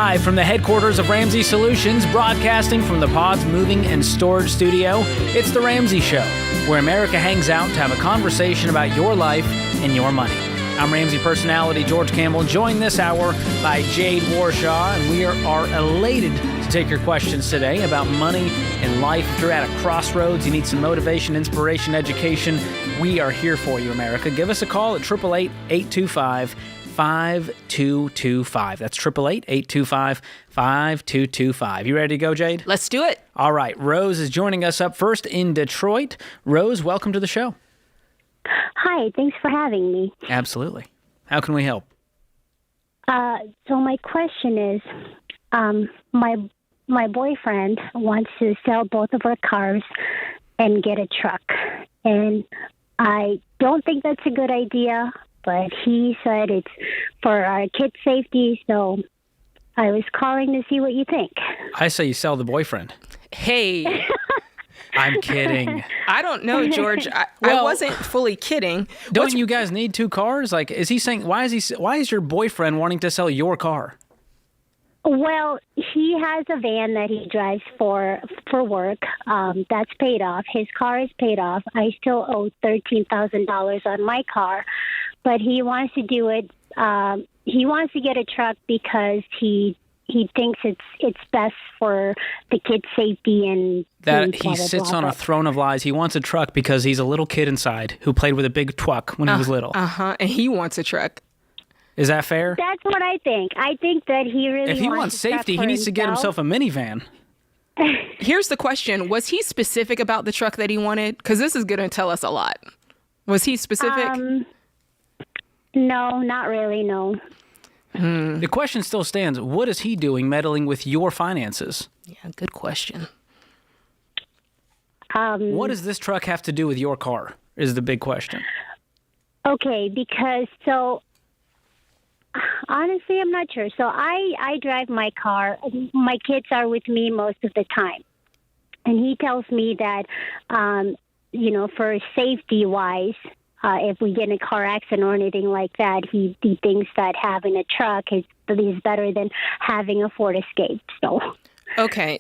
Live from the headquarters of Ramsey Solutions, broadcasting from the Pod's Moving and Storage Studio, it's the Ramsey Show, where America hangs out to have a conversation about your life and your money. I'm Ramsey personality George Campbell, joined this hour by Jade Warshaw, and we are elated to take your questions today about money and life. If you're at a crossroads, you need some motivation, inspiration, education, we are here for you, America. Give us a call at 888-825-5225. That's 888-825-5225. You ready to go, Jade? Let's do it. All right. Rose is joining us up first in Detroit. Rose, welcome to the show. Hi, thanks for having me. Absolutely. How can we help? So my question is, my boyfriend wants to sell both of our cars and get a truck. And I don't think that's a good idea, but he said it's for our kids' safety, so I was calling to see what you think. I say you sell the boyfriend. Hey. I'm kidding. I don't know, George. I wasn't fully kidding. Don't you guys need two cars? Like, is he saying, why is your boyfriend wanting to sell your car? Well, he has a van that he drives for work. That's paid off. His car is paid off. I still owe $13,000 on my car, but he wants to do it. He wants to get a truck because he thinks it's best for the kids' safety and that blah, he blah, sits blah, on blah. a throne of lies. He wants a truck because he's a little kid inside who played with a big truck when he was little. And he wants a truck. Is that fair? That's what I think. I think that he really If he wants a truck safety, for he needs to get himself a minivan. Here's the question. Was he specific about the truck that he wanted? Because this is going to tell us a lot. Was he specific? No, not really, no. The question still stands. What is he doing meddling with your finances? Yeah, good question. What does this truck have to do with your car is the big question. Okay, because honestly, I'm not sure. So I drive my car. My kids are with me most of the time. And he tells me that, for safety-wise, if we get in a car accident or anything like that, he thinks that having a truck is better than having a Ford Escape. So, okay.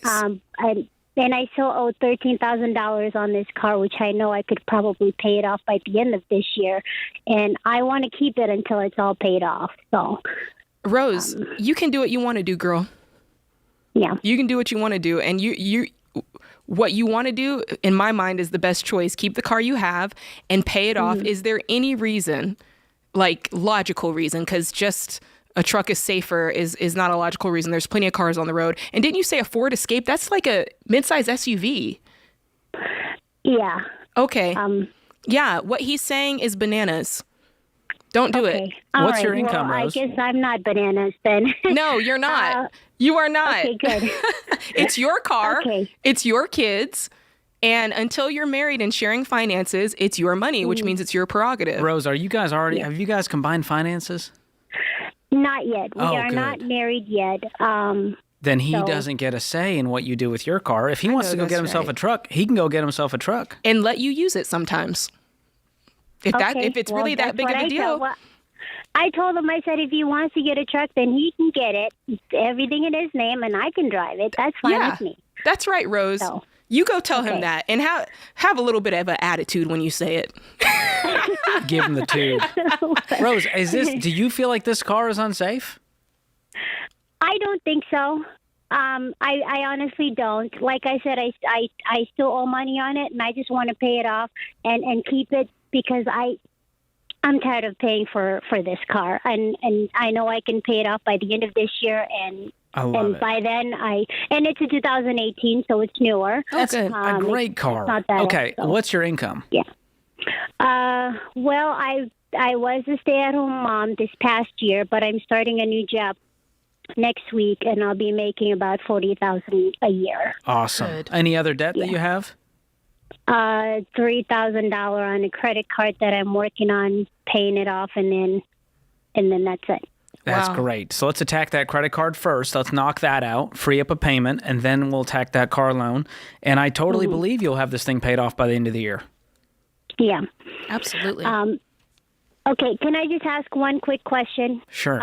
And I still owe $13,000 on this car, which I know I could probably pay it off by the end of this year. And I want to keep it until it's all paid off. So, Rose, you can do what you want to do, girl. Yeah. You can do what you want to do. And what you want to do, in my mind, is the best choice. Keep the car you have and pay it off. Is there any reason, like logical reason, because just a truck is safer is not a logical reason. There's plenty of cars on the road. And didn't you say a Ford Escape? That's like a midsize SUV. Yeah. Okay. Yeah, what he's saying is bananas. Don't do it. What's your income, Rose? I guess I'm not bananas then. No, you're not. You are not. Okay, good. It's your car. Okay. It's your kids. And until you're married and sharing finances, it's your money, which means it's your prerogative. Rose, have you guys combined finances? Not yet. We are good. not married yet. Then he doesn't get a say in what you do with your car. If he wants to go get himself a truck, he can go get himself a truck. And let you use it sometimes. If it's really that big of a deal. I told him, I said, if he wants to get a truck, then he can get it. Everything in his name, and I can drive it. That's fine with me. That's right, Rose. So, you go tell him that, and have a little bit of an attitude when you say it. Give him the tube. Rose, do you feel like this car is unsafe? I don't think so. I honestly don't. Like I said, I still owe money on it, and I just want to pay it off and keep it because I'm tired of paying for this car, and I know I can pay it off by the end of this year, and by then and it's a 2018, so it's newer. That's a great car. Not that okay, old, so. What's your income? Yeah. Well, I was a stay-at-home mom this past year, but I'm starting a new job next week, and I'll be making about $40,000 a year. Awesome. Good. Any other debt that you have? $3,000 on a credit card that I'm working on paying it off, and then that's it. That's great. So let's attack that credit card first. Let's knock that out, free up a payment, and then we'll attack that car loan. And I totally believe you'll have this thing paid off by the end of the year. Yeah. Absolutely. Okay, can I just ask one quick question? Sure.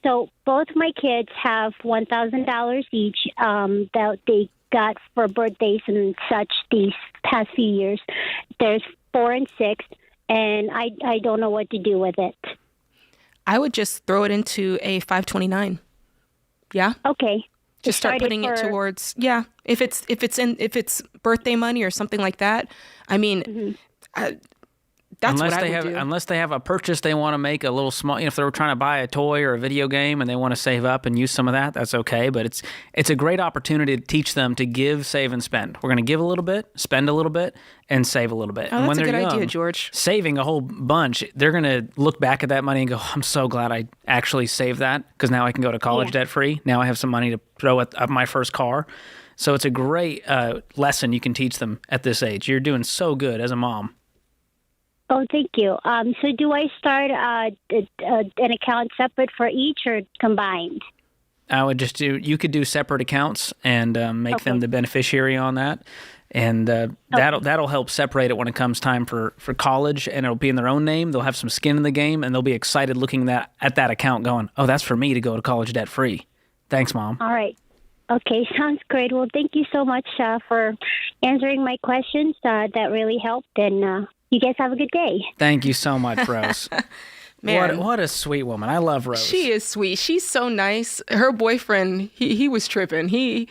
So both my kids have $1,000 each that they got for birthdays and such these past few years. There's 4 and 6, and I don't know what to do with it. I would just throw it into a 529. Yeah. Okay. Just start putting it towards, if it's birthday money or something like that. I mean, that's what I would do. Unless they have a purchase they want to make, a little small, if they're trying to buy a toy or a video game and they want to save up and use some of that, that's okay. But it's a great opportunity to teach them to give, save, and spend. We're going to give a little bit, spend a little bit, and save a little bit. Oh, and when that's a they're good young, idea, George. Saving a whole bunch, they're going to look back at that money and go, I'm so glad I actually saved that because now I can go to college debt-free. Now I have some money to throw at my first car. So it's a great lesson you can teach them at this age. You're doing so good as a mom. Oh, thank you. So do I start an account separate for each or combined? I would just you could do separate accounts and make them the beneficiary on that. And that'll help separate it when it comes time for college, and it'll be in their own name. They'll have some skin in the game, and they'll be excited looking at that account going, oh, that's for me to go to college debt-free. Thanks, Mom. All right. Okay, sounds great. Well, thank you so much for answering my questions. That really helped, and you guys have a good day. Thank you so much, Rose. Man, what a sweet woman. I love Rose. She is sweet. She's so nice. Her boyfriend, he was tripping. He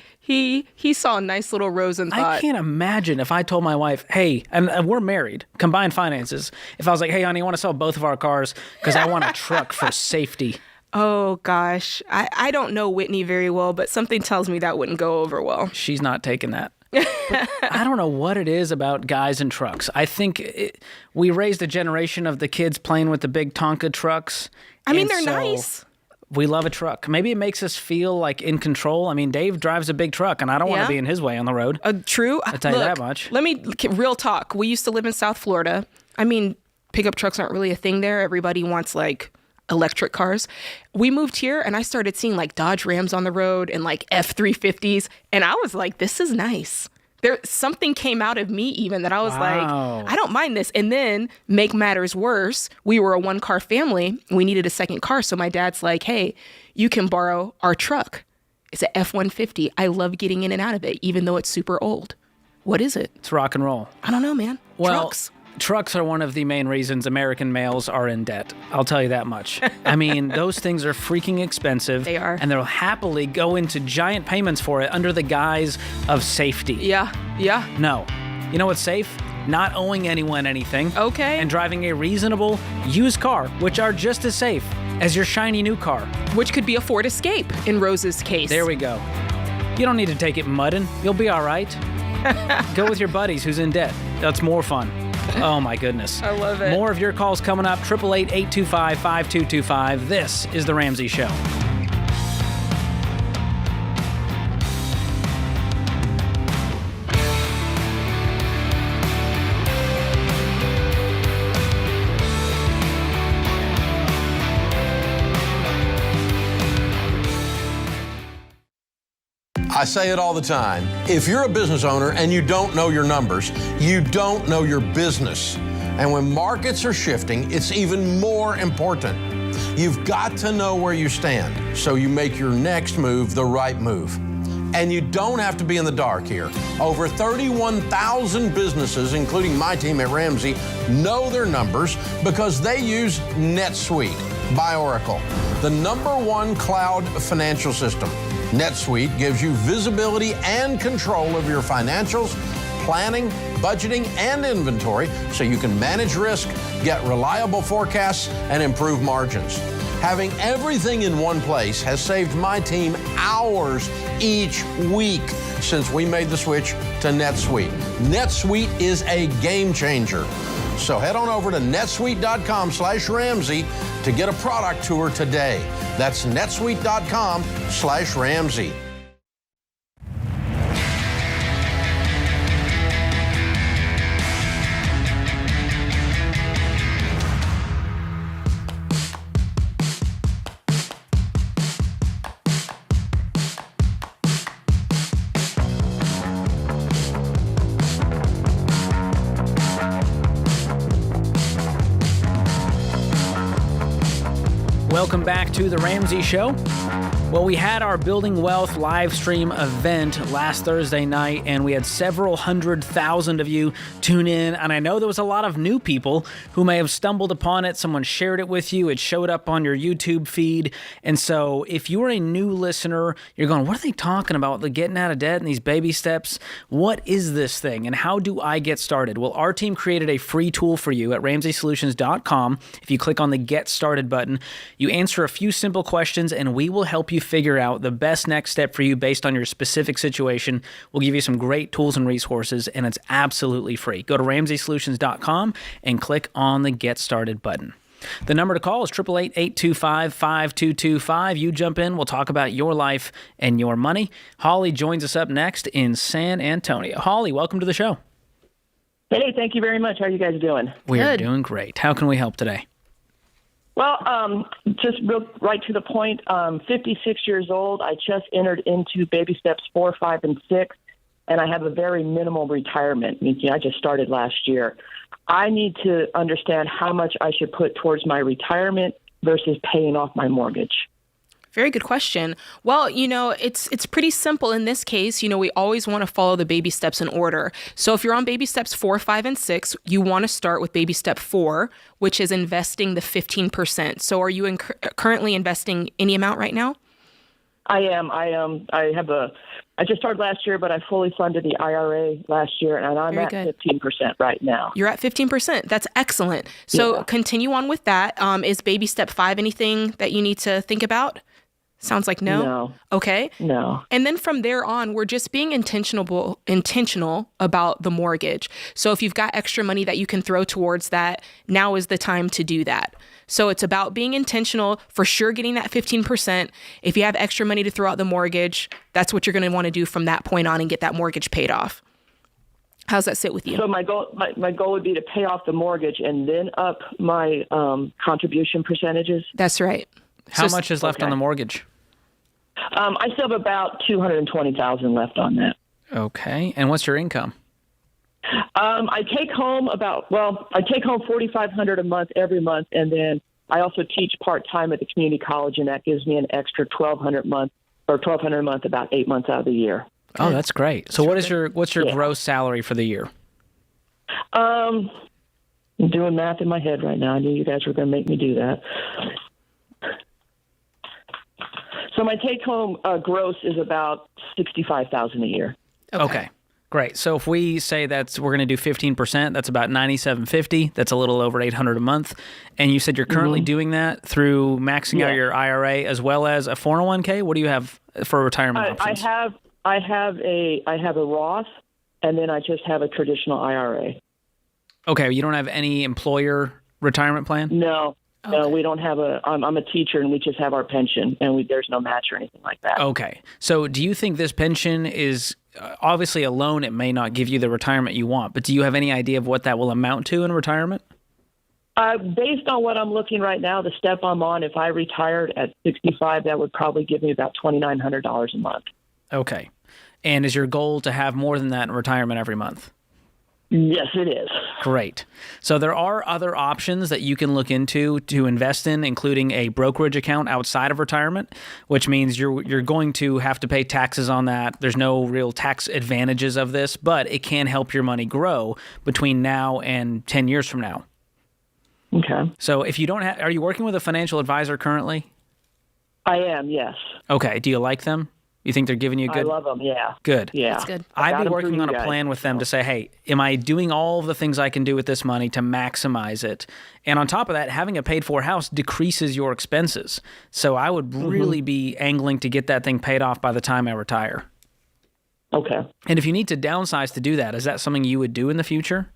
saw a nice little Rose and thought. I can't imagine if I told my wife, hey, and we're married, combined finances. If I was like, hey, honey, I want to sell both of our cars because I want a truck for safety. Oh, gosh. I don't know Whitney very well, but something tells me that wouldn't go over well. She's not taking that. But I don't know what it is about guys and trucks. I think we raised a generation of the kids playing with the big Tonka trucks. I mean, they're nice. We love a truck. Maybe it makes us feel like in control. I mean, Dave drives a big truck, and I don't want to be in his way on the road. True. I'll tell you that much. Real talk. We used to live in South Florida. I mean, pickup trucks aren't really a thing there. Everybody wants electric cars. We moved here and I started seeing Dodge Rams on the road and F-350s. And I was like, this is nice. Something came out of me even that I was like, I don't mind this. And then make matters worse, we were a 1-car family. We needed a second car. So my dad's like, hey, you can borrow our truck. It's an F-150. I love getting in and out of it, even though it's super old. What is it? It's rock and roll. I don't know, man. Trucks. Trucks are one of the main reasons American males are in debt. I'll tell you that much. I mean, those things are freaking expensive. They are. And they'll happily go into giant payments for it under the guise of safety. Yeah. No. You know what's safe? Not owing anyone anything. Okay. And driving a reasonable used car, which are just as safe as your shiny new car. Which could be a Ford Escape in Rose's case. There we go. You don't need to take it mudding. You'll be all right. Go with your buddies who's in debt. That's more fun. Oh, my goodness. I love it. More of your calls coming up. 888-825-5225. This is The Ramsey Show. I say it all the time. If you're a business owner and you don't know your numbers, you don't know your business. And when markets are shifting, it's even more important. You've got to know where you stand so you make your next move the right move. And you don't have to be in the dark here. Over 31,000 businesses, including my team at Ramsey, know their numbers because they use NetSuite by Oracle, the #1 cloud financial system. NetSuite gives you visibility and control of your financials, planning, budgeting, and inventory so you can manage risk, get reliable forecasts, and improve margins. Having everything in one place has saved my team hours each week since we made the switch to NetSuite. NetSuite is a game changer. So head on over to netsuite.com/Ramsey to get a product tour today. That's netsuite.com/Ramsey. Welcome back to the Ramsey Show. Well, we had our Building Wealth live stream event last Thursday night, and we had several 100,000 of you tune in. And I know there was a lot of new people who may have stumbled upon it. Someone shared it with you. It showed up on your YouTube feed. And so if you are a new listener, you're going, what are they talking about? They're getting out of debt and these baby steps. What is this thing? And how do I get started? Well, our team created a free tool for you at RamseySolutions.com. If you click on the Get Started button, you answer a few simple questions, and we will help you figure out the best next step for you based on your specific situation. We'll give you some great tools and resources, and it's absolutely free. Go to RamseySolutions.com and click on the Get Started button. The number to call is 888-825-5225. You jump in. We'll talk about your life and your money. Holly joins us up next in San Antonio. Holly, welcome to the show. Hey, thank you very much. How are you guys doing? We're doing great. How can we help today? Well, just real right to the point, 56 years old. I just entered into baby steps 4, 5, and 6, and I have a very minimal retirement. I just started last year. I need to understand how much I should put towards my retirement versus paying off my mortgage. Very good question. Well, it's pretty simple in this case. We always want to follow the baby steps in order. So if you're on baby steps 4, 5, and 6, you want to start with baby step 4, which is investing the 15%. So are you currently investing any amount right now? I am. I just started last year, but I fully funded the IRA last year, and I'm at 15% right now. You're at 15%. That's excellent. So Continue on with that. Is baby step 5 anything that you need to think about? Sounds like no. No. Okay. No. And then from there on, we're just being intentional about the mortgage. So if you've got extra money that you can throw towards that, now is the time to do that. So it's about being intentional, for sure getting that 15%. If you have extra money to throw out the mortgage, that's what you're going to want to do from that point on and get that mortgage paid off. How's that sit with you? So my goal would be to pay off the mortgage and then up my contribution percentages. That's right. How much is left on the mortgage? I still have about $220,000 left on that. Okay. And what's your income? I take home $4,500 a month every month, and then I also teach part-time at the community college, and that gives me an extra $1,200 a month about 8 months out of the year. Oh, that's great. So what's your gross salary for the year? I'm doing math in my head right now. I knew you guys were going to make me do that. So my take-home gross is about $65,000 a year. Okay, great. So if we say we're going to do 15%, that's about $9,750. That's a little over $800 a month. And you said you're currently doing that through maxing out your IRA as well as a 401k. What do you have for retirement options? I have a Roth, and then I just have a traditional IRA. Okay, you don't have any employer retirement plan? No. Okay. No, we don't have I'm a teacher, and we just have our pension, and there's no match or anything like that. Okay. So do you think this pension is, obviously a loan, it may not give you the retirement you want, but do you have any idea of what that will amount to in retirement? Based on what I'm looking right now, the step I'm on, if I retired at 65, that would probably give me about $2,900 a month. Okay. And is your goal to have more than that in retirement every month? Yes, it is. Great. So there are other options that you can look into to invest in, including a brokerage account outside of retirement, which means you're going to have to pay taxes on that. There's no real tax advantages of this, but it can help your money grow between now and 10 years from now. Okay. So if you don't are you working with a financial advisor currently? I am, yes. Okay. Do you like them? You think they're giving you good? I love them, yeah. Good. Yeah. That's good. I'd be working on a plan with them to say, hey, am I doing all of the things I can do with this money to maximize it? And on top of that, having a paid-for house decreases your expenses. So I would really be angling to get that thing paid off by the time I retire. Okay. And if you need to downsize to do that, is that something you would do in the future?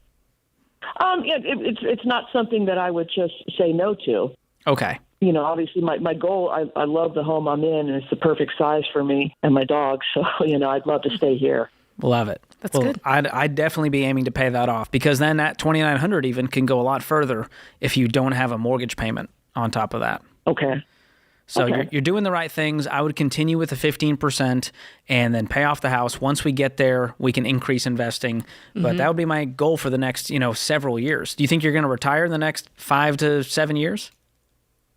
It's not something that I would just say no to. Okay. Obviously my goal, I love the home I'm in, and it's the perfect size for me and my dog. So, I'd love to stay here. Love it. That's good. I'd definitely be aiming to pay that off, because then that $2,900 even can go a lot further if you don't have a mortgage payment on top of that. Okay. So you're doing the right things. I would continue with the 15% and then pay off the house. Once we get there, we can increase investing. But that would be my goal for the next, several years. Do you think you're going to retire in the next 5 to 7 years?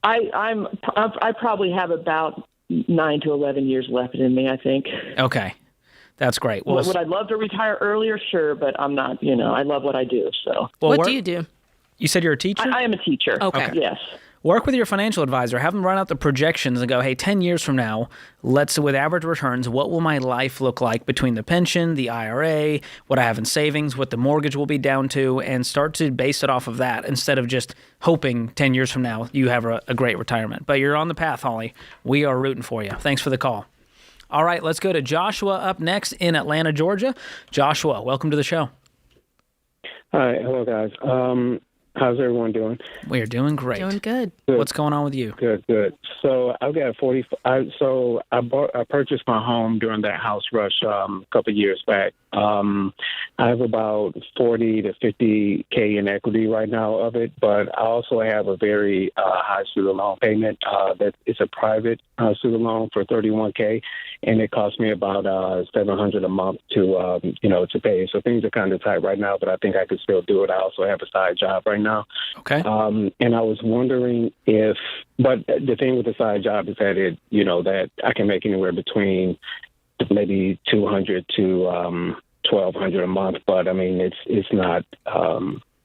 I probably have about 9 to 11 years left in me, I think. Okay. That's great. Well, would I love to retire earlier? Sure, but I'm not, I love what I do. So, what do you do? You said you're a teacher? I am a teacher. Okay. Yes. Work with your financial advisor. Have them run out the projections and go, hey, 10 years from now, with average returns, what will my life look like between the pension, the IRA, what I have in savings, what the mortgage will be down to, and start to base it off of that instead of just hoping 10 years from now you have a great retirement. But you're on the path, Holly. We are rooting for you. Thanks for the call. All right, let's go to Joshua up next in Atlanta, Georgia. Joshua, welcome to the show. Hi. Hello, guys. How's everyone doing? We are doing great. Doing good. What's going on with you? Good. So I've got I purchased my home during that house rush a couple of years back. I have about 40 to 50K in equity right now of it, but I also have a very high student loan payment. That it's a private student loan for 31K, and it costs me about $700 a month to pay. So things are kind of tight right now, but I think I could still do it. I also have a side job right now. Okay. And I was wondering but the thing with the side job is that that I can make anywhere between maybe $200 to $1,200 a month, but I mean it's not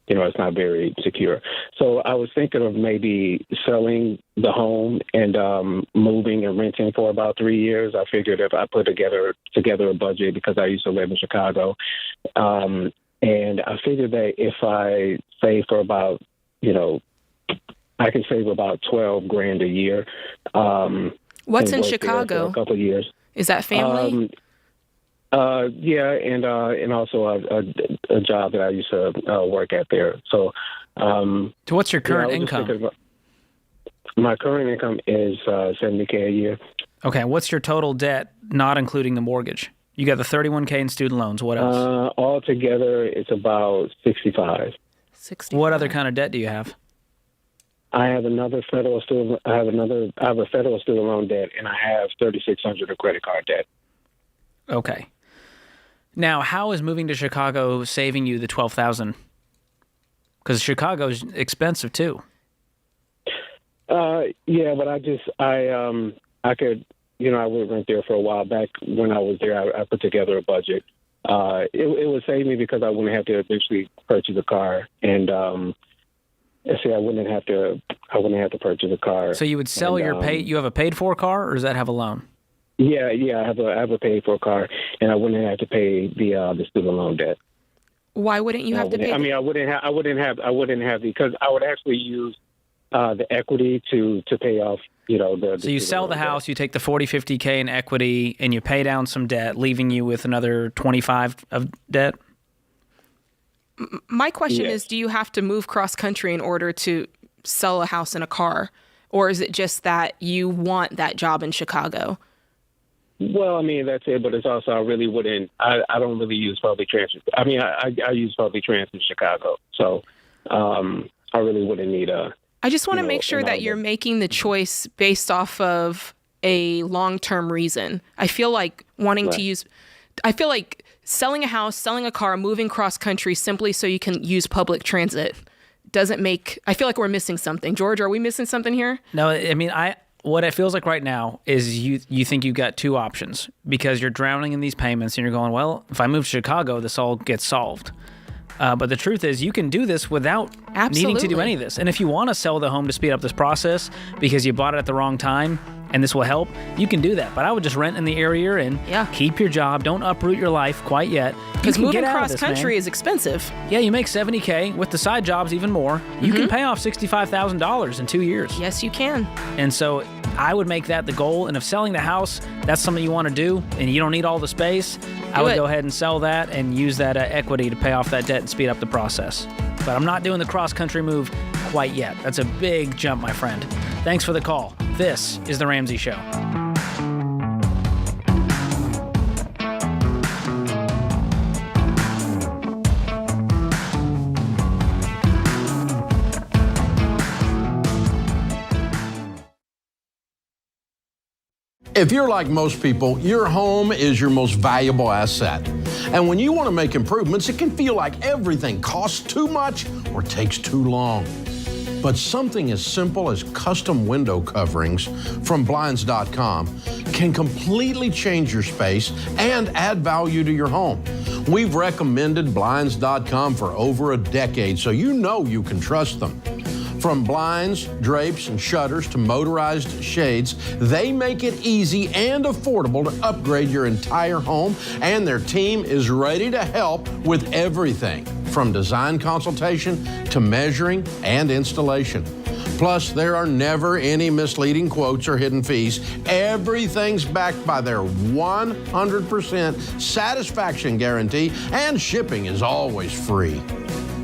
it's not very secure. So I was thinking of maybe selling the home and moving and renting for about 3 years. I figured if I put together a budget, because I used to live in Chicago, and I figured that if I save for about I can save about $12,000 a year. What's in Chicago? For a couple of years. Is that family? Yeah, and also a job that I used to work at there. So, So what's your current income? My current income is $70K a year. Okay, what's your total debt, not including the mortgage? You got the 31K in student loans. What else? Altogether, it's about 65. 65. What other kind of debt do you have? I have another federal student. I have a federal student loan debt, and I have $3,600 of credit card debt. Okay. Now, how is moving to Chicago saving you the $12,000? Because Chicago's expensive too. Yeah, but I could, I would rent there for a while. Back when I was there, I put together a budget. It would save me because I wouldn't have to eventually purchase a car, and I wouldn't have to purchase a car. So you would sell you have a paid for car, or does that have a loan? Yeah, I have a paid for car, and I wouldn't have to pay the student loan debt. Why wouldn't you have to pay? I wouldn't have because I would actually use the equity to pay off. So you sell the house, you take the 40, 50K in equity, and you pay down some debt, leaving you with another 25 of debt. My question is, do you have to move cross country in order to sell a house and a car? Or is it just that you want that job in Chicago? Well, I mean, that's it. But it's also, I don't really use public transit. I mean, I use public transit in Chicago. So I really wouldn't need I just want to make sure that you're making the choice based off of a long-term reason. I feel like selling a house, selling a car, moving cross country simply so you can use public transit I feel like we're missing something. George, are we missing something here? No, I mean, what it feels like right now is you think you've got two options because you're drowning in these payments and you're going, well, if I move to Chicago, this all gets solved. But the truth is you can do this without needing to do any of this. And if you want to sell the home to speed up this process because you bought it at the wrong time and this will help, you can do that. But I would just rent in the area you're in. Yeah. Keep your job. Don't uproot your life quite yet. Because moving cross country is expensive. Yeah, you make $70K. With the side jobs, even more. You can pay off $65,000 in 2 years. Yes, you can. And so I would make that the goal. And if selling the house, that's something you want to do and you don't need all the space, I would go ahead and sell that and use that equity to pay off that debt and speed up the process. But I'm not doing the cross-country move quite yet. That's a big jump, my friend. Thanks for the call. This is The Ramsey Show. If you're like most people, your home is your most valuable asset. And when you want to make improvements, it can feel like everything costs too much or takes too long. But something as simple as custom window coverings from Blinds.com can completely change your space and add value to your home. We've recommended Blinds.com for over a decade, so you know you can trust them. From blinds, drapes, and shutters to motorized shades, they make it easy and affordable to upgrade your entire home, and their team is ready to help with everything from design consultation to measuring and installation. Plus, there are never any misleading quotes or hidden fees. Everything's backed by their 100% satisfaction guarantee, and shipping is always free.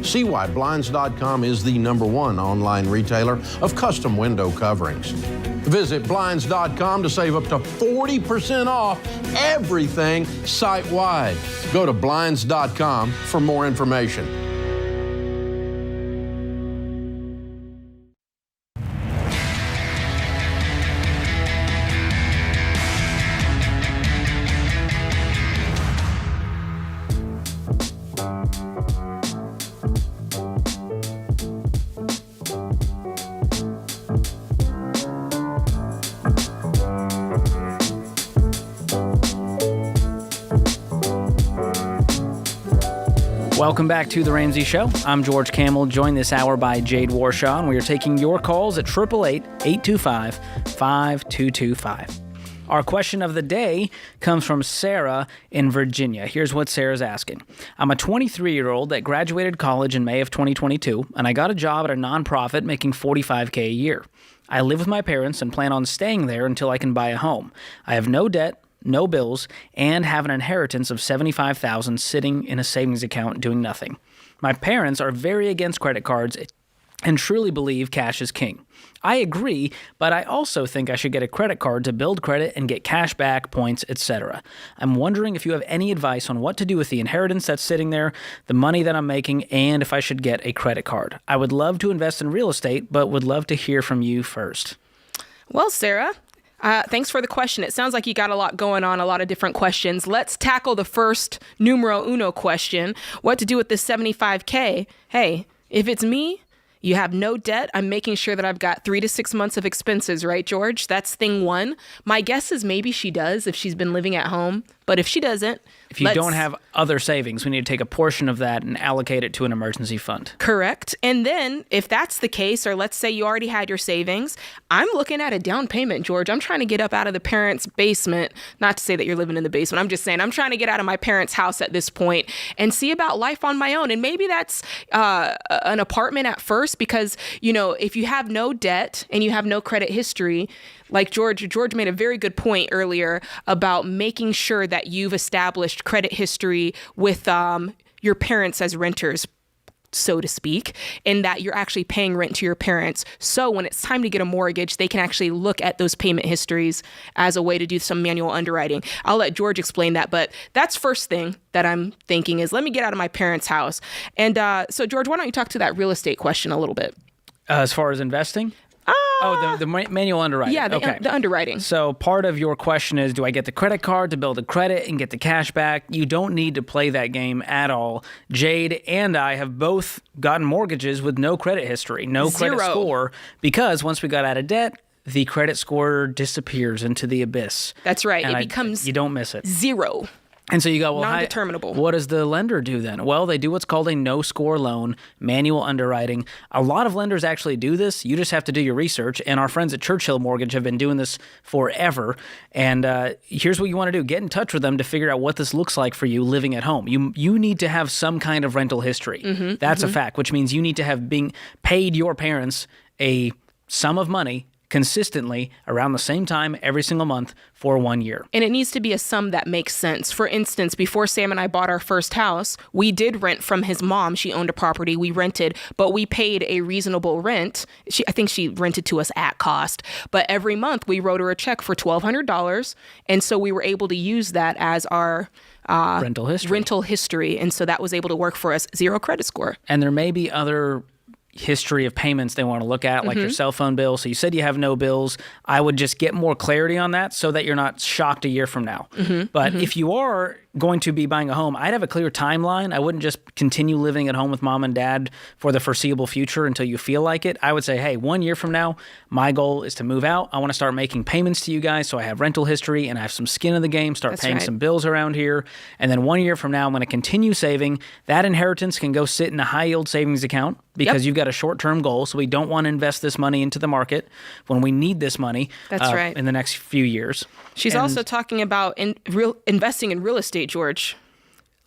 See why Blinds.com is the #1 online retailer of custom window coverings. Visit Blinds.com to save up to 40% off everything site-wide. Go to Blinds.com for more information. Welcome back to The Ramsey Show. I'm George Camel, joined this hour by Jade Warshaw, and we are taking your calls at 888-825-5225. Our question of the day comes from Sarah in Virginia. Here's what Sarah's asking. I'm a 23-year-old that graduated college in May of 2022, and I got a job at a nonprofit making $45K a year. I live with my parents and plan on staying there until I can buy a home. I have no debt, no bills, and have an inheritance of $75,000 sitting in a savings account doing nothing. My parents are very against credit cards and truly believe cash is king. I agree, but I also think I should get a credit card to build credit and get cash back, points, etc. I'm wondering if you have any advice on what to do with the inheritance that's sitting there, the money that I'm making, and if I should get a credit card. I would love to invest in real estate, but would love to hear from you first. Well, Sarah, thanks for the question. It sounds like you got a lot going on, a lot of different questions. Let's tackle the first numero uno question. What to do with this $75K? Hey, if it's me, you have no debt. I'm making sure that I've got 3 to 6 months of expenses, right, George? That's thing one. My guess is maybe she does if she's been living at home. But if she doesn't, if you don't have other savings, we need to take a portion of that and allocate it to an emergency fund. Correct. And then if that's the case, or let's say you already had your savings, I'm looking at a down payment, George. I'm trying to get up out of the parents' basement. Not to say that you're living in the basement. I'm just saying I'm trying to get out of my parents' house at this point and see about life on my own. And maybe that's an apartment at first because, you know, if you have no debt and you have no credit history, like George made a very good point earlier about making sure that you've established credit history with your parents as renters, so to speak, and that you're actually paying rent to your parents. So when it's time to get a mortgage, they can actually look at those payment histories as a way to do some manual underwriting. I'll let George explain that, but that's first thing that I'm thinking is let me get out of my parents' house. And so George, why don't you talk to that real estate question a little bit? As far as investing? The manual underwriting. Yeah, the underwriting. So part of your question is, do I get the credit card to build a credit and get the cash back? You don't need to play that game at all. Jade and I have both gotten mortgages with no credit history, no credit score, because once we got out of debt, the credit score disappears into the abyss. That's right. It becomes you don't miss it. Zero. And so you go, well, non-determinable. What does the lender do then? Well, they do what's called a no-score loan, manual underwriting. A lot of lenders actually do this. You just have to do your research. And our friends at Churchill Mortgage have been doing this forever. And here's what you want to do. Get in touch with them to figure out what this looks like for you living at home. You need to have some kind of rental history. That's a fact, which means you need to have paid your parents a sum of money consistently around the same time every single month for 1 year. And it needs to be a sum that makes sense. For instance, before Sam and I bought our first house, we did rent from his mom. She owned a property. We rented, but we paid a reasonable rent. I think she rented to us at cost. But every month we wrote her a check for $1,200. And so we were able to use that as our rental history. And so that was able to work for us. Zero credit score. And there may be other history of payments they want to look at, like your cell phone bill. So you said you have no bills. I would just get more clarity on that so that you're not shocked a year from now. But if you are going to be buying a home, I'd have a clear timeline. I wouldn't just continue living at home with mom and dad for the foreseeable future until you feel like it. I would say, hey, 1 year from now, my goal is to move out. I want to start making payments to you guys so I have rental history and I have some skin in the game, start That's paying right. some bills around here. And then 1 year from now, I'm going to continue saving. That inheritance can go sit in a high yield savings account because you've got a short-term goal. So we don't want to invest this money into the market when we need this money That's right. in the next few years. She's And also talking about investing in real estate, George.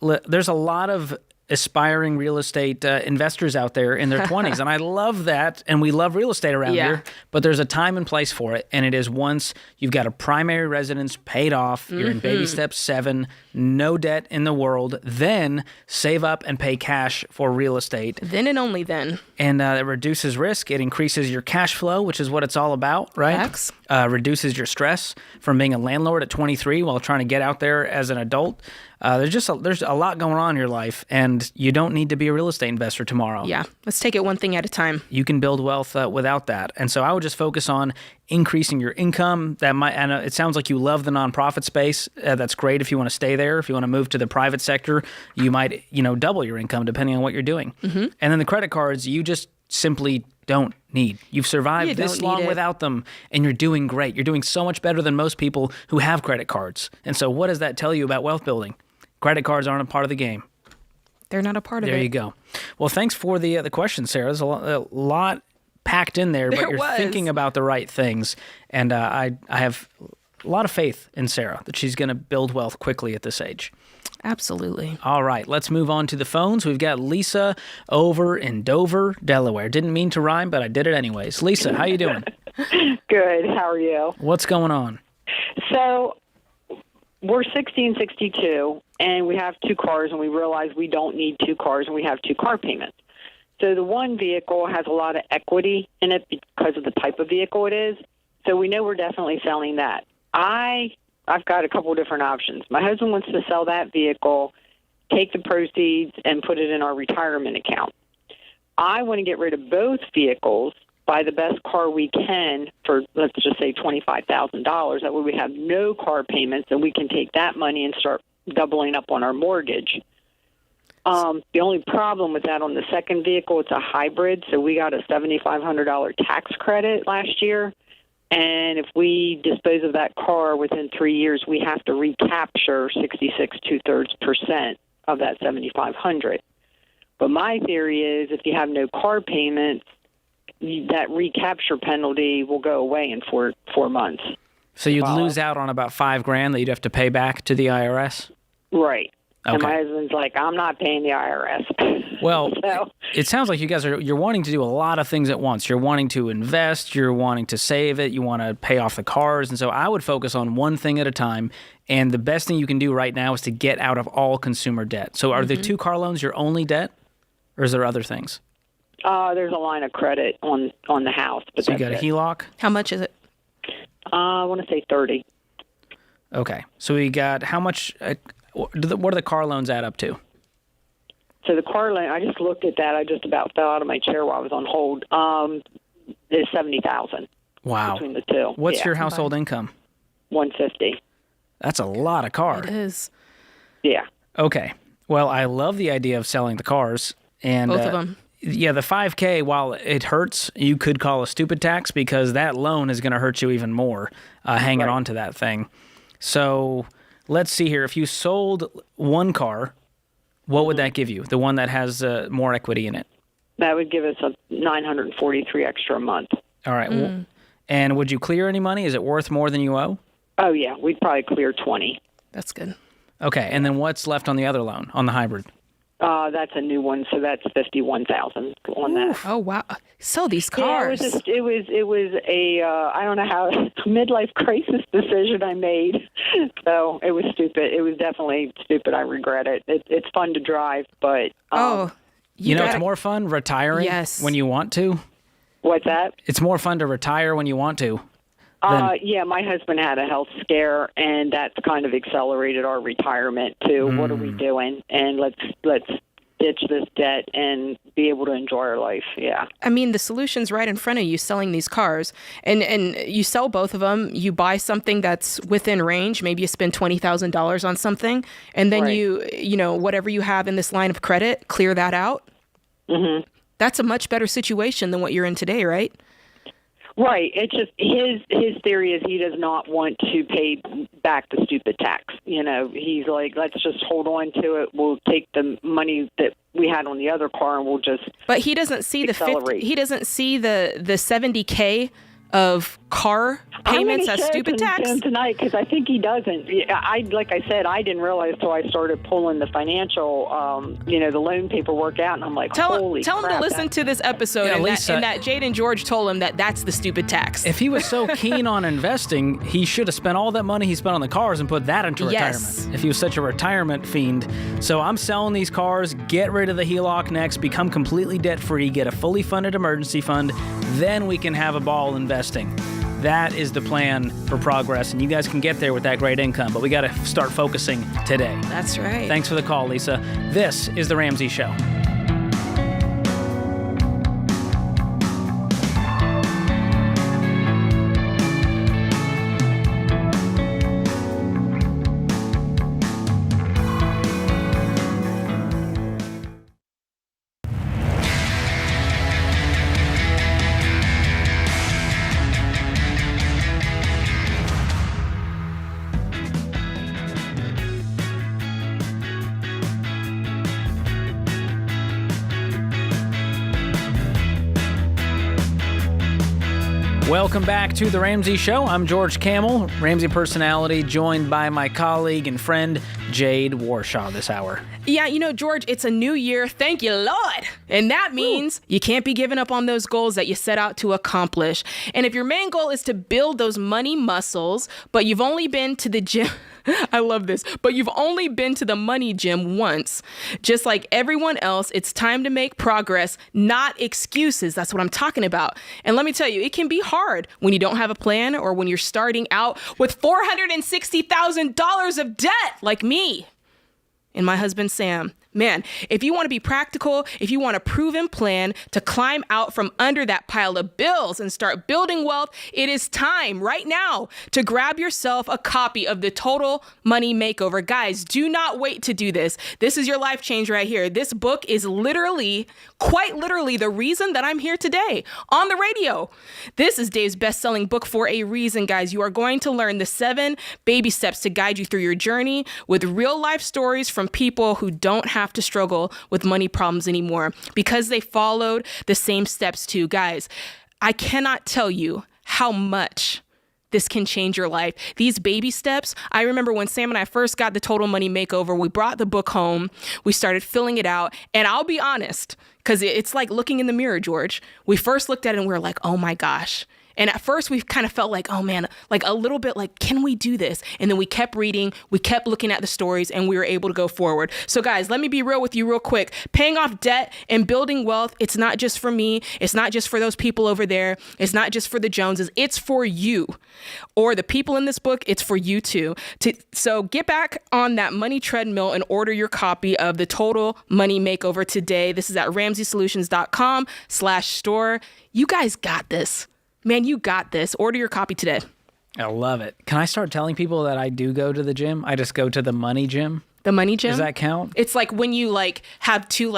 there's a lot of aspiring real estate investors out there in their 20s. And I love that. And we love real estate around here. But there's a time and place for it. And it is once you've got a primary residence paid off, you're in baby step 7, no debt in the world, then save up and pay cash for real estate. Then and only then. And it reduces risk. It increases your cash flow, which is what it's all about, right? Facts. Reduces your stress from being a landlord at 23 while trying to get out there as an adult. There's a lot going on in your life, and you don't need to be a real estate investor tomorrow. Yeah. Let's take it one thing at a time. You can build wealth without that. And so I would just focus on increasing your income. And it sounds like you love the nonprofit space. That's great if you want to stay there. If you want to move to the private sector, you might, double your income depending on what you're doing. And then the credit cards, you just simply don't need. You've survived this long without them, and you're doing great. You're doing so much better than most people who have credit cards. And so what does that tell you about wealth building? Credit cards aren't a part of the game. They're not a part of it. There you go. Well, thanks for the question, Sarah. There's a lot packed in there, but you're thinking about the right things. And I have a lot of faith in Sarah that she's going to build wealth quickly at this age. Absolutely. All right, let's move on to the phones. We've got Lisa over in Dover, Delaware. Didn't mean to rhyme, but I did it anyways. Lisa, how you doing? Good. How are you? What's going on? So we're 1662, and we have 2 cars, and we realize we don't need 2 cars, and we have 2 car payments. So the one vehicle has a lot of equity in it because of the type of vehicle it is. So we know we're definitely selling that. I've got a couple of different options. My husband wants to sell that vehicle, take the proceeds, and put it in our retirement account. I want to get rid of both vehicles, buy the best car we can for, let's just say, $25,000. That way we have no car payments, and we can take that money and start doubling up on our mortgage. The only problem with that on the second vehicle, it's a hybrid, so we got a $7,500 tax credit last year. And if we dispose of that car within 3 years, we have to recapture 66 2/3% of that $7,500. But my theory is if you have no car payments, that recapture penalty will go away in four months. So you'd lose out on about $5,000 that you'd have to pay back to the IRS? Right. Okay. And my husband's like, I'm not paying the IRS. Well, So, it sounds like you guys you're wanting to do a lot of things at once. You're wanting to invest, you're wanting to save it, you want to pay off the cars. And so I would focus on one thing at a time. And the best thing you can do right now is to get out of all consumer debt. So are the 2 car loans your only debt, or is there other things? there's a line of credit on the house. But so you got a HELOC? How much is it? I want to say 30. Okay. So we got how much? What do the car loans add up to? So the car loan, I just looked at that. I just about fell out of my chair while I was on hold. Is $70,000. Wow. Between the two. What's your household income? $150. That's a lot of car. It is. Yeah. Okay. Well, I love the idea of selling the cars. And Both of them. Yeah, the $5,000, while it hurts, you could call a stupid tax because that loan is going to hurt you even more hanging on to that thing. So let's see here. If you sold one car, what would that give you? The one that has more equity in it? That would give us a $943 extra a month. All right. Well, and would you clear any money? Is it worth more than you owe? Oh, yeah. We'd probably clear 20. That's good. Okay. And then what's left on the other loan, on the hybrid? That's a new one, so that's $51,000 on that. Oh, wow. Sell these Yeah, cars. it was a I don't know how midlife crisis decision I made. So it was stupid. It was definitely stupid. I regret it. It's fun to drive, but you know, it's more fun retiring when you want to. What's that? It's more fun to retire when you want to. Yeah, my husband had a health scare, and that's kind of accelerated our retirement too. What are we doing? And let's ditch this debt and be able to enjoy our life. Yeah. I mean, the solution's right in front of you selling these cars, and you sell both of them. You buy something that's within range. Maybe you spend $20,000 on something, and then you know, whatever you have in this line of credit, clear that out. Mm-hmm. That's a much better situation than what you're in today, right? Right. It's just his theory is he does not want to pay back the stupid tax. You know, he's like, let's just hold on to it. We'll take the money that we had on the other car and we'll just. But he doesn't see accelerate. he doesn't see the $70K of car payments as stupid tax tonight, because I think he doesn't. Like I said, I didn't realize till I started pulling the financial, the loan paperwork out, and I'm like, holy tell him crap, to listen to this episode, and that Jade and George told him that's the stupid tax. If he was so keen on investing, he should have spent all that money he spent on the cars and put that into retirement. If he was such a retirement fiend. So I'm selling these cars, get rid of the HELOC next, become completely debt-free, get a fully funded emergency fund, then we can have a ball investing. That is the plan for progress, and you guys can get there with that great income, but we got to start focusing today. That's right. Thanks for the call, Lisa. This is The Ramsey Show. Welcome back to The Ramsey Show. I'm George Camel, Ramsey personality, joined by my colleague and friend, Jade Warshaw, this hour. Yeah, George, it's a new year. Thank you, Lord. And that means you can't be giving up on those goals that you set out to accomplish. And if your main goal is to build those money muscles, but you've only been to the gym... I love this. But you've only been to the money gym once. Just like everyone else, it's time to make progress, not excuses. That's what I'm talking about. And let me tell you, it can be hard when you don't have a plan or when you're starting out with $460,000 of debt like me and my husband, Sam. Man, if you want to be practical, if you want a proven plan to climb out from under that pile of bills and start building wealth, it is time right now to grab yourself a copy of the Total Money Makeover. Guys, do not wait to do this. This is your life change right here. This book is quite literally the reason that I'm here today on the radio. This is Dave's best-selling book for a reason, guys. You are going to learn the 7 baby steps to guide you through your journey with real life stories from people who don't have to struggle with money problems anymore because they followed the same steps too. Guys, I cannot tell you how much this can change your life. These baby steps, I remember when Sam and I first got the Total Money Makeover, we brought the book home, we started filling it out, and I'll be honest, because it's like looking in the mirror, George. We first looked at it and we were like, oh my gosh. And at first we kind of felt like, oh man, like a little bit like, can we do this? And then we kept reading, we kept looking at the stories, and we were able to go forward. So guys, let me be real with you real quick. Paying off debt and building wealth, it's not just for me. It's not just for those people over there. It's not just for the Joneses. It's for you. Or the people in this book, it's for you too. So get back on that money treadmill and order your copy of the Total Money Makeover today. This is at RamseySolutions.com/store. You guys got this. Man, you got this. Order your copy today. I love it. Can I start telling people that I do go to the gym? I just go to the money gym. The money gym? Does that count? It's like when you have 2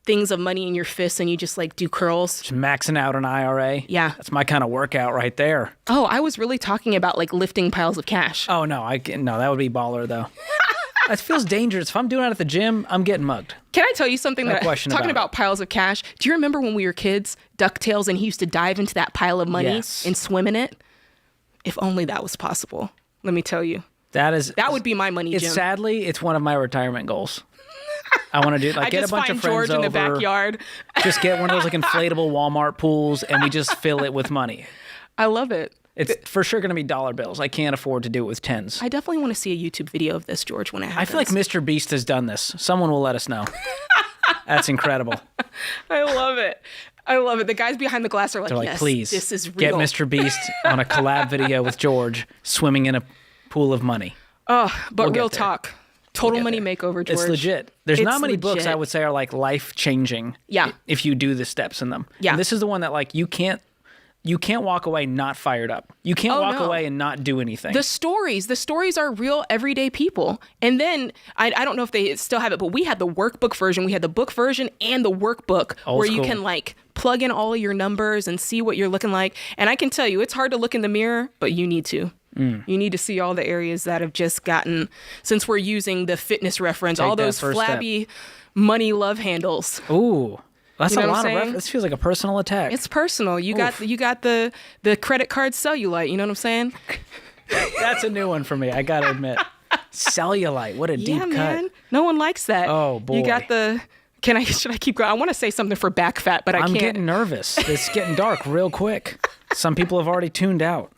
things of money in your fists and you just do curls. Just maxing out an IRA. Yeah. That's my kind of workout right there. Oh, I was really talking about lifting piles of cash. Oh, no. No, that would be baller though. That feels dangerous. If I'm doing it at the gym, I'm getting mugged. Can I tell you something? Talking about piles of cash, do you remember when we were kids, DuckTales, and he used to dive into that pile of money and swim in it? If only that was possible. Let me tell you. That would be my money gym. Sadly, it's one of my retirement goals. I want to do get a bunch of friends George over. In the backyard. Just get one of those inflatable Walmart pools, and we just fill it with money. I love it. It's for sure going to be dollar bills. I can't afford to do it with tens. I definitely want to see a YouTube video of this, George, when it happens. I feel like Mr. Beast has done this. Someone will let us know. That's incredible. I love it. I love it. The guys behind the glass are like, yes, please, this is real. Get Mr. Beast on a collab video with George swimming in a pool of money. Oh, but real talk. Total money makeover, George. It's legit. There's It's not many books legit. I would say are like life-changing. Yeah. If you do the steps in them. Yeah. And this is the one that like you can't walk away not fired up. You can't walk away and not do anything. The stories are real everyday people. And then I don't know if they still have it, but we had the workbook version. We had the book version and the workbook where you can like plug in all of your numbers and see what you're looking like. And I can tell you, it's hard to look in the mirror, but you need to. You need to see all the areas that have just gotten, since we're using the fitness reference, all those flabby money love handles. Ooh. That's You know a what lot I'm of saying? This feels like a personal attack. It's personal. You got the credit card cellulite. You know what I'm saying? That's a new one for me, I got to admit. Cellulite. What a deep cut. Man. No one likes that. Oh, boy. You got the... Should I keep going? I want to say something for back fat, but I can't. I'm getting nervous. It's getting dark real quick. Some people have already tuned out.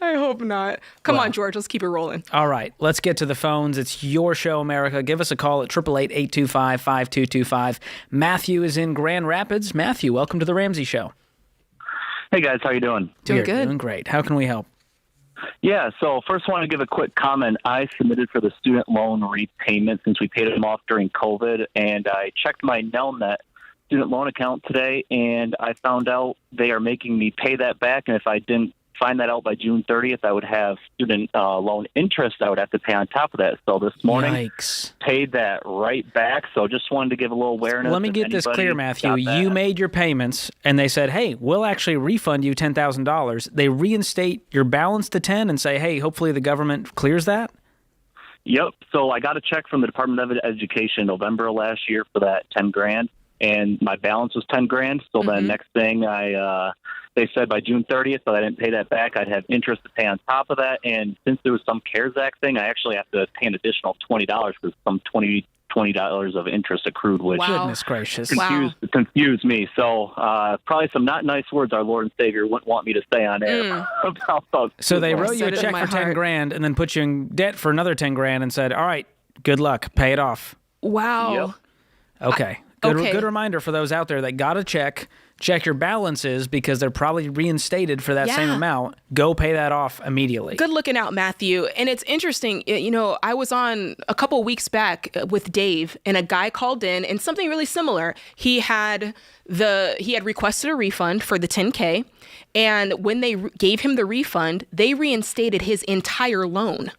I hope not. Come on, George. Let's keep it rolling. All right, let's get to the phones. It's your show, America. Give us a call at 888-825-5225. Matthew is in Grand Rapids. Matthew, welcome to the Ramsey Show. Hey, guys. How you doing? Doing good. Doing great. How can we help? Yeah, so first I want to give a quick comment. I submitted for the student loan repayment since we paid them off during COVID, and I checked my Nelnet student loan account today, and I found out they are making me pay that back, and if I didn't find that out by June 30th, I would have student loan interest I would have to pay on top of that. So this morning, Yikes. paid that right back. So just wanted to give a little awareness. Let me get this clear, Matthew. You made your payments, and they said, hey, we'll actually refund you $10,000. They reinstate your balance to 10 and say, hey, hopefully the government clears that? Yep. So I got a check from the Department of Education November of last year for that $10,000, and my balance was $10,000. So then next thing they said by June 30th, but I didn't pay that back. I'd have interest to pay on top of that. And since there was some CARES Act thing, I actually have to pay an additional $20 because some $20 of interest accrued, which Goodness gracious. confused me. So probably some not nice words our Lord and Savior wouldn't want me to say on air. So they wrote you a check for $10,000 and then put you in debt for another $10,000 and said, all right, good luck, pay it off. Wow. Yep. Okay. Good reminder for those out there that got a check your balances because they're probably reinstated for that same amount. Go pay that off immediately. Good looking out, Matthew. And it's interesting. You know, I was on a couple of weeks back with Dave, and a guy called in, and something really similar. He had requested a refund for the $10K, and when they gave him the refund, they reinstated his entire loan.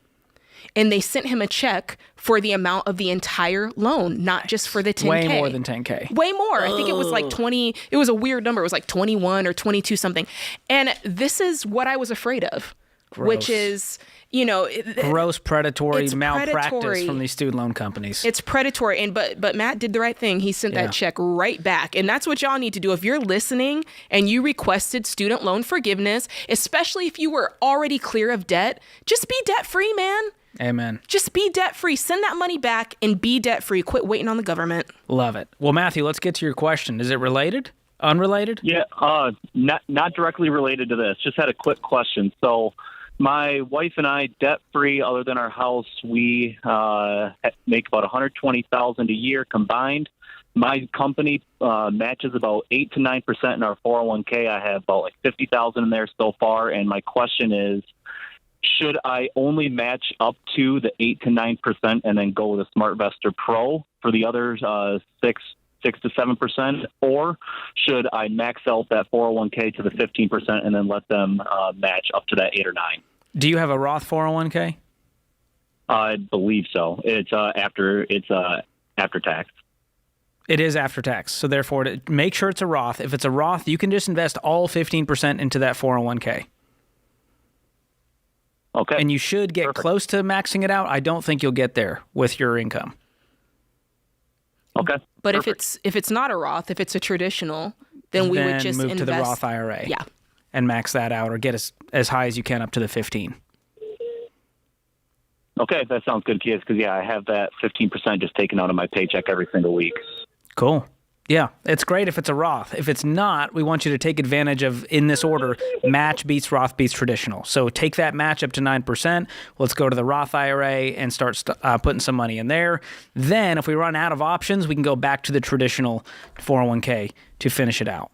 And they sent him a check for the amount of the entire loan, not just for the $10K. Way more than $10K. Way more. I think it was like 20. It was a weird number. It was like 21 or 22 something. And this is what I was afraid of, which is, you know, gross predatory it's malpractice predatory. from these student loan companies. It's predatory. And but Matt did the right thing. He sent that check right back. And that's what y'all need to do. If you're listening and you requested student loan forgiveness, especially if you were already clear of debt, just be debt free, man. Amen. Just be debt-free. Send that money back and be debt-free. Quit waiting on the government. Love it. Well, Matthew, let's get to your question. Is it related? Unrelated? Yeah, not directly related to this. Just had a quick question. So my wife and I, debt-free, other than our house, we make about $120,000 a year combined. My company matches about 8 to 9% in our 401k. I have about like $50,000 in there so far. And my question is, should I only match up to the 8 to 9% and then go with a SmartVestor Pro for the other 6 to 7%, or should I max out that 401k to the 15% and then let them match up to that 8 or 9? Do you have a Roth 401k? I believe so. It's after tax. It is after tax. So therefore, make sure it's a Roth. If it's a Roth, you can just invest all 15% into that 401k. Okay. And you should get close to maxing it out. I don't think you'll get there with your income. Okay. But if it's not a Roth, if it's a traditional, then we would just move invest to the Roth IRA. Yeah. And max that out or get as high as you can up to the 15. Okay, that sounds good, kids, because, I have that 15% just taken out of my paycheck every single week. Cool. Yeah, it's great if it's a Roth. If it's not, we want you to take advantage of, in this order, match beats Roth beats traditional. So take that match up to 9%. Let's go to the Roth IRA and start putting some money in there. Then if we run out of options, we can go back to the traditional 401k to finish it out.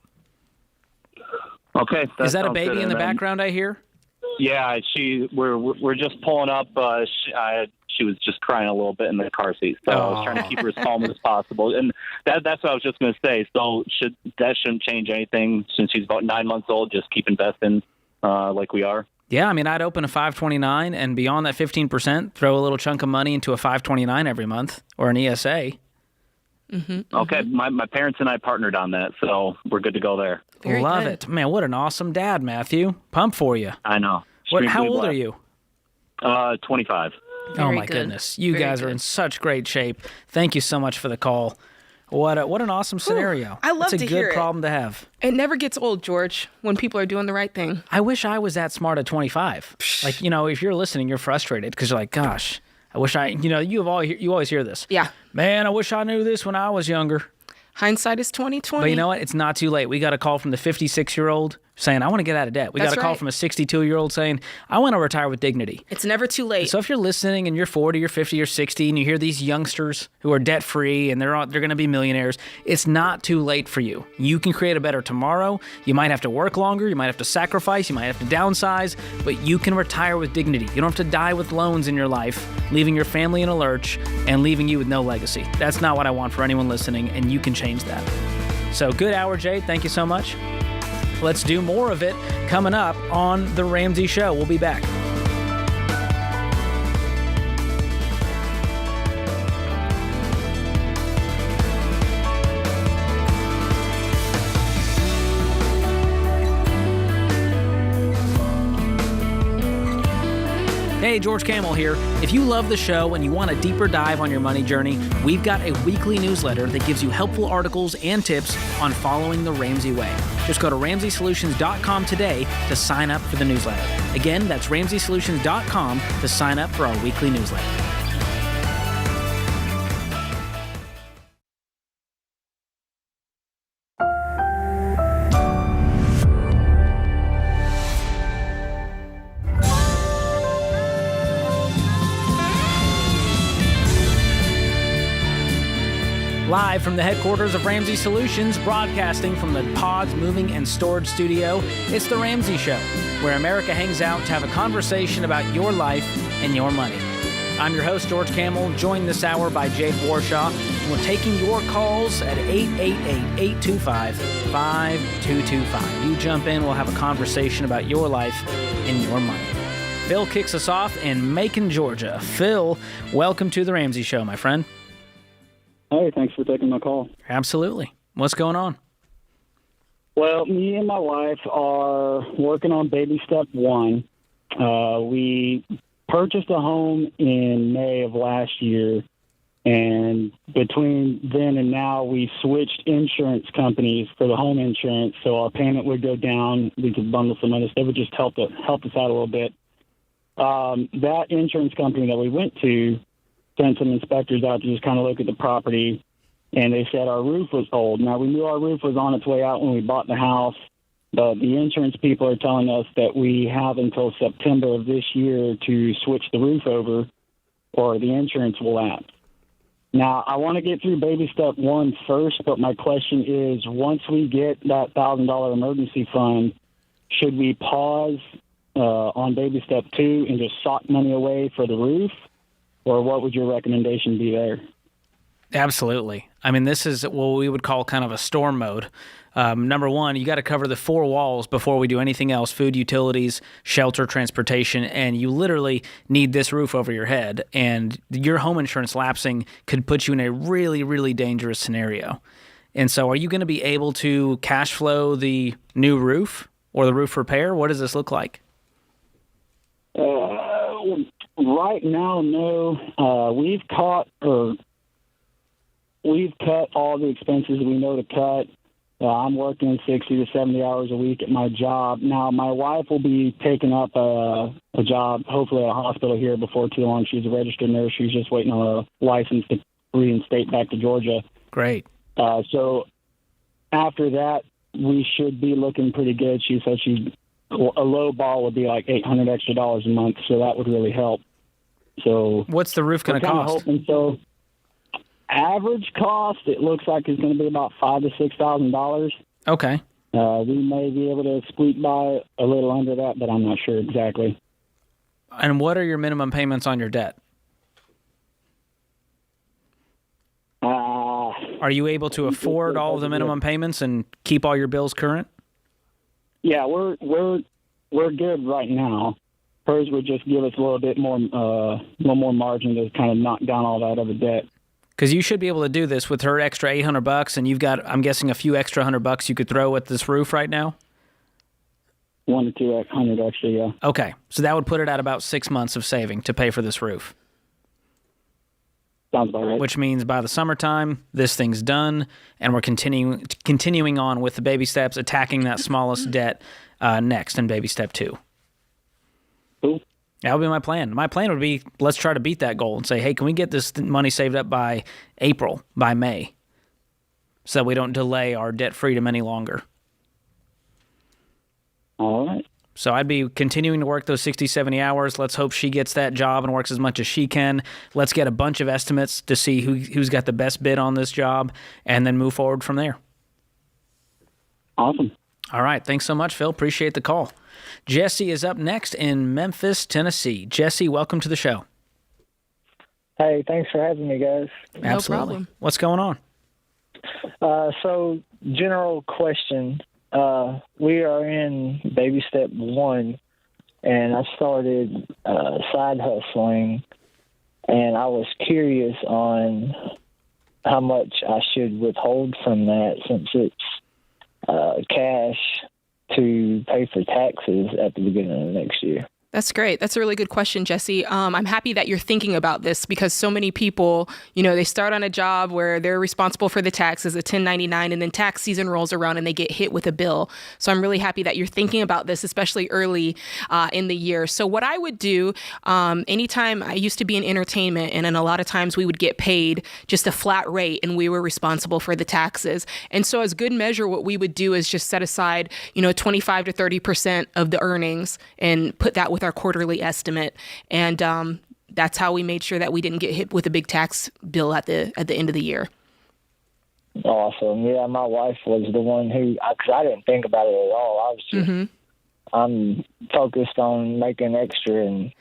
Okay. Is that a baby in the background I hear? Yeah, we're just pulling up. she was just crying a little bit in the car seat. So I was trying to keep her as calm as possible. And that's what I was just going to say. So shouldn't change anything since she's about 9 months old, just keep investing like we are. Yeah, I mean, I'd open a 529 and beyond that 15%, throw a little chunk of money into a 529 every month or an ESA. Mm-hmm, okay, my parents and I partnered on that, so we're good to go there. Very Love good. it. Man, what an awesome dad, Matthew. Pump for you. I know. How old are you? 25. Oh, Very my good. goodness. You Very guys are good. in such great shape. Thank you so much for the call. What an awesome scenario. I love It's to a hear good it. problem to have. It never gets old, George, when people are doing the right thing. I wish I was that smart at 25. Like, if you're listening, you're frustrated because you're like, gosh, I wish you always hear this. Yeah. Man, I wish I knew this when I was younger. Hindsight is 20/20. But you know what? It's not too late. We got a call from the 56-year-old saying, I want to get out of debt. We That's got a call right. from a 62-year-old saying, I want to retire with dignity. It's never too late. So if you're listening and you're 40 or 50 or 60 and you hear these youngsters who are debt-free and they're going to be millionaires, it's not too late for you. You can create a better tomorrow. You might have to work longer. You might have to sacrifice. You might have to downsize. But you can retire with dignity. You don't have to die with loans in your life, leaving your family in a lurch and leaving you with no legacy. That's not what I want for anyone listening, and you can change that. So good hour, Jade. Thank you so much. Let's do more of it coming up on The Ramsey Show. We'll be back. Hey, George Camel here. If you love the show and you want a deeper dive on your money journey, we've got a weekly newsletter that gives you helpful articles and tips on following the Ramsey way. Just go to RamseySolutions.com today to sign up for the newsletter. Again, that's RamseySolutions.com to sign up for our weekly newsletter. Live from the headquarters of Ramsey Solutions, broadcasting from the Pods Moving and Storage Studio, it's The Ramsey Show, where America hangs out to have a conversation about your life and your money. I'm your host, George Camel, joined this hour by Jade Warshaw, and we're taking your calls at 888-825-5225. You jump in, we'll have a conversation about your life and your money. Phil kicks us off in Macon, Georgia. Phil, welcome to The Ramsey Show, my friend. Hey, thanks for taking my call. Absolutely. What's going on? Well, me and my wife are working on baby step one. We purchased a home in May of last year, and between then and now, we switched insurance companies for the home insurance, so our payment would go down. We could bundle some other stuff. It would just help us out a little bit. That insurance company that we went to sent some inspectors out to just kind of look at the property, and they said our roof was old. Now, we knew our roof was on its way out when we bought the house, but the insurance people are telling us that we have until September of this year to switch the roof over, or the insurance will lapse. Now, I want to get through baby step one first, but my question is, once we get that $1,000 emergency fund, should we pause on baby step two and just sock money away for the roof? Or what would your recommendation be there? Absolutely. I mean, this is what we would call kind of a storm mode. Number one, you got to cover the four walls before we do anything else: food, utilities, shelter, transportation, and you literally need this roof over your head. And your home insurance lapsing could put you in a really, really dangerous scenario. And so are you going to be able to cash flow the new roof or the roof repair? What does this look like? Right now, no. We've cut all the expenses we know to cut. I'm working 60 to 70 hours a week at my job. Now, my wife will be taking up a job, hopefully at a hospital here before too long. She's a registered nurse. She's just waiting on a license to reinstate back to Georgia. Great. So after that, we should be looking pretty good. She said a low ball would be like $800 extra a month, so that would really help. So what's the roof going to cost? So average cost, it looks like it's going to be about $5,000 to $6,000. Okay. We may be able to squeak by a little under that, but I'm not sure exactly. And what are your minimum payments on your debt? Are you able to afford all of the minimum payments and keep all your bills current? Yeah, we're good right now. Hers would just give us a little more margin to kind of knock down all that other debt. Because you should be able to do this with her extra $800, and you've got, I'm guessing, a few extra $100 you could throw at this roof right now. 1 to 200 extra, yeah. Okay, so that would put it at about 6 months of saving to pay for this roof. Sounds about right. Which means by the summertime, this thing's done, and we're continuing on with the baby steps, attacking that smallest debt next in baby step 2. Cool. That would be my plan. My plan would be, let's try to beat that goal and say, hey, can we get this money saved up by April, by May, so that we don't delay our debt freedom any longer. All right. So I'd be continuing to work those 60, 70 hours. Let's hope she gets that job and works as much as she can. Let's get a bunch of estimates to see who's got the best bid on this job, and then move forward from there. Awesome. All right. Thanks so much, Phil. Appreciate the call. Jesse is up next in Memphis, Tennessee. Jesse, welcome to the show. Hey, thanks for having me, guys. Absolutely. No problem. What's going on? So, general question. We are in baby step 1, and I started side hustling, and I was curious on how much I should withhold from that, since it's cash to pay for taxes at the beginning of next year. That's great. That's a really good question, Jesse. I'm happy that you're thinking about this, because so many people, they start on a job where they're responsible for the taxes, a 1099, and then tax season rolls around and they get hit with a bill. So I'm really happy that you're thinking about this, especially early in the year. So what I would do, anytime I used to be in entertainment, and then a lot of times we would get paid just a flat rate and we were responsible for the taxes. And so as good measure, what we would do is just set aside, 25 to 30% of the earnings and put that with our quarterly estimate, and that's how we made sure that we didn't get hit with a big tax bill at the end of the year. Awesome. Yeah, my wife was the one who, because I didn't think about it at all. I was just, I'm focused on making extra, and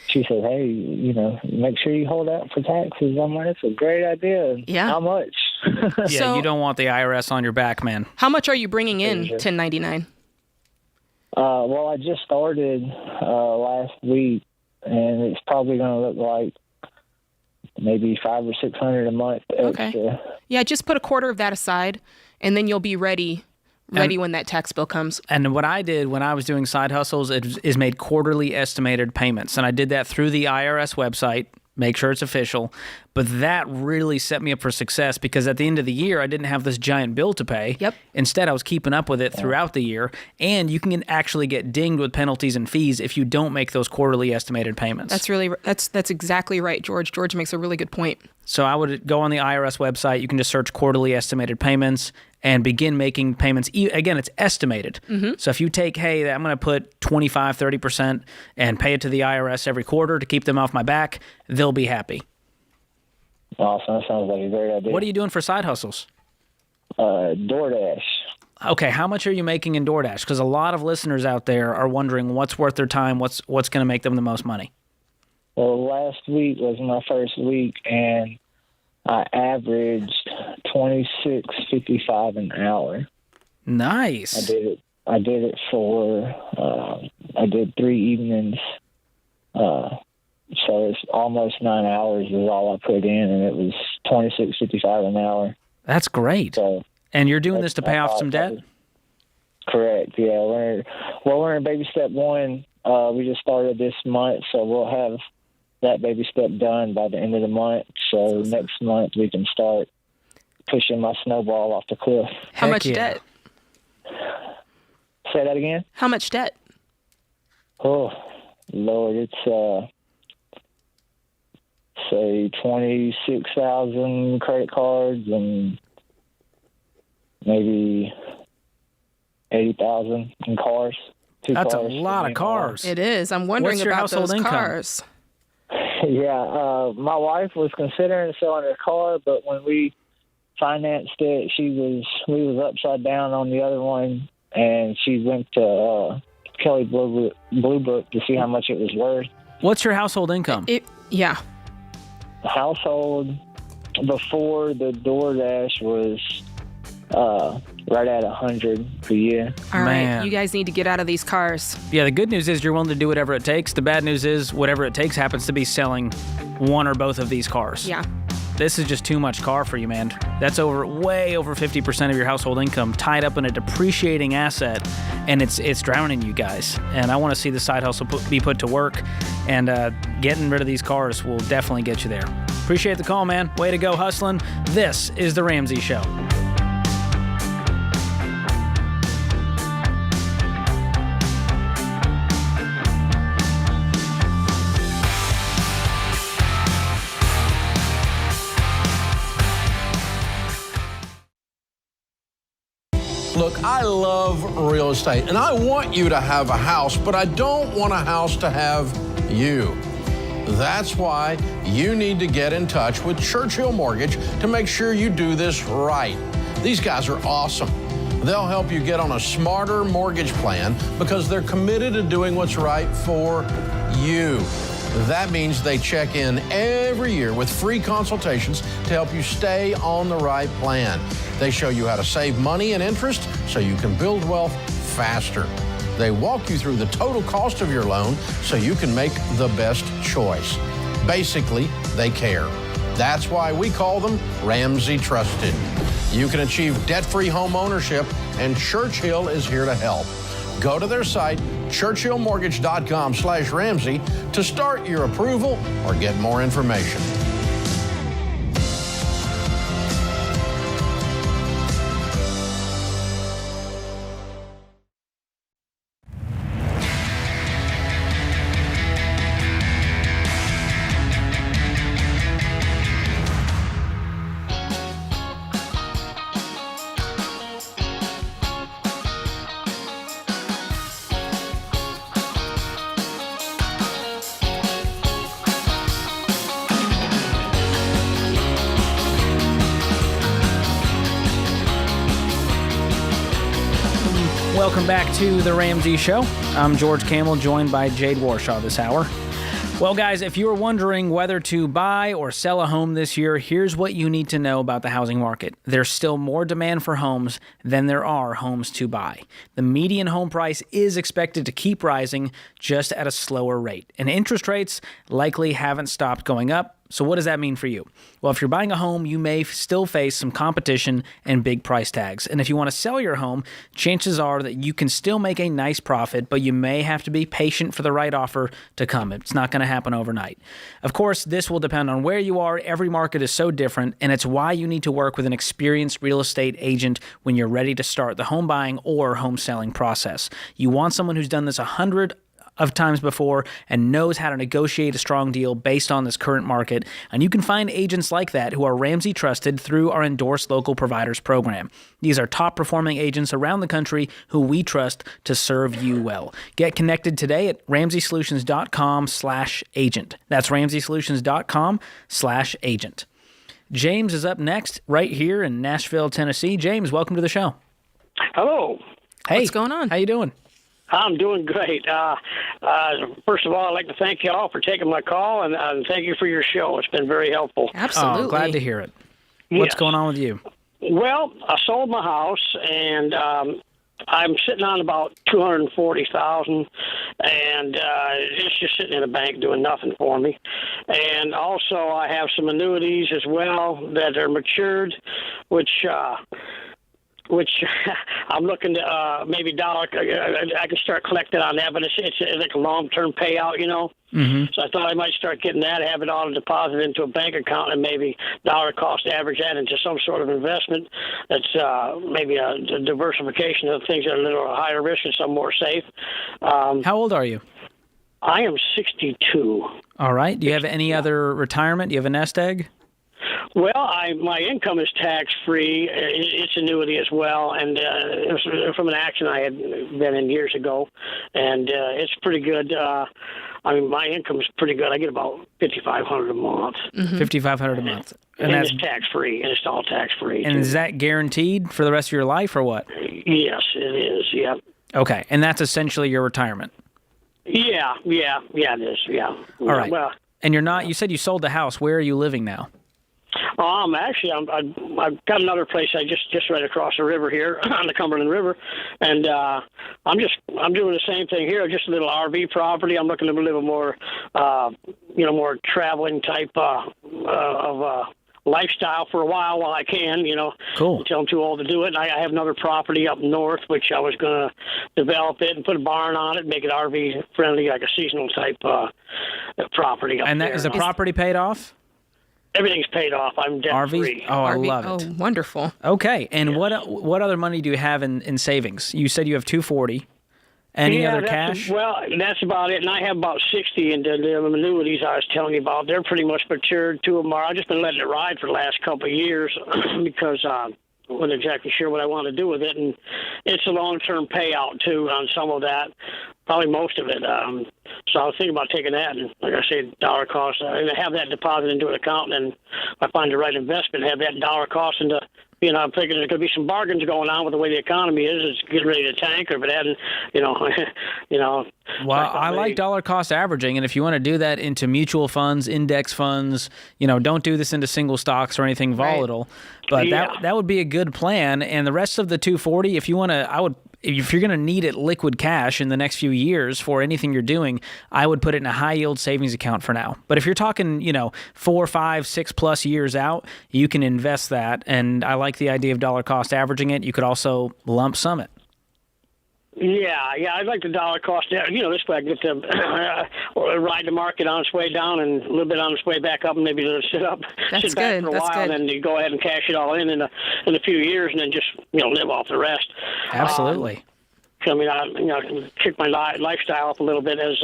she said, hey, make sure you hold out for taxes. I'm like, that's a great idea. Yeah. How much? Yeah, So- you don't want the IRS on your back, man. How much are you bringing in 1099? Well, I just started last week, and it's probably going to look like maybe $500 or $600 a month extra. Okay. Yeah, just put a quarter of that aside, and then you'll be ready when that tax bill comes. And what I did when I was doing side hustles is made quarterly estimated payments. And I did that through the IRS website, make sure it's official. But that really set me up for success, because at the end of the year, I didn't have this giant bill to pay. Yep. Instead, I was keeping up with it throughout the year. And you can actually get dinged with penalties and fees if you don't make those quarterly estimated payments. That's exactly right, George. George makes a really good point. So I would go on the IRS website. You can just search quarterly estimated payments and begin making payments. Again, it's estimated. So if you take, hey, I'm going to put 25, 30% and pay it to the IRS every quarter to keep them off my back, they'll be happy. Awesome. That sounds like a great idea. What are you doing for side hustles? DoorDash. Okay, how much are you making in DoorDash? Because a lot of listeners out there are wondering what's worth their time, what's going to make them the most money. Well, last week was my first week, and I averaged $26.55 an hour. Nice. I did it for I did 3 evenings. So it's almost 9 hours is all I put in, and it was $26.55 an hour. That's great. So And you're doing this to pay off some debt? Correct. Yeah, we're in baby step 1. We just started this month, so we'll have that baby step done by the end of the month. So next month we can start pushing my snowball off the cliff. How much yeah. debt? Say that again? How much debt? Oh, Lord, it's say 26,000 credit cards and maybe 80,000 in cars. That's cars, a lot of cars. It is. I'm wondering What's your about household those income? cars. Yeah, my wife was considering selling her car, but when we financed it, we was upside down on the other one, and she went to Kelly Blue Book to see how much it was worth. What's your household income? Yeah. The household before the DoorDash was right at 100 a year. All Man. right, you guys need to get out of these cars. Yeah, the good news is you're willing to do whatever it takes. The bad news is whatever it takes happens to be selling one or both of these cars. Yeah. This is just too much car for you, man. That's way over 50% of your household income tied up in a depreciating asset, and it's drowning you guys. And I want to see the side hustle be put to work, and getting rid of these cars will definitely get you there. Appreciate the call, man. Way to go hustling. This is The Ramsey Show. Look, I love real estate, and I want you to have a house, but I don't want a house to have you. That's why you need to get in touch with Churchill Mortgage to make sure you do this right. These guys are awesome. They'll help you get on a smarter mortgage plan because they're committed to doing what's right for you. That means they check in every year with free consultations to help you stay on the right plan. They show you how to save money and interest so you can build wealth faster. They walk you through the total cost of your loan so you can make the best choice. Basically, they care. That's why we call them Ramsey Trusted. You can achieve debt-free home ownership, and Churchill is here to help. Go to their site, churchillmortgage.com/Ramsey, to start your approval or get more information. Welcome back to The Ramsey Show. I'm George Camel, joined by Jade Warshaw this hour. Well, guys, if you were wondering whether to buy or sell a home this year, here's what you need to know about the housing market. There's still more demand for homes than there are homes to buy. The median home price is expected to keep rising, just at a slower rate. And interest rates likely haven't stopped going up. So what does that mean for you? Well, if you're buying a home, you may still face some competition and big price tags. And if you want to sell your home, chances are that you can still make a nice profit, but you may have to be patient for the right offer to come. It's not going to happen overnight. Of course, this will depend on where you are. Every market is so different, and it's why you need to work with an experienced real estate agent when you're ready to start the home buying or home selling process. You want someone who's done this 100 of times before and knows how to negotiate a strong deal based on this current market. And you can find agents like that who are Ramsey trusted through our Endorsed Local Providers program. These are top performing agents around the country who we trust to serve you well. Get connected today at RamseySolutions.com/agent. That's RamseySolutions.com/agent. James is up next right here in Nashville, Tennessee. James, welcome to the show. Hello. Hey, what's going on? How you doing? I'm doing great. First of all, I'd like to thank you all for taking my call, and thank you for your show. It's been very helpful. Absolutely. Oh, glad to hear it. What's going on with you? Well, I sold my house, and I'm sitting on about $240,000, and it's just sitting in a bank doing nothing for me. And also, I have some annuities as well that are matured, which I'm looking to maybe I can start collecting on that, but it's like a long-term payout, you know. Mm-hmm. So I thought I might start getting that, have it all deposited into a bank account, and maybe dollar cost average that into some sort of investment that's maybe a diversification of things that are a little higher risk and some more safe. How old are you? I am 62. All right. Do you have any other retirement? Do you have a nest egg? Well, my income is tax-free. It's annuity as well, and it was from an accident I had been in years ago, and it's pretty good. My income is pretty good. I get about $5,500 a month. Mm-hmm. $5,500 a month, and it's tax-free, and it's all tax-free. And is that guaranteed for the rest of your life, or what? Yes, it is. Yeah. Okay, and that's essentially your retirement. Yeah, it is. Yeah. All right. Well, and you're not. You said you sold the house. Where are you living now? I've got another place I just right across the river here on the Cumberland River, and I'm doing the same thing here. Just a little RV property. I'm looking to live a more more traveling type of lifestyle for a while I can, Cool. until I'm too old to do it. And I have another property up north, which I was going to develop it and put a barn on it, make it RV friendly, like a seasonal type property up And there. is the property paid off? Everything's paid off. I'm debt free. Oh, I RV love it. Oh, wonderful. Okay, and what other money do you have in savings? You said you have $240. Any other cash? Well, that's about it. And I have about 60 in the annuities I was telling you about. They're pretty much matured. 2 of them are. I've just been letting it ride for the last couple of years because I wasn't exactly sure what I want to do with it. And it's a long-term payout, too, on some of that, probably most of it. So I was thinking about taking that and, like I said, dollar cost, and have that deposit into an account. And if I find the right investment, have that dollar cost into I'm thinking there could be some bargains going on with the way the economy is. It's getting ready to tank, or if it hadn't, Well, I like dollar cost averaging, and if you want to do that into mutual funds, index funds, don't do this into single stocks or anything volatile. But that would be a good plan. And the rest of the 240, if you want to, if you're going to need it liquid cash in the next few years for anything you're doing, I would put it in a high yield savings account for now. But if you're talking, 4, 5, 6+ years out, you can invest that. And I like the idea of dollar cost averaging it. You could also lump sum it. Yeah, I'd like the dollar cost. This way I get to ride the market on its way down and a little bit on its way back up, and maybe sit back for a while, and then you go ahead and cash it all in a few years, and then just live off the rest. Absolutely. I kick my lifestyle up a little bit as.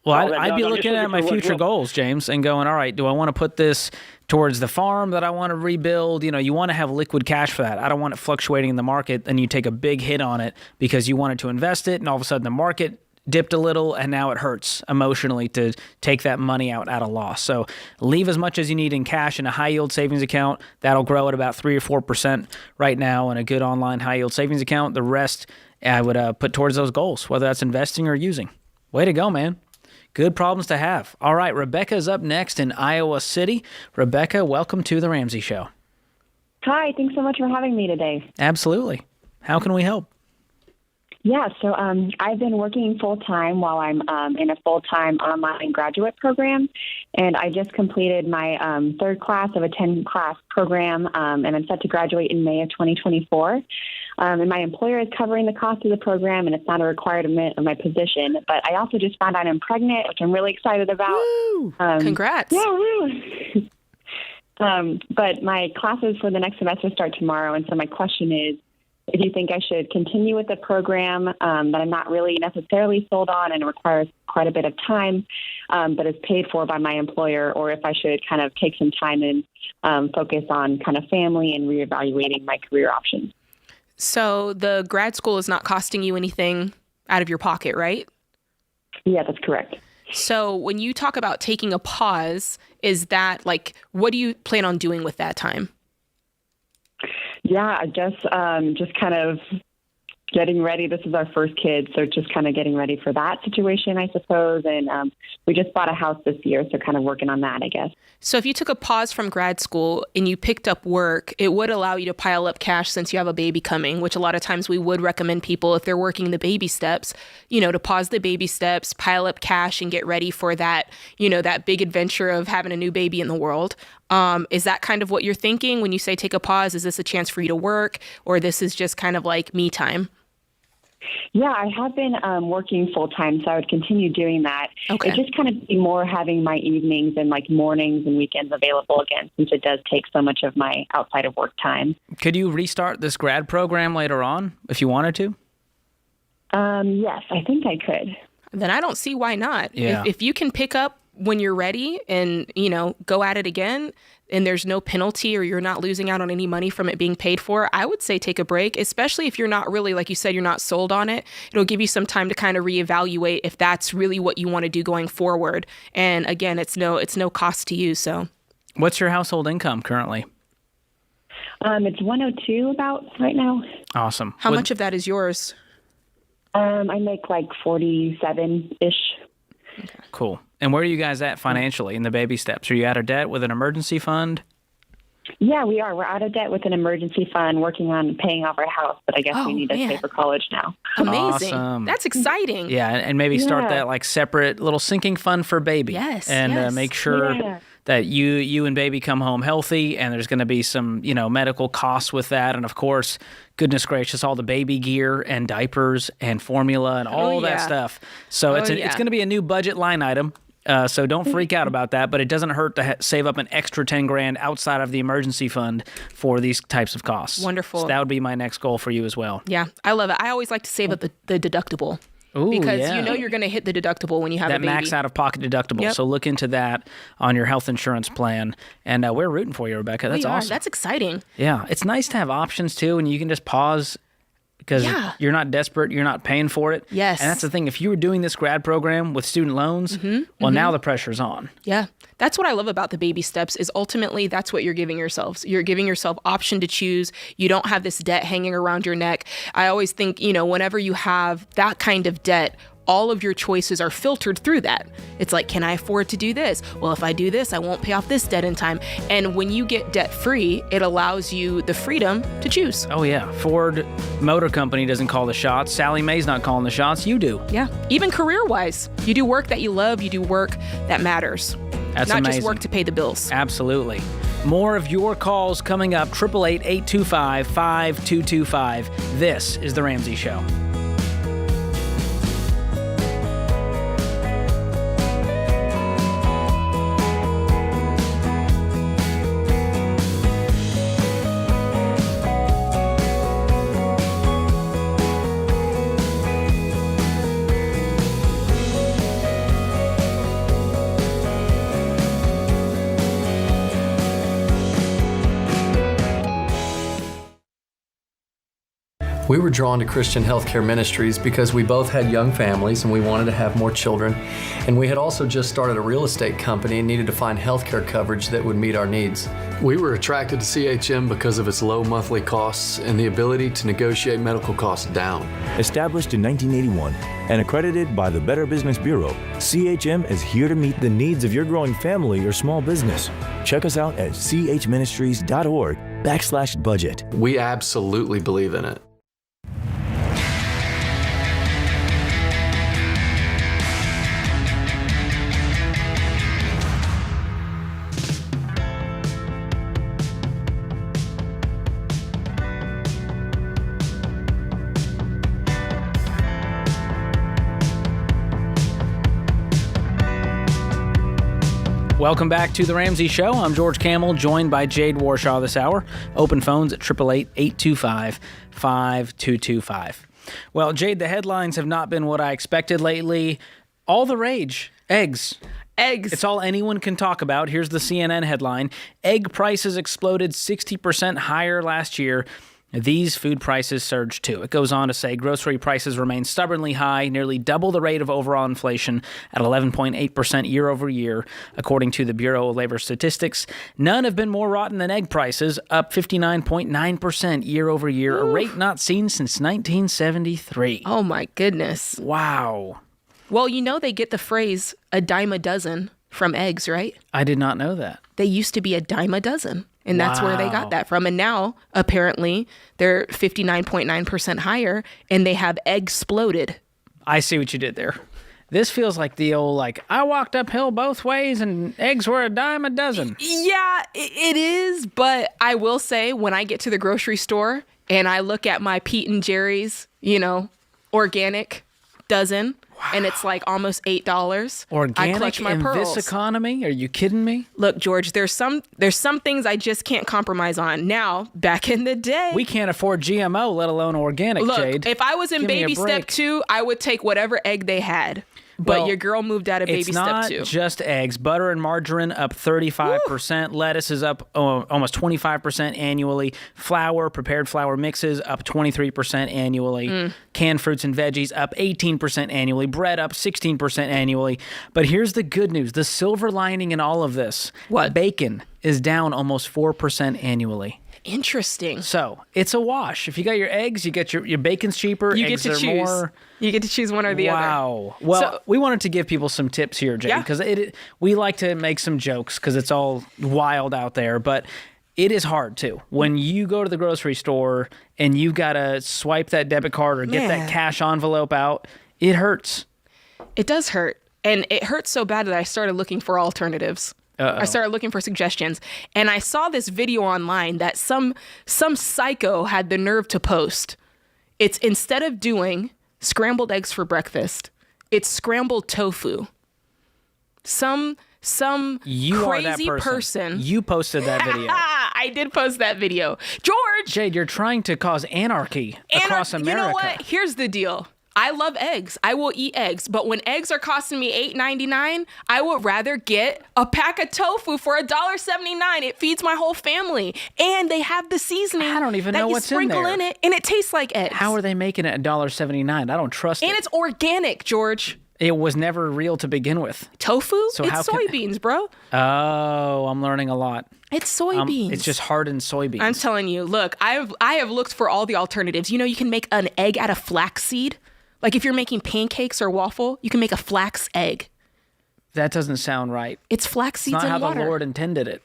Well, I'd be looking at my future goals, James, and going, all right, do I want to put this towards the farm that I want to rebuild? You want to have liquid cash for that. I don't want it fluctuating in the market, and you take a big hit on it because you wanted to invest it, and all of a sudden the market dipped a little, and now it hurts emotionally to take that money out at a loss. So leave as much as you need in cash in a high-yield savings account. That'll grow at about 3 or 4% right now in a good online high-yield savings account. The rest I would put towards those goals, whether that's investing or using. Way to go, man. Good problems to have. All right, Rebecca's up next in Iowa City. Rebecca, welcome to the Ramsey Show. Hi, thanks so much for having me today. Absolutely. How can we help? Yeah, so I've been working full-time while I'm in a full-time online graduate program, and I just completed my third class of a 10-class program, and I'm set to graduate in May of 2024. And my employer is covering the cost of the program, and it's not a requirement of my position. But I also just found out I'm pregnant, which I'm really excited about. Woo! Congrats. Yeah, woo! But my classes for the next semester start tomorrow, and so my question is, if you think I should continue with the program that I'm not really necessarily sold on and requires quite a bit of time, but is paid for by my employer, or if I should kind of take some time and focus on kind of family and reevaluating my career options. So the grad school is not costing you anything out of your pocket, right? Yeah, that's correct. So when you talk about taking a pause, is that what do you plan on doing with that time? Yeah, just kind of getting ready. This is our first kid, so just kind of getting ready for that situation, I suppose. And we just bought a house this year, so kind of working on that, I guess. So if you took a pause from grad school and you picked up work, it would allow you to pile up cash since you have a baby coming, which a lot of times we would recommend people, if they're working the baby steps, to pause the baby steps, pile up cash, and get ready for that, that big adventure of having a new baby in the world. Is that kind of what you're thinking when you say take a pause? Is this a chance for you to work, or this is just kind of like me time? Yeah, I have been working full time, so I would continue doing that. Okay. It just kind of be more having my evenings and mornings and weekends available again, since it does take so much of my outside of work time. Could you restart this grad program later on if you wanted to? Yes, I think I could. Then I don't see why not. Yeah. If you can pick up when you're ready and, go at it again, and there's no penalty or you're not losing out on any money from it being paid for, I would say take a break, especially if you're not really, like you said, you're not sold on it. It'll give you some time to kind of reevaluate if that's really what you want to do going forward. And again, it's no cost to you. So what's your household income currently? It's 102 about right now. Awesome. How much of that is yours? I make 47-ish. Okay. Cool. And where are you guys at financially in the baby steps? Are you out of debt with an emergency fund? Yeah, we are. We're out of debt with an emergency fund, working on paying off our house, but I guess we need to pay for college now. Amazing. Awesome. That's exciting. Yeah, and maybe start that like separate little sinking fund for baby. Yes, and yes. Make sure that you and baby come home healthy, and there's going to be some medical costs with that, and of course, goodness gracious, all the baby gear and diapers and formula and all that stuff. So it's going to be a new budget line item. So don't freak out about that, but it doesn't hurt to save up an extra $10,000 outside of the emergency fund for these types of costs. Wonderful. So that would be my next goal for you as well. Yeah, I love it. I always like to save up the deductible. Ooh, because yeah. you're going to hit the deductible when you have that a baby. max out-of-pocket deductible. Yep. So look into that on your health insurance plan. And we're rooting for you, Rebecca. That's awesome. That's exciting. Yeah, it's nice to have options too, and you can just pause because you're not desperate, you're not paying for it. Yes. And that's the thing. If you were doing this grad program with student loans, now the pressure's on. Yeah. That's what I love about the baby steps is ultimately that's what you're giving yourselves. You're giving yourself option to choose. You don't have this debt hanging around your neck. I always think, whenever you have that kind of debt, all of your choices are filtered through that. It's like, can I afford to do this? Well, if I do this, I won't pay off this debt in time. And when you get debt free, it allows you the freedom to choose. Oh, yeah. Ford Motor Company doesn't call the shots. Sally Mae's not calling the shots. You do. Yeah. Even career-wise, you do work that you love. You do work that matters. That's not amazing. just work to pay the bills. Absolutely. More of your calls coming up. 888-825-5225. This is The Ramsey Show. We were drawn to Christian Healthcare Ministries because we both had young families and we wanted to have more children. And we had also just started a real estate company and needed to find healthcare coverage that would meet our needs. We were attracted to CHM because of its low monthly costs and the ability to negotiate medical costs down. Established in 1981 and accredited by the Better Business Bureau, CHM is here to meet the needs of your growing family or small business. Check us out at chministries.org/budget. We absolutely believe in it. Welcome back to The Ramsey Show. I'm George Camel, joined by Jade Warshaw this hour. Open phones at 888-825-5225. Well, Jade, the headlines have not been what I expected lately. All the rage. Eggs. It's all anyone can talk about. Here's the CNN headline. Egg prices exploded 60% higher last year. These food prices surged too. It goes on to say grocery prices remain stubbornly high, nearly double the rate of overall inflation at 11.8% year over year, according to the Bureau of Labor Statistics. None have been more rotten than egg prices, up 59.9% year over year, a rate not seen since 1973. Oh my goodness. Wow. Well, they get the phrase a dime a dozen from eggs, right? I did not know that. They used to be a dime a dozen. And that's where they got that from. And now, apparently, they're 59.9% higher, and they have egg-sploded. I see what you did there. This feels like the old, I walked uphill both ways, and eggs were a dime a dozen. Yeah, it is. But I will say, when I get to the grocery store, and I look at my Pete and Jerry's, organic dozen, and it's almost $8. Organic I clutch my in pearls. this economy? Are you kidding me? Look, George, there's some things I just can't compromise on. Now, back in the day, we can't afford GMO, let alone organic, look, Jade. If I was in baby step 2, I would take whatever egg they had. But your girl moved out of baby step 2. It's not just eggs. Butter and margarine up 35%. Woo! Lettuce is up almost 25% annually. Flour, prepared flour mixes up 23% annually. Canned fruits and veggies up 18% annually. Bread up 16% annually. But here's the good news. The silver lining in all of this. What? Bacon is down almost 4% annually. Interesting. So it's a wash. If you got your eggs, you get your bacon's cheaper. You eggs get to are choose. More. You get to choose one or the other. Wow. Well, we wanted to give people some tips here, Jade, because we like to make some jokes because it's all wild out there. But it is hard too. When you go to the grocery store and you've got to swipe that debit card or get that cash envelope out, it hurts. It does hurt. And it hurts so bad that I started looking for alternatives. I started looking for suggestions. And I saw this video online that some psycho had the nerve to post. It's instead of doing scrambled eggs for breakfast, it's scrambled tofu. Some you crazy person. You posted that video. I did post that video. George! Jade, you're trying to cause anarchy across America. You know what? Here's the deal. I love eggs. I will eat eggs. But when eggs are costing me $8.99, I would rather get a pack of tofu for $1.79. It feeds my whole family. And they have the seasoning. I don't even know what's in there. That you sprinkle in it, and it tastes like eggs. How are they making it $1.79? I don't trust it. And it's organic, George. It was never real to begin with. Tofu? So it's soybeans, bro. Oh, I'm learning a lot. It's soybeans. It's just hardened soybeans. I'm telling you, look, I have looked for all the alternatives. You know, you can make an egg out of flaxseed. Like if you're making pancakes or waffle, you can make a flax egg. That doesn't sound right. It's flax seeds and water. It's not how the Lord intended it.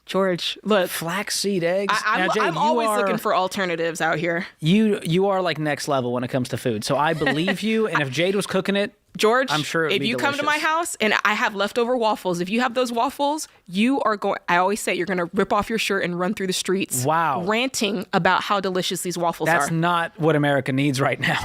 George, look. Flaxseed eggs. I'm always looking for alternatives out here. You are like next level when it comes to food. So I believe you. And if Jade was cooking it, George, I'm sure it'd if be you delicious. come to my house and I have leftover waffles, if you have those waffles, you are going, I always say, you're going to rip off your shirt and run through the streets. Wow. Ranting about how delicious these waffles are. That's not what America needs right now.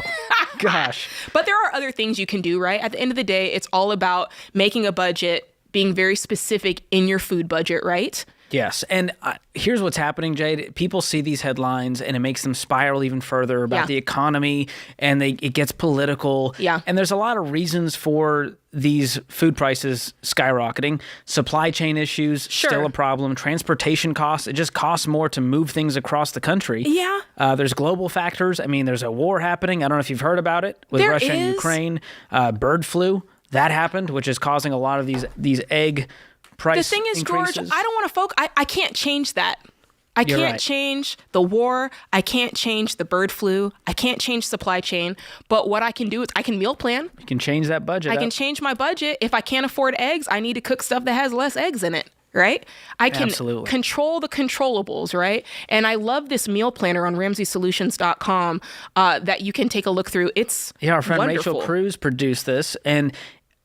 Gosh. But there are other things you can do, right? At the end of the day, it's all about making a budget, being very specific in your food budget, right? Yes. And here's what's happening, Jade. People see these headlines and it makes them spiral even further about the economy, and it gets political. Yeah. And there's a lot of reasons for these food prices skyrocketing. Supply chain issues, still a problem. Transportation costs. It just costs more to move things across the country. Yeah. There's global factors. I mean, there's a war happening. I don't know if you've heard about it with Russia and Ukraine. Bird flu, that happened, which is causing a lot of these egg price The thing is, increases. George, I don't want to focus. I can't change that. I can't change the war. I can't change the bird flu. I can't change supply chain. But what I can do is I can meal plan. You can change that budget. I can change my budget. If I can't afford eggs, I need to cook stuff that has less eggs in it. Right? I can control the controllables, right? And I love this meal planner on RamseySolutions.com that you can take a look through. It's our friend wonderful. Rachel Cruz produced this, and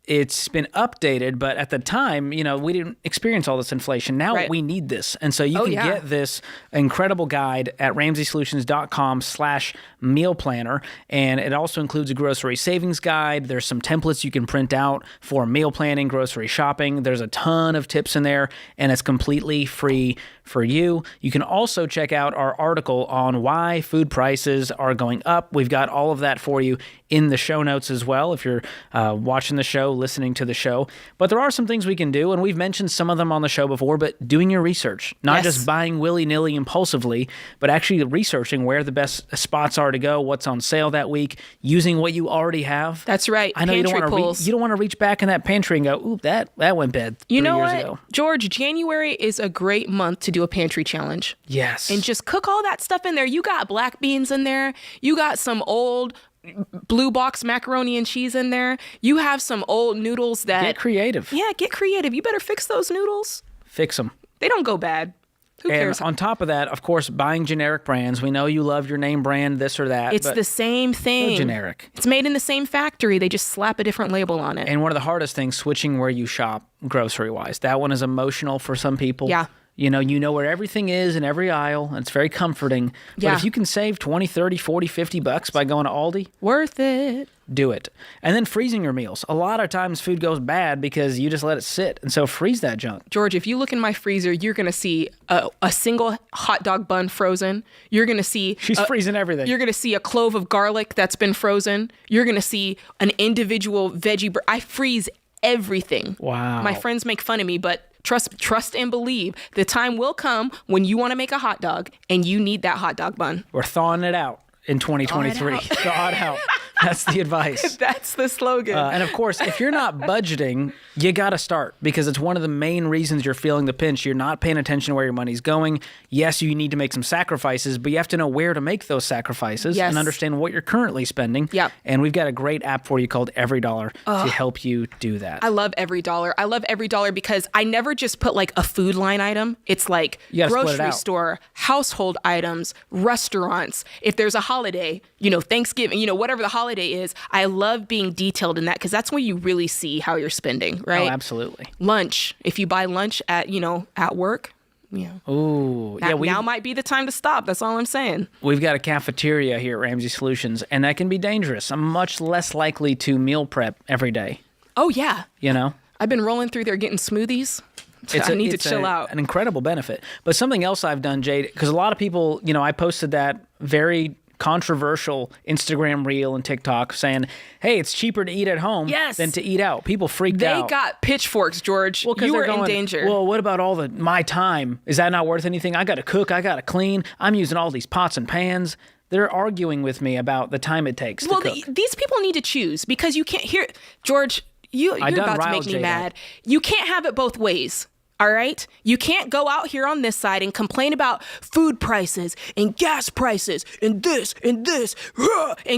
it's been updated, but at the time, we didn't experience all this inflation. Now we need this. And so you can get this incredible guide at RamseySolutions.com/meal planner. And it also includes a grocery savings guide. There's some templates you can print out for meal planning, grocery shopping. There's a ton of tips in there, and it's completely free for you. You can also check out our article on why food prices are going up. We've got all of that for you in the show notes as well, if you're watching the show, listening to the show. But there are some things we can do, and we've mentioned some of them on the show before, but doing your research, not just buying willy-nilly impulsively, but actually researching where the best spots are to go, what's on sale that week, using what you already have. That's right. I know you don't want to reach back in that pantry and go, ooh, that went bad 3 years ago. George, January is a great month to do a pantry challenge. Yes. And just cook all that stuff in there. You got black beans in there. You got some old blue box macaroni and cheese in there. You have some old noodles that... Get creative. Yeah, get creative. You better fix those noodles. Fix them. They don't go bad. Who cares? And on top of that, of course, buying generic brands. We know you love your name brand, this or that. It's the same thing. Go generic. It's made in the same factory. They just slap a different label on it. And one of the hardest things, switching where you shop grocery-wise. That one is emotional for some people. Yeah. You know where everything is in every aisle, and it's very comforting. But if you can save 20, 30, 40, 50 bucks by going to Aldi, worth it. Do it. And then freezing your meals. A lot of times food goes bad because you just let it sit. And so freeze that junk. George, if you look in my freezer, you're going to see a single hot dog bun frozen. You're going to see... She's freezing everything. You're going to see a clove of garlic that's been frozen. You're going to see an individual veggie... I freeze everything. Wow. My friends make fun of me, but... Trust and believe. The time will come when you want to make a hot dog and you need that hot dog bun. We're thawing it out in 2023. Thaw it out. That's the advice. That's the slogan. And of course, if you're not budgeting, you got to start, because it's one of the main reasons you're feeling the pinch. You're not paying attention to where your money's going. Yes, you need to make some sacrifices, but you have to know where to make those sacrifices and understand what you're currently spending. Yep. And we've got a great app for you called Every Dollar to help you do that. I love Every Dollar. I love Every Dollar because I never just put like a food line item. It's like grocery store, household items, restaurants. If there's a holiday, Thanksgiving, whatever the holiday is, I love being detailed in that because that's when you really see how you're spending, right? Oh, absolutely. Lunch. If you buy lunch at work, Ooh, now might be the time to stop. That's all I'm saying. We've got a cafeteria here at Ramsey Solutions, and that can be dangerous. I'm much less likely to meal prep every day. Oh, yeah. I've been rolling through there getting smoothies. I need to chill out. An incredible benefit. But something else I've done, Jade, because a lot of people, I posted that very controversial Instagram reel and TikTok saying, hey, it's cheaper to eat at home than to eat out. People freaked out. They got pitchforks, George. Well, you were in danger. Well, what about all my time? Is that not worth anything? I got to cook. I got to clean. I'm using all these pots and pans. They're arguing with me about the time it takes to cook. These people need to choose because you can't hear, George, you're about to make me mad. You can't have it both ways. All right? You can't go out here on this side and complain about food prices and gas prices and this and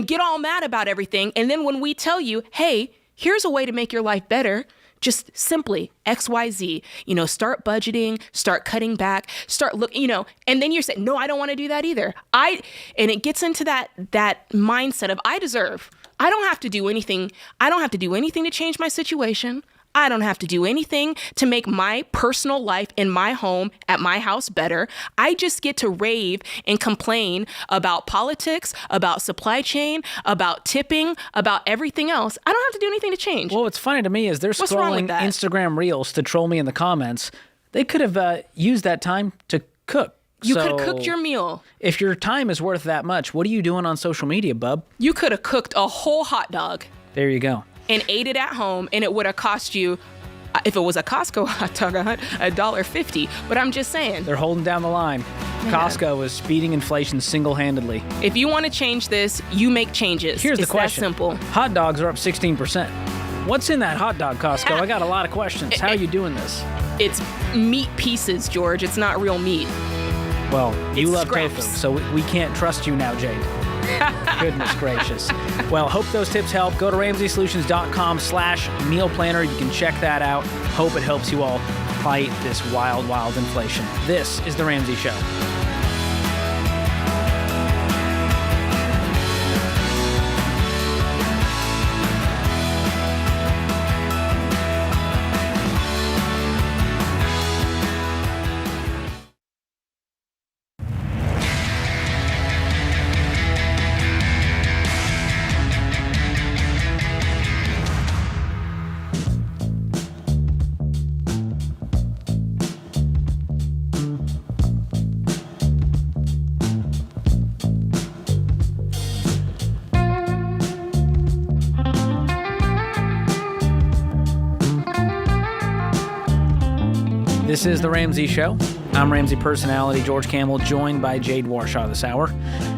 get all mad about everything. And then when we tell you, hey, here's a way to make your life better, just simply XYZ, start budgeting, start cutting back, start looking, and then you're saying, no, I don't want to do that either. And it gets into that mindset of I deserve. I don't have to do anything. I don't have to do anything to change my situation. I don't have to do anything to make my personal life in my home at my house better. I just get to rave and complain about politics, about supply chain, about tipping, about everything else. I don't have to do anything to change. Well, what's funny to me is they're scrolling Instagram reels to troll me in the comments. They could have used that time to cook. You could have cooked your meal. If your time is worth that much, what are you doing on social media, bub? You could have cooked a whole hot dog. There you go. And ate it at home, and it would have cost you, if it was a Costco hot dog, $1.50. But I'm just saying. They're holding down the line. Yeah. Costco is speeding inflation single-handedly. If you want to change this, you make changes. Here's the question. It's that simple. Hot dogs are up 16%. What's in that hot dog, Costco? I got a lot of questions. How are you doing this? It's meat pieces, George. It's not real meat. Well, you love tofu, so we can't trust you now, Jade. Goodness gracious. Well, hope those tips help. Go to RamseySolutions.com/meal planner. You can check that out. Hope it helps you all fight this wild, wild inflation. This is The Ramsey Show. This is The Ramsey Show. I'm Ramsey personality George Campbell, joined by Jade Warshaw this hour.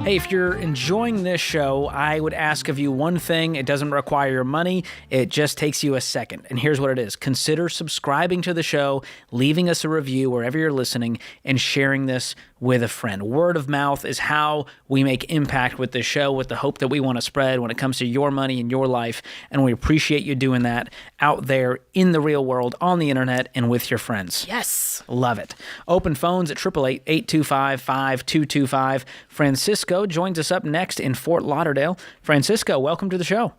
Hey, if you're enjoying this show, I would ask of you one thing. It doesn't require your money. It just takes you a second. And here's what it is. Consider subscribing to the show, leaving us a review wherever you're listening, and sharing this with a friend. Word of mouth is how we make impact with this show, with the hope that we want to spread when it comes to your money and your life. And we appreciate you doing that out there in the real world, on the internet, and with your friends. Yes. Love it. Open phones at 888-825-5225. Francisco joins us up next in Fort Lauderdale. Francisco, welcome to the show.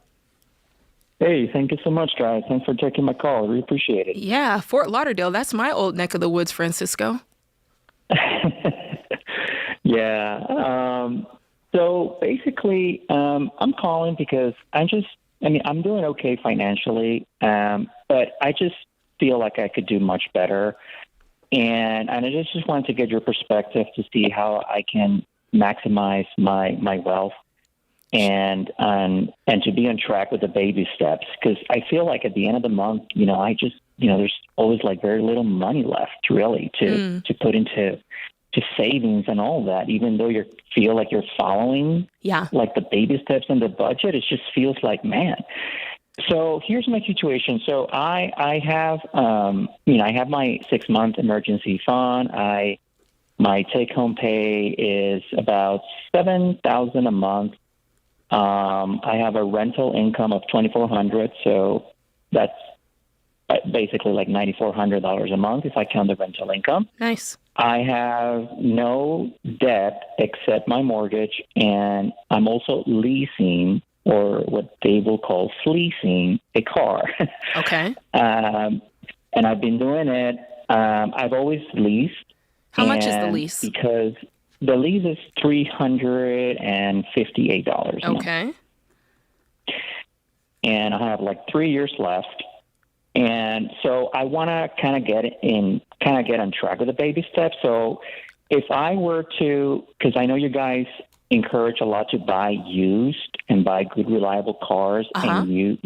Hey, thank you so much, guys. Thanks for taking my call. I really appreciate it. Yeah, Fort Lauderdale. That's my old neck of the woods, Francisco. Yeah. So basically, I'm calling because I'm doing okay financially, but I just feel like I could do much better. And I just wanted to get your perspective to see how I can maximize my wealth and to be on track with the baby steps. Because I feel like at the end of the month, there's always like very little money left really to put into to savings and all that, even though you feel like you're following like the baby steps in the budget. It just feels like, man. So here's my situation. So I have, I have my 6-month emergency fund. My take-home pay is about $7,000 a month. I have a rental income of $2,400, so that's basically like $9,400 a month if I count the rental income. Nice. I have no debt except my mortgage, and I'm also leasing, or what they will call fleecing, a car. Okay. And I've been doing it. I've always leased. How much is the lease? Because the lease is $358. Okay. And I have like 3 years left. And so I want to kind of get on track with the baby steps. So if I were to, because I know you guys encourage a lot to buy used and buy good, reliable cars, and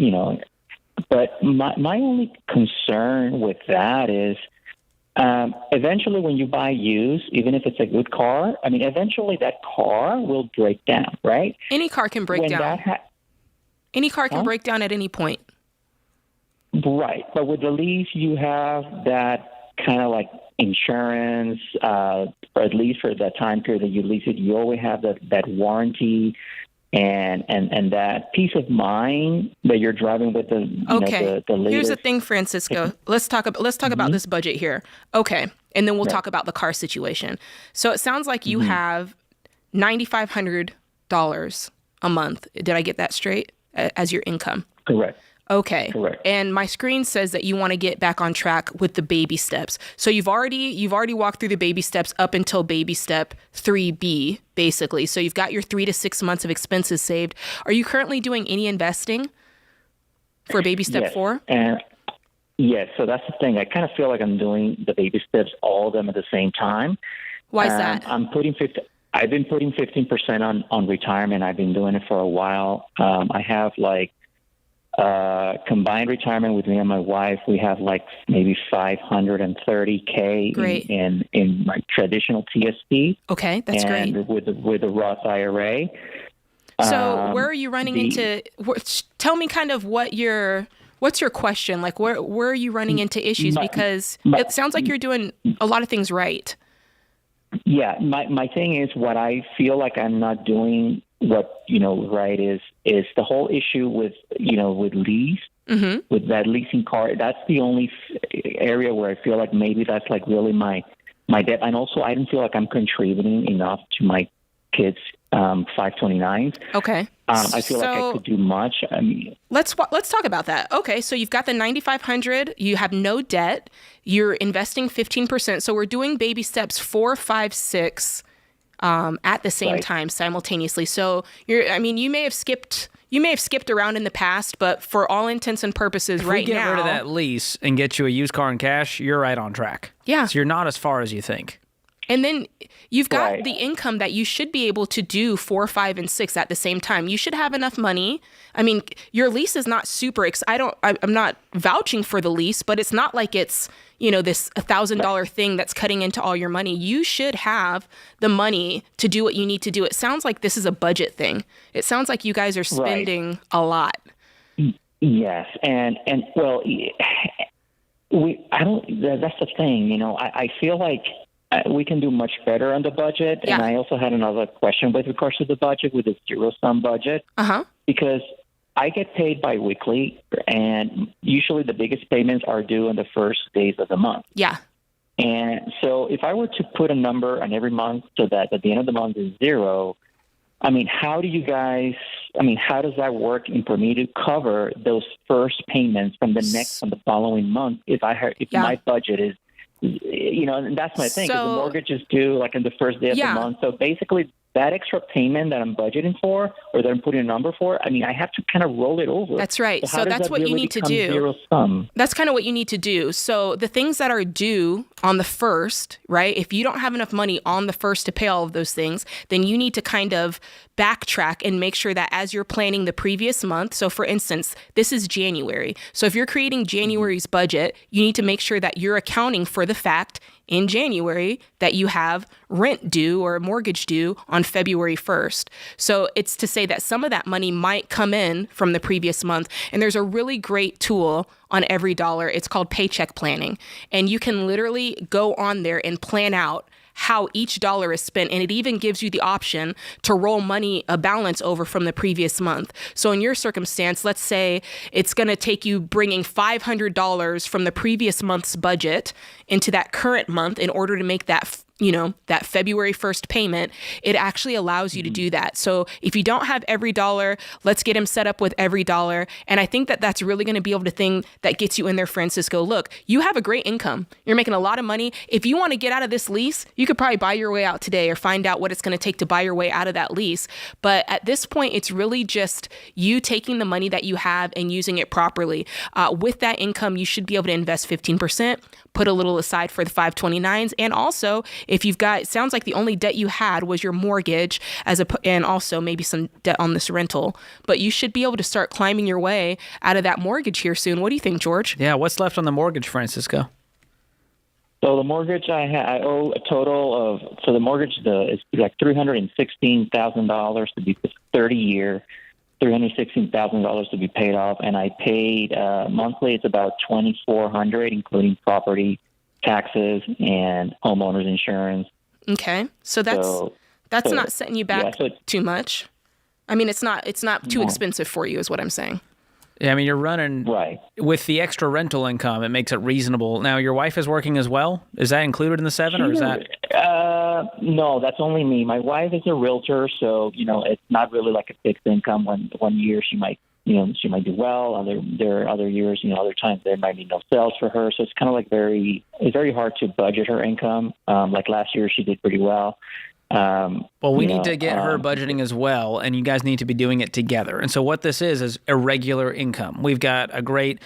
but my only concern with that is, eventually when you buy used, even if it's a good car, I mean, eventually that car will break down, right? Any car can break down. Any car can break down at any point. Right. But with the lease, you have that kind of like insurance, or at least for that time period that you lease it, you always have that warranty and that peace of mind that you're driving with the latest. Here's the thing, Francisco. Let's talk about this budget here. Okay. And then we'll talk about the car situation. So it sounds like you have $9,500 a month. Did I get that straight as your income? Correct. Okay. Correct. And my screen says that you want to get back on track with the baby steps. So you've already walked through the baby steps up until baby step 3B, basically. So you've got your 3 to 6 months of expenses saved. Are you currently doing any investing for baby step 4? Yes. So that's the thing. I kind of feel like I'm doing the baby steps, all of them at the same time. Why is that? I've been putting 15% on retirement. I've been doing it for a while. I have like combined retirement with me and my wife. We have like maybe $530K in my traditional TSP. Okay, that's great. And with the Roth IRA. So where are you running into? Tell me kind of what's your question? Like where are you running into issues? Because it sounds like you're doing a lot of things right. Yeah, my thing is what I feel like I'm not doing right is the whole issue with lease, with that leasing car. That's the only area where I feel like maybe that's like really my debt. And also I don't feel like I'm contributing enough to my kids' 529s. Okay. I feel like I could do much. I mean, let's talk about that. Okay, so you've got the $9,500. You have no debt. You're investing 15%. So we're doing baby steps 4, 5, 6 at the same time simultaneously. So you may have skipped around in the past, but for all intents and purposes, if we get rid of that lease and get you a used car in cash, you're right on track. Yeah. So you're not as far as you think. And then you've got the income that you should be able to do 4, 5, and 6 at the same time. You should have enough money. I mean, your lease is not super. I'm not vouching for the lease, but it's not like it's this $1,000 thing that's cutting into all your money. You should have the money to do what you need to do. It sounds like this is a budget thing. It sounds like you guys are spending a lot. Yes, and well, that's the thing. I feel like we can do much better on the budget. Yeah. And I also had another question with regards to the budget, with the zero-sum budget. Because I get paid biweekly, and usually the biggest payments are due on the first days of the month. Yeah. And so if I were to put a number on every month so that at the end of the month is zero, how does that work for me to cover those first payments from the following month if my budget is, and that's my thing, because the mortgage is due like on the first day of the month. So basically that extra payment that I'm budgeting for, or that I'm putting a number for, I have to kind of roll it over. That's right. So that's what you need to do. Zero sum? That's kind of what you need to do. So the things that are due on the first, right? If you don't have enough money on the first to pay all of those things, then you need to kind of backtrack and make sure that as you're planning the previous month. So for instance, this is January. So if you're creating January's budget, you need to make sure that you're accounting for the fact in January that you have rent due or mortgage due on February 1st. So it's to say that some of that money might come in from the previous month. And there's a really great tool on every dollar. It's called Paycheck planning. And you can literally go on there and plan out how each dollar is spent. And it even gives you the option to roll money, a balance over from the previous month. So in your circumstance, let's say it's going to take you bringing $500 from the previous month's budget into that current month in order to make that that February 1st payment. It actually allows you to do that. So if you don't have every dollar, let's get him set up with every dollar. And I think that that's really going to be able to thing that gets you in there, Francisco. Look, you have a great income. You're making a lot of money. If you want to get out of this lease, you could probably buy your way out today or find out what it's going to take to buy your way out of that lease. But at this point, it's really just you taking the money that you have and using it properly. With that income, you should be able to invest 15%, put a little aside for the 529s. And also, if you've got, it sounds like the only debt you had was your mortgage and also maybe some debt on this rental, but you should be able to start climbing your way out of that mortgage here soon. What do you think, George? Yeah, what's left on the mortgage, Francisco? So the mortgage I owe a total of, so the mortgage is like $316,000 to be 30-year, $316,000 to be paid off, and I paid monthly. It's about $2,400, including property taxes and homeowners insurance. Okay, so that's not setting you back too much. I mean, it's not too expensive for you, is what I'm saying. Yeah, I mean, you're running with the extra rental income. It makes it reasonable. Now, your wife is working as well. Is that included in the 7, or is that? No, that's only me. My wife is a realtor, so it's not really like a fixed income. One year she might do well. There are other years, other times there might be no sales for her. So it's kind of like it's very hard to budget her income. Like last year, she did pretty well. Well, we need to get her budgeting as well, and you guys need to be doing it together. And so what this is irregular income. We've got a great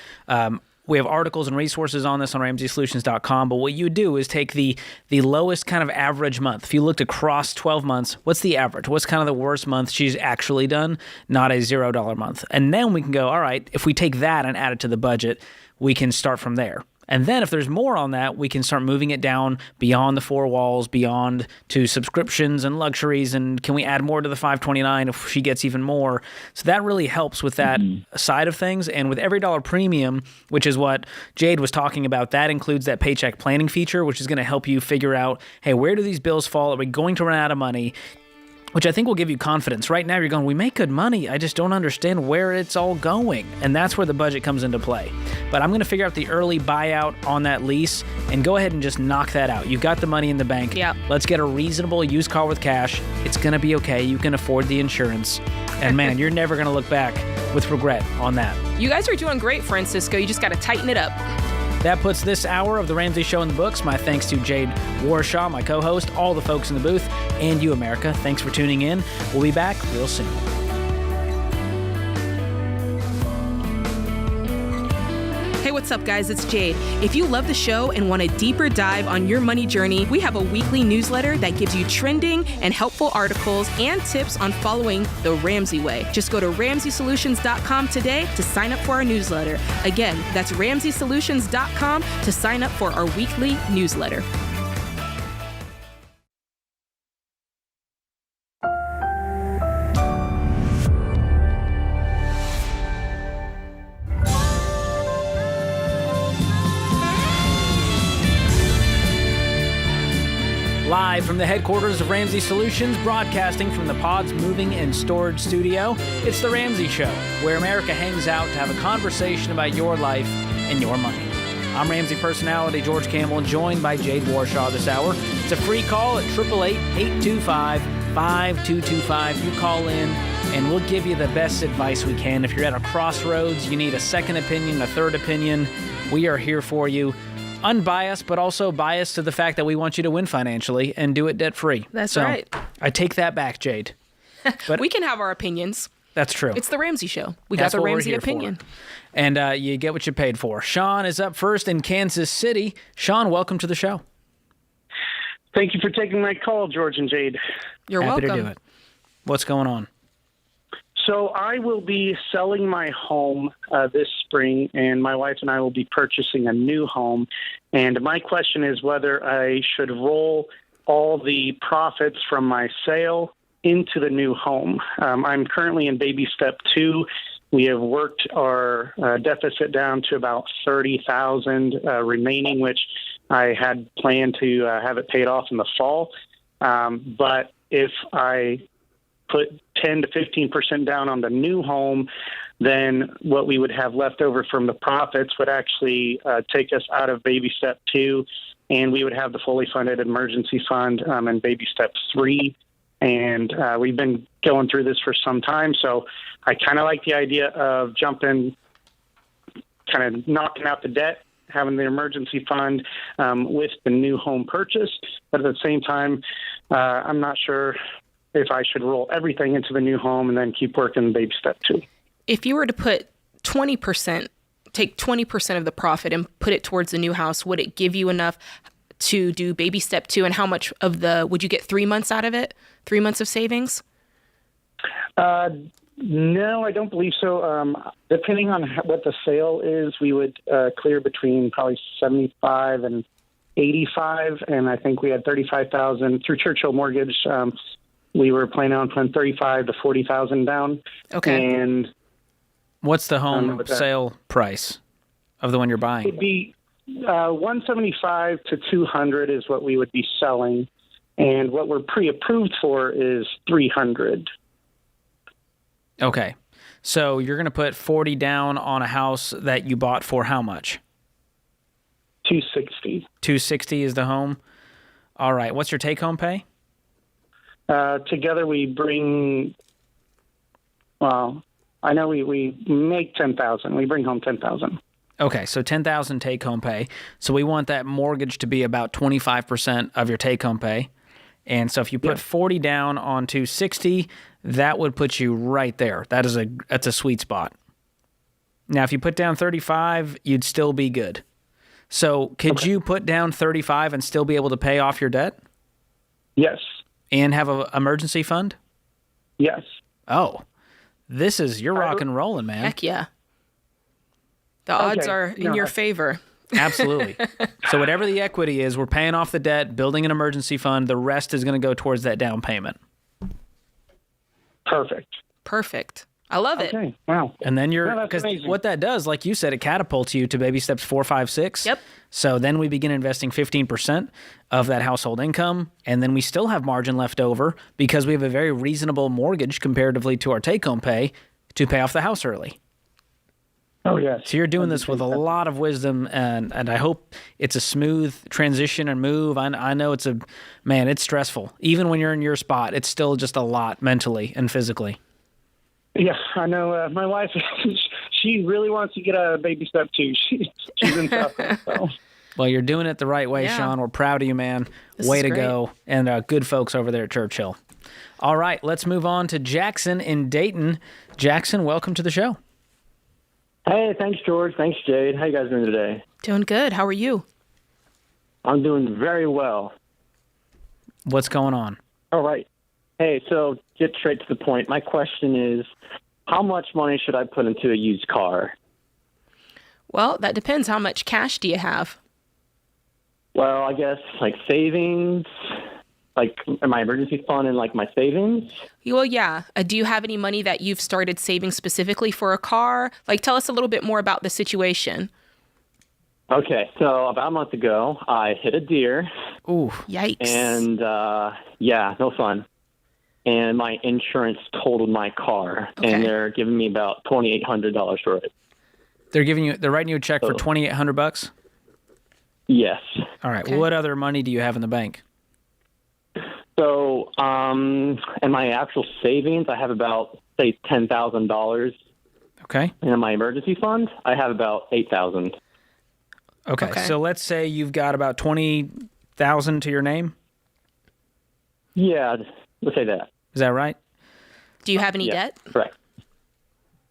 we have articles and resources on this on RamseySolutions.com, but what you do is take the lowest kind of average month. If you looked across 12 months, what's the average? What's kind of the worst month she's actually done? Not a $0 month. And then we can go, all right, if we take that and add it to the budget, we can start from there. And then if there's more on that, we can start moving it down beyond the 4 walls, beyond to subscriptions and luxuries. And can we add more to the 529 if she gets even more? So that really helps with that side of things. And with every dollar premium, which is what Jade was talking about, that includes that paycheck planning feature, which is going to help you figure out, hey, where do these bills fall? Are we going to run out of money? Which I think will give you confidence. Right now, you're going, we make good money. I just don't understand where it's all going. And that's where the budget comes into play. But I'm going to figure out the early buyout on that lease and go ahead and just knock that out. You've got the money in the bank. Yep. Let's get a reasonable used car with cash. It's going to be okay. You can afford the insurance. And man, you're never going to look back with regret on that. You guys are doing great, Francisco. You just got to tighten it up. That puts this hour of The Ramsey Show in the books. My thanks to Jade Warshaw, my co-host, all the folks in the booth, and you, America. Thanks for tuning in. We'll be back real soon. Hey, what's up, guys? It's Jade. If you love the show and want a deeper dive on your money journey, we have a weekly newsletter that gives you trending and helpful articles and tips on following the Ramsey way. Just go to RamseySolutions.com today to sign up for our newsletter. Again, that's RamseySolutions.com to sign up for our weekly newsletter. Live from the headquarters of Ramsey Solutions, broadcasting from the Pod's Moving and Storage Studio, it's The Ramsey Show, where America hangs out to have a conversation about your life and your money. I'm Ramsey personality George Campbell, joined by Jade Warshaw this hour. It's a free call at 888-825-5225. You call in, and we'll give you the best advice we can. If you're at a crossroads, you need a second opinion, a third opinion, we are here for you. Unbiased, but also biased to the fact that we want you to win financially and do it debt-free. That's right. I take that back, Jade. But we can have our opinions. That's true. It's the Ramsey Show. We got the Ramsey opinion. And you get what you paid for. Sean is up first in Kansas City. Sean, welcome to the show. Thank you for taking my call, George and Jade. You're Happy welcome. to do it. What's going on? So I will be selling my home this spring, and my wife and I will be purchasing a new home. And my question is whether I should roll all the profits from my sale into the new home. I'm currently in baby step 2. We have worked our deficit down to about $30,000 remaining, which I had planned to have it paid off in the fall. But if I put 10 to 15% down on the new home, then what we would have left over from the profits would actually take us out of baby step 2, and we would have the fully funded emergency fund in baby step 3. And we've been going through this for some time, so I kind of like the idea of jumping, kind of knocking out the debt, having the emergency fund with the new home purchase. But at the same time, I'm not sure if I should roll everything into the new home and then keep working baby step 2. If you were to put 20%, take 20% of the profit and put it towards the new house, would it give you enough to do baby step 2? And how much of would you get 3 months out of it? 3 months of savings? No, I don't believe so. Depending on what the sale is, we would clear between probably 75 and 85. And I think we had 35,000 through Churchill Mortgage. We were planning on putting 35 to 40,000 down. Okay. And what's the home sale price of the one you're buying? It'd be 175 to 200 is what we would be selling, and what we're pre-approved for is 300. Okay, so you're going to put 40 down on a house that you bought for how much? 260. 260 is the home. All right. What's your take-home pay? Together we bring, well, I know we make 10,000. We bring home 10,000. Okay, so 10,000 take-home pay. So we want that mortgage to be about 25% of your take-home pay. And so if you put 40 down on 260, that would put you right there. That's a sweet spot. Now, if you put down 35, you'd still be good. So could you put down 35 and still be able to pay off your debt? Yes. And have an emergency fund? Yes. Oh, you're rock and rolling, man. Heck yeah. The odds are in your favor. Absolutely. So whatever the equity is, we're paying off the debt, building an emergency fund. The rest is going to go towards that down payment. Perfect. I love it. Okay. Wow. And then because what that does, like you said, it catapults you to baby steps 4, 5, 6. Yep. So then we begin investing 15% of that household income, and then we still have margin left over because we have a very reasonable mortgage comparatively to our take-home pay to pay off the house early. Oh, yes. So you're doing this with a lot of wisdom, and I hope it's a smooth transition and move. I know it's stressful. Even when you're in your spot, it's still just a lot mentally and physically. Yeah, I know. My wife, she really wants to get a baby step 2. She's in suffering, so. Well, you're doing it the right way, Sean. We're proud of you, man. Way to go. And good folks over there at Churchill. All right, let's move on to Jackson in Dayton. Jackson, welcome to the show. Hey, thanks, George. Thanks, Jade. How you guys doing today? Doing good. How are you? I'm doing very well. What's going on? All right. Hey, so get straight to the point. My question is, how much money should I put into a used car? Well, that depends. How much cash do you have? Well, I guess like savings, like my emergency fund and like my savings. Well, yeah. Do you have any money that you've started saving specifically for a car? Like, tell us a little bit more about the situation. Okay, so about a month ago, I hit a deer. Ooh, yikes! And no fun. And my insurance totaled my car, and they're giving me about $2,800 for it. They're writing you a check for $2,800? Yes. All right. Okay. What other money do you have in the bank? So, in my actual savings, I have about, say, $10,000. Okay. And in my emergency fund, I have about $8,000. Okay. So let's say you've got about $20,000 to your name? Yeah, let's say that. Is that right? Do you have any debt? Correct.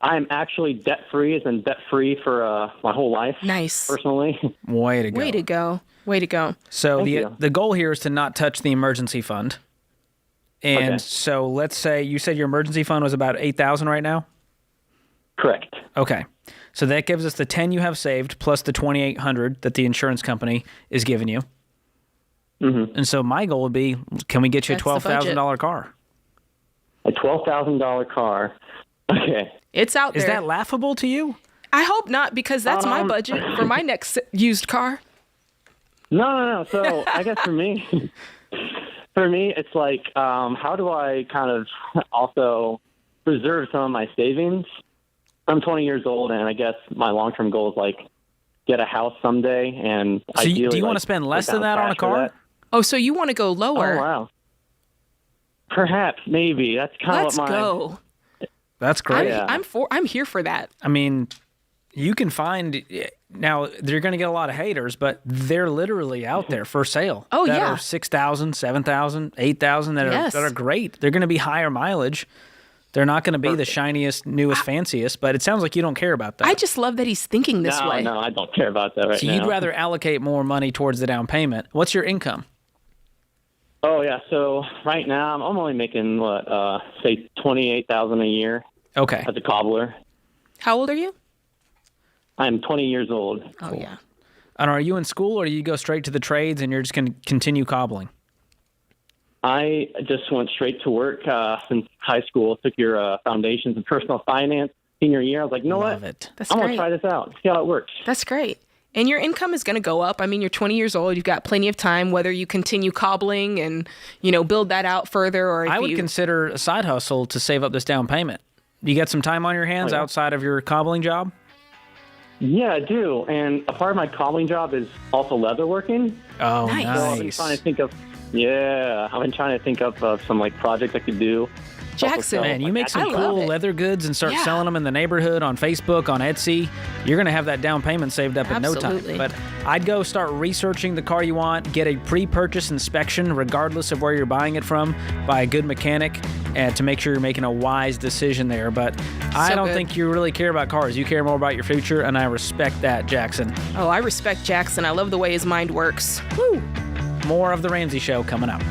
I'm actually debt-free, as in debt-free for my whole life. Nice. Personally. Way to go. Way to go. Way to go. So the goal here is to not touch the emergency fund. And so let's say you said your emergency fund was about $8,000 right now? Correct. Okay. So that gives us the 10 you have saved plus the $2,800 that the insurance company is giving you. Mm-hmm. And so my goal would be, can we get you a $12,000 car? A $12,000 car. Okay. It's out there. Is that laughable to you? I hope not, because that's my budget for my next used car. No. So I guess for me, it's like, how do I kind of also preserve some of my savings? I'm 20 years old, and I guess my long-term goal is like get a house someday. And so ideally, do you want to spend less than that on a car? Oh, so you want to go lower? Oh, wow. Perhaps, maybe. That's kind of what my... Let's go. That's great. I'm here for that. I mean, you can find now they're going to get a lot of haters, but they're literally out there for sale. Oh, that yeah. are 6,000, 7,000, 8,000 that are great. They're going to be higher mileage. They're not going to be the shiniest, newest, fanciest, but it sounds like you don't care about that. I just love that he's thinking this way. No, I don't care about that right now. So you'd rather allocate more money towards the down payment. What's your income? Oh, yeah. So right now I'm only making, say $28,000 a year. Okay. As a cobbler. How old are you? I'm 20 years old. Oh, yeah. And are you in school, or do you go straight to the trades and you're just going to continue cobbling? I just went straight to work since high school. Took your foundations in personal finance senior year. I was like, you know what? That's I'm going great. to try this out. See how it works. That's great. And your income is going to go up. I mean, you're 20 years old. You've got plenty of time, whether you continue cobbling and, build that out further. Or if I would consider a side hustle to save up this down payment. You got some time on your hands outside of your cobbling job? Yeah, I do. And a part of my cobbling job is also leather working. Oh, nice. So I've been trying to think of some projects I could do. Jackson, man, you make some cool leather goods and start selling them in the neighborhood on Facebook, on Etsy. You're going to have that down payment saved up in no time. But I'd go start researching the car you want, get a pre-purchase inspection, regardless of where you're buying it from, by a good mechanic, and to make sure you're making a wise decision there. But I don't think you really care about cars. You care more about your future, and I respect that, Jackson. Oh, I respect Jackson. I love the way his mind works. Woo! More of The Ramsey Show coming up.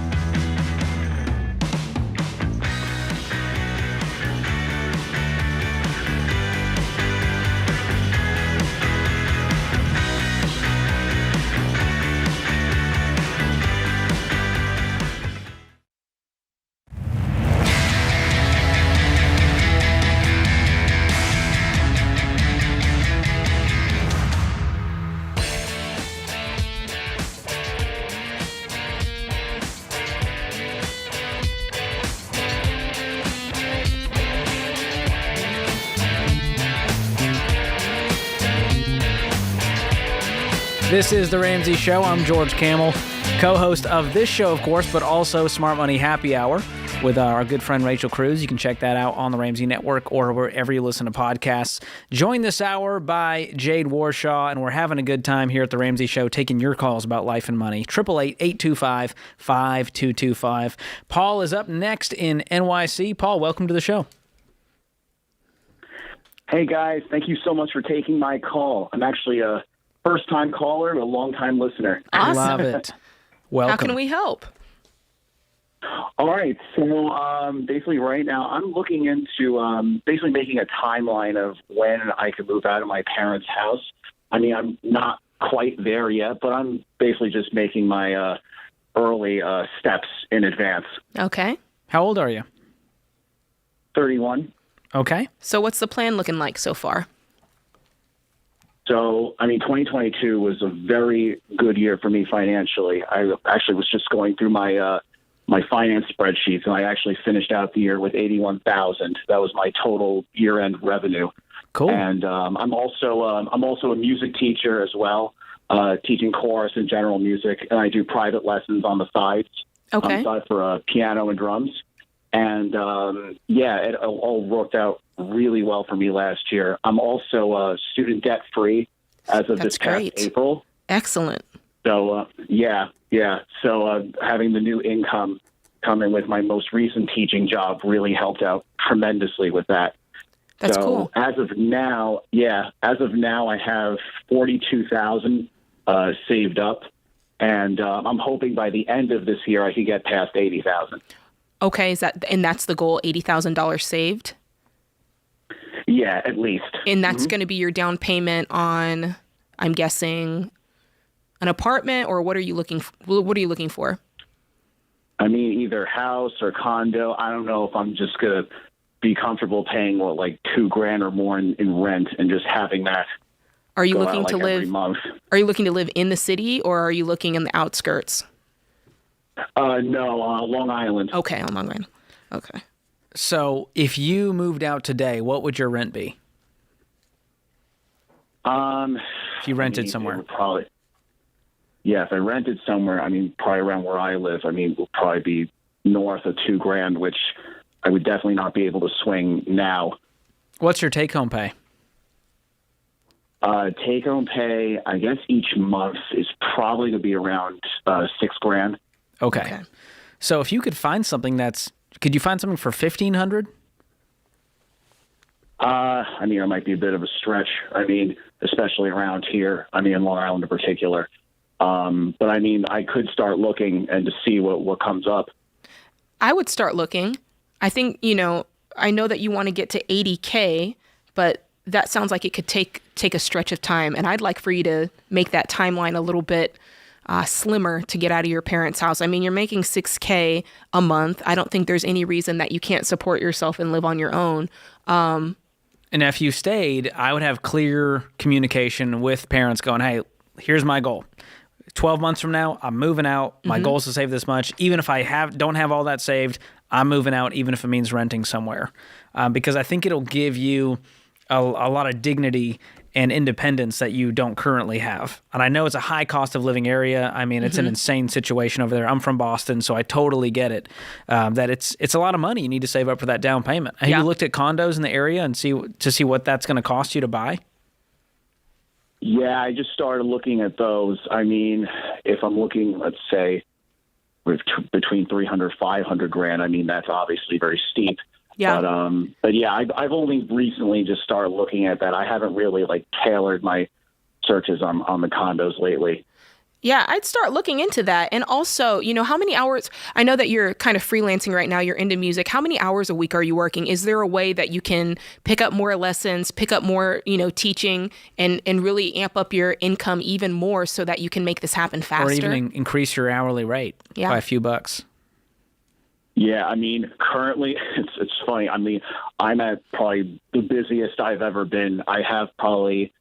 This is The Ramsey Show. I'm George Camel, co-host of this show, of course, but also Smart Money Happy Hour with our good friend Rachel Cruz. You can check that out on the Ramsey Network or wherever you listen to podcasts. Joined this hour by Jade Warshaw, and we're having a good time here at The Ramsey Show, taking your calls about life and money. 888-825-5225. Paul is up next in NYC. Paul, welcome to the show. Hey, guys. Thank you so much for taking my call. I'm actually a first-time caller and a long-time listener. Awesome. Love it. Welcome. How can we help? All right. So basically right now I'm looking into basically making a timeline of when I could move out of my parents' house. I mean, I'm not quite there yet, but I'm basically just making my early steps in advance. Okay. How old are you? 31. Okay. So what's the plan looking like so far? So, I mean, 2022 was a very good year for me financially. I actually was just going through my my finance spreadsheets, and I actually finished out the year with $81,000. That was my total year-end revenue. Cool. And I'm also a music teacher as well, teaching chorus and general music, and I do private lessons on the sides. Okay. On the side for piano and drums. And it all worked out really well for me last year. I'm also student debt free as of this past April. Excellent. So So having the new income come in with my most recent teaching job really helped out tremendously with that. That's cool. As of now, I have $42,000 saved up, and I'm hoping by the end of this year I can get past $80,000. Okay, and that's the goal, $80,000 saved? Yeah, at least. And that's going to be your down payment on, I'm guessing, an apartment, or what are you looking for? I mean, either house or condo. I don't know if I'm just going to be comfortable paying like $2,000 or more in rent and just having that. Are you go looking out, to live? every month. Are you looking to live in the city, or are you looking in the outskirts? No, Long Island. Okay, on Long Island. Okay. So if you moved out today, what would your rent be? If you rented somewhere. It would probably. Yeah, if I rented somewhere, I mean, probably around where I live, I mean, it would probably be north of $2,000, which I would definitely not be able to swing now. What's your take-home pay? Take-home pay, I guess each month is probably going to be around $6,000. Okay. So if you could find something could you find something for $1,500? I mean, it might be a bit of a stretch. I mean, especially around here. I mean, in Long Island in particular. But I mean, I could start looking and to see what comes up. I would start looking. I think, I know that you want to get to $80K, but that sounds like it could take a stretch of time. And I'd like for you to make that timeline a little bit slimmer to get out of your parents' house. I mean, you're making $6K a month. I don't think there's any reason that you can't support yourself and live on your own. And if you stayed, I would have clear communication with parents going, hey, here's my goal. 12 months from now, I'm moving out. My goal is to save this much. Even if I don't have all that saved, I'm moving out, even if it means renting somewhere. Because I think it'll give you a lot of dignity and independence that you don't currently have. And I know it's a high cost of living area. I mean, it's an insane situation over there. I'm from Boston, so I totally get it. That it's a lot of money you need to save up for that down payment. Have you looked at condos in the area and see what that's going to cost you to buy? Yeah, I just started looking at those. I mean, if I'm looking, let's say, between $300,000, $500,000, I mean, that's obviously very steep. Yeah. But yeah, I've only recently just started looking at that. I haven't really tailored my searches on the condos lately. Yeah, I'd start looking into that. And also, how many hours, I know that you're kind of freelancing right now, you're into music. How many hours a week are you working? Is there a way that you can pick up more lessons, pick up more, teaching and really amp up your income even more so that you can make this happen faster? Or even increase your hourly rate by a few bucks. Yeah, I mean, currently, it's funny. I mean, I'm at probably the busiest I've ever been. I have probably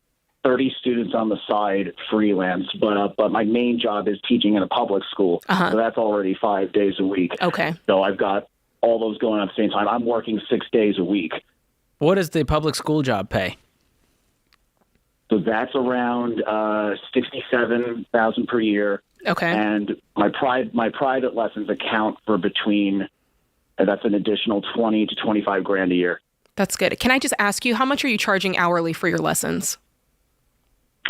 30 students on the side, freelance, but my main job is teaching in a public school. So that's already 5 days a week. Okay. So I've got all those going on at the same time. I'm working 6 days a week. What does the public school job pay? So that's around $67,000 per year. Okay. And my private lessons account for that's an additional $20,000 to $25,000 a year. That's good. Can I just ask you, how much are you charging hourly for your lessons?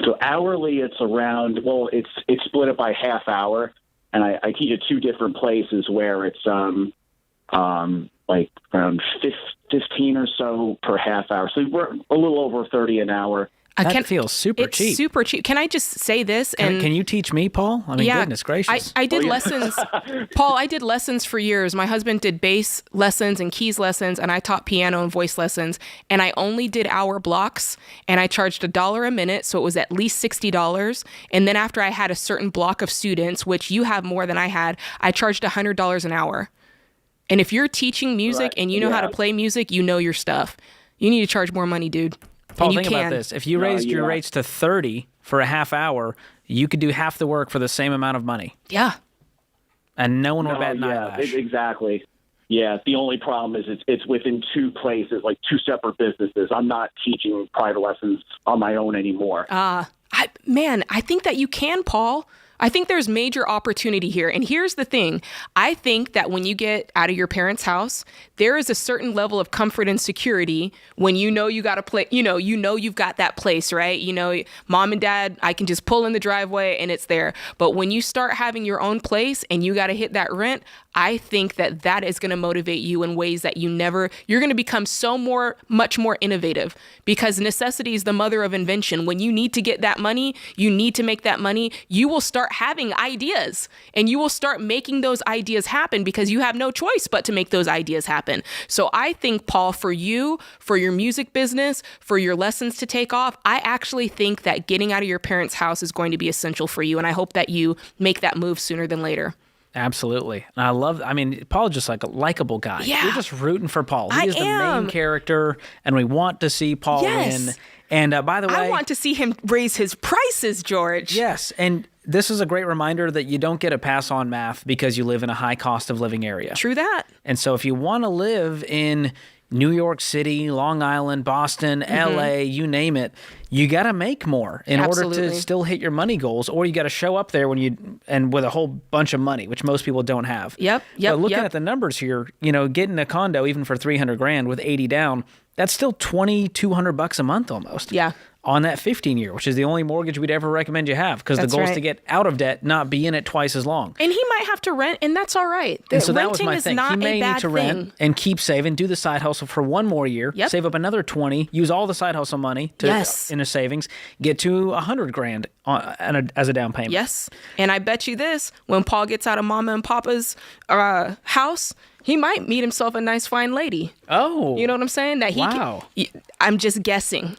So hourly, it's around, it's split up by half hour, and I teach at two different places where it's around 15 or so per half hour. So we're a little over 30 an hour. That feels super cheap. It's super cheap. Can I just say this? Can you teach me, Paul? I mean, goodness gracious. I did lessons. Paul, I did lessons for years. My husband did bass lessons and keys lessons, and I taught piano and voice lessons. And I only did hour blocks, and I charged $1 a minute, so it was at least $60. And then after I had a certain block of students, which you have more than I had, I charged $100 an hour. And if you're teaching music and you know how to play music, you know your stuff. You need to charge more money, dude. Paul, think about this. If you raised your rates to 30 for a half hour, you could do half the work for the same amount of money. Yeah. And no one would bat an eyelash. Exactly. Yeah, the only problem is it's within two places, like two separate businesses. I'm not teaching private lessons on my own anymore. I think that you can, Paul. I think there's major opportunity here. And here's the thing. I think that when you get out of your parents' house, there is a certain level of comfort and security when you know you got a place, you've got that place, right? Mom and dad, I can just pull in the driveway and it's there. But when you start having your own place and you got to hit that rent, I think that is going to motivate you in ways that you're going to become much more innovative, because necessity is the mother of invention. When you need to get that money, you need to make that money, you will start start having ideas, and you will start making those ideas happen because you have no choice but to make those ideas happen. So I think, Paul, for you, for your music business, for your lessons to take off, I actually think that getting out of your parents' house is going to be essential for you. And I hope that you make that move sooner than later. Absolutely. And I mean, Paul's just like a likable guy. Yeah. We're just rooting for Paul. He I is the am. main character, and we want to see Paul win. And by the way, I want to see him raise his prices, George. Yes. And this is a great reminder that you don't get a pass on math because you live in a high cost of living area. True that. And so if you want to live in New York City, Long Island, Boston, LA, you name it, you got to make more in order to still hit your money goals, or you got to show up there and with a whole bunch of money, which most people don't have. But looking at the numbers here, getting a condo even for $300,000 with 80 down, that's still $2,200 a month almost. Yeah. On that 15-year, which is the only mortgage we'd ever recommend you have, because the That's goal is right. to get out of debt, not be in it twice as long. And he might have to rent, and that's all right. And so that was Renting my is thing. not He a may bad need to thing. rent and keep saving, do the side hustle for one more year, save up another 20, use all the side hustle money in his savings, get to $100,000 as a down payment. Yes. And I bet you this, when Paul gets out of Mama and Papa's house, he might meet himself a nice fine lady. Oh. You know what I'm saying? That he wow. I'm just guessing.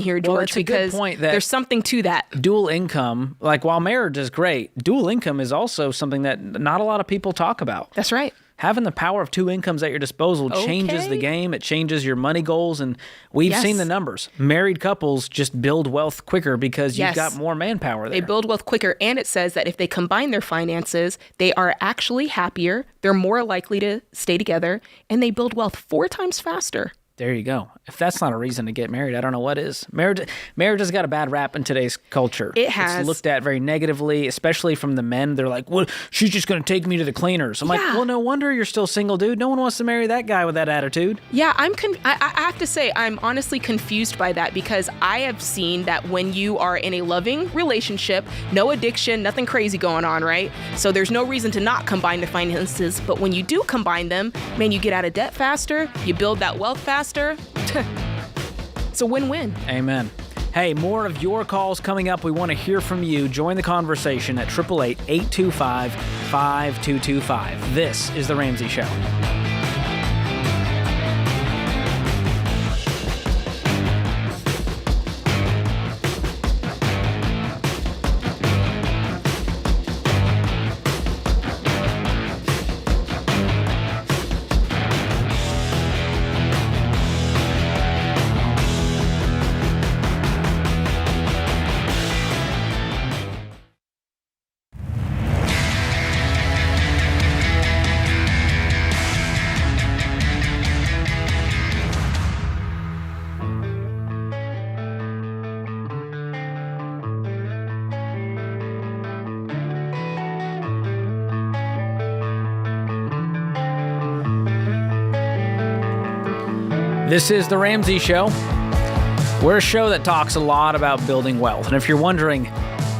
Here, George, well, it's a because good point that there's something to that. Dual income, like while marriage is great, dual income is also something that not a lot of people talk about. That's right. Having the power of two incomes at your disposal changes the game. It changes your money goals. And we've seen the numbers. Married couples just build wealth quicker because you've got more manpower there. They build wealth quicker. And it says that if they combine their finances, they are actually happier. They're more likely to stay together. And they build wealth 4 times faster. There you go. If that's not a reason to get married, I don't know what is. Marriage has got a bad rap in today's culture. It has. It's looked at very negatively, especially from the men. They're like, well, she's just going to take me to the cleaners. I'm like, well, no wonder you're still single, dude. No one wants to marry that guy with that attitude. Yeah, I have to say, I'm honestly confused by that, because I have seen that when you are in a loving relationship, no addiction, nothing crazy going on, right? So there's no reason to not combine the finances. But when you do combine them, man, you get out of debt faster, you build that wealth faster. It's a win-win. Amen. Hey, more of your calls coming up. We want to hear from you. Join the conversation at 888-825-5225. This is The Ramsey Show. This is The Ramsey Show. We're a show that talks a lot about building wealth. And if you're wondering,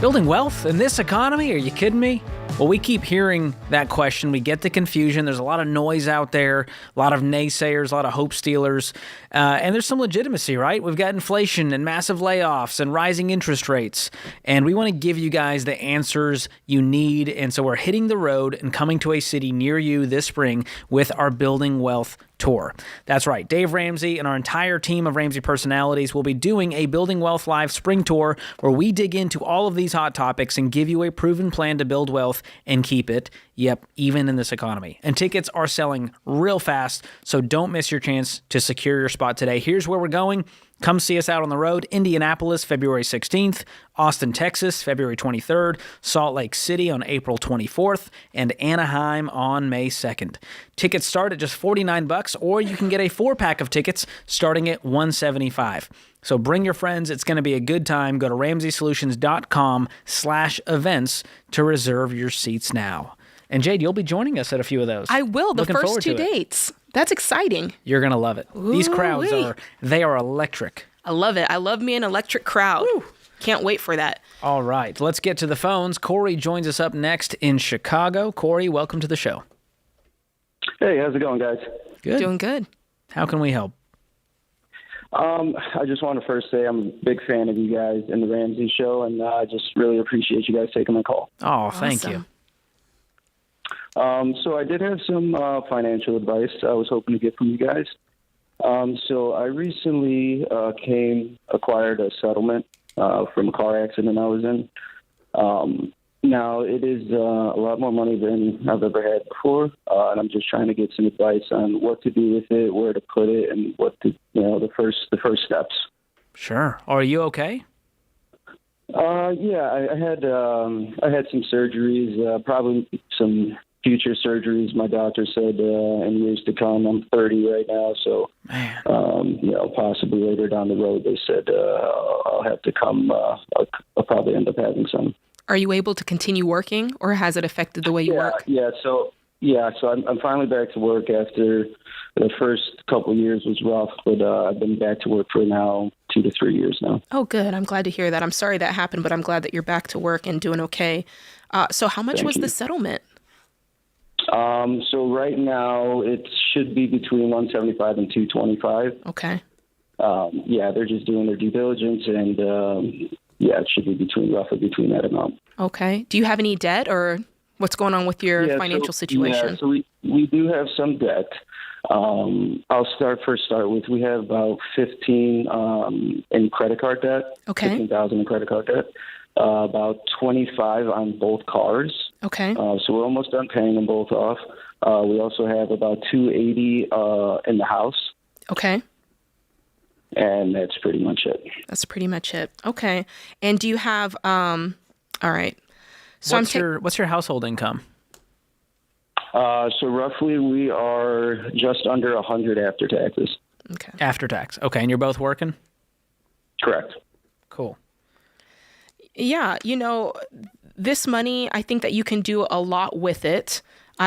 building wealth in this economy? Are you kidding me? Well, we keep hearing that question. We get the confusion. There's a lot of noise out there, a lot of naysayers, a lot of hope stealers. And there's some legitimacy, right? We've got inflation and massive layoffs and rising interest rates. And we want to give you guys the answers you need. And so we're hitting the road and coming to a city near you this spring with our Building Wealth tour. That's right. Dave Ramsey and our entire team of Ramsey personalities will be doing a Building Wealth Live spring tour where we dig into all of these hot topics and give you a proven plan to build wealth and keep it. Yep, even in this economy. And tickets are selling real fast, so don't miss your chance to secure your spot today. Here's where we're going. Come see us out on the road. Indianapolis, February 16th. Austin, Texas, February 23rd. Salt Lake City on April 24th. And Anaheim on May 2nd. Tickets start at just $49, or you can get a 4-pack of tickets starting at $175. So bring your friends. It's going to be a good time. Go to RamseySolutions.com/events to reserve your seats now. And Jade, you'll be joining us at a few of those. I will. The first 2 dates. That's exciting. You're going to love it. These crowds Ooh-wee. they are electric. I love it. I love me an electric crowd. Woo. Can't wait for that. All right. Let's get to the phones. Corey joins us up next in Chicago. Corey, welcome to the show. Hey, how's it going, guys? Good. Doing good. How can we help? I just want to first say I'm a big fan of you guys and the Ramsey Show, and I just really appreciate you guys taking my call. Oh, thank you. So I did have some financial advice I was hoping to get from you guys. So I recently acquired a settlement from a car accident I was in. Now, it is a lot more money than I've ever had before, and I'm just trying to get some advice on what to do with it, where to put it, and what to, the first steps. Sure. Are you okay? Yeah, I had some surgeries, probably some future surgeries. My doctor said in years to come. I'm 30 right now, so possibly later down the road, they said I'll have to come. I'll probably end up having some. Are you able to continue working, or has it affected the way you work? So I'm finally back to work after the first couple of years was rough, but I've been back to work for now 2 to 3 years now. Oh, good. I'm glad to hear that. I'm sorry that happened, but I'm glad that you're back to work and doing okay. So how much was the settlement? So right now it should be between $175 and $225. Okay. They're just doing their due diligence, and it should be roughly between that amount. Okay. Do you have any debt, or what's going on with your financial situation? Yeah, so we do have some debt. I'll start with, we have about 15 in credit card debt. Okay. 15,000 in credit card debt. About 25 on both cars. Okay. So we're almost done paying them both off. We also have about 280 in the house. Okay. And that's pretty much it. That's pretty much it. Okay. And do you have, all right. So what's your household income? So roughly we are just under 100 after taxes. Okay. After tax. Okay. And you're both working? Correct. Cool. Yeah. This money, I think that you can do a lot with it.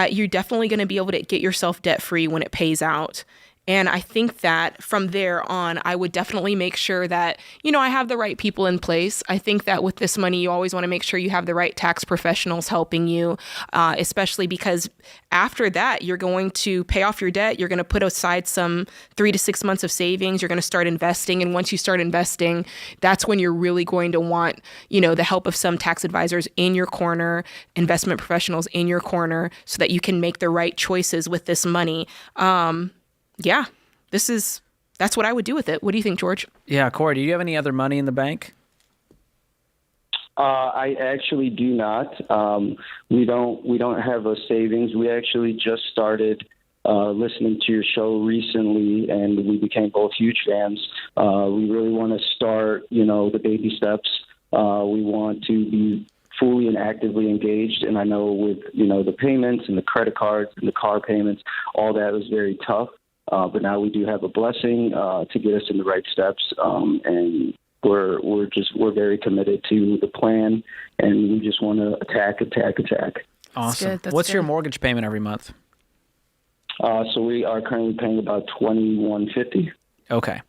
You're definitely going to be able to get yourself debt free when it pays out. And I think that from there on, I would definitely make sure that, I have the right people in place. I think that with this money, you always want to make sure you have the right tax professionals helping you, especially because after that, you're going to pay off your debt. You're going to put aside some 3 to 6 months of savings. You're going to start investing. And once you start investing, that's when you're really going to want, the help of some tax advisors in your corner, investment professionals in your corner, so that you can make the right choices with this money. Yeah, that's what I would do with it. What do you think, George? Yeah, Corey, do you have any other money in the bank? I actually do not. We don't have a savings. We actually just started listening to your show recently, and we became both huge fans. We really want to start, the baby steps. We want to be fully and actively engaged. And I know with, the payments and the credit cards and the car payments, all that was very tough. But now we do have a blessing to get us in the right steps, and we're very committed to the plan, and we just want to attack. Awesome. What's your mortgage payment every month? So we are currently paying about $2,150. Okay.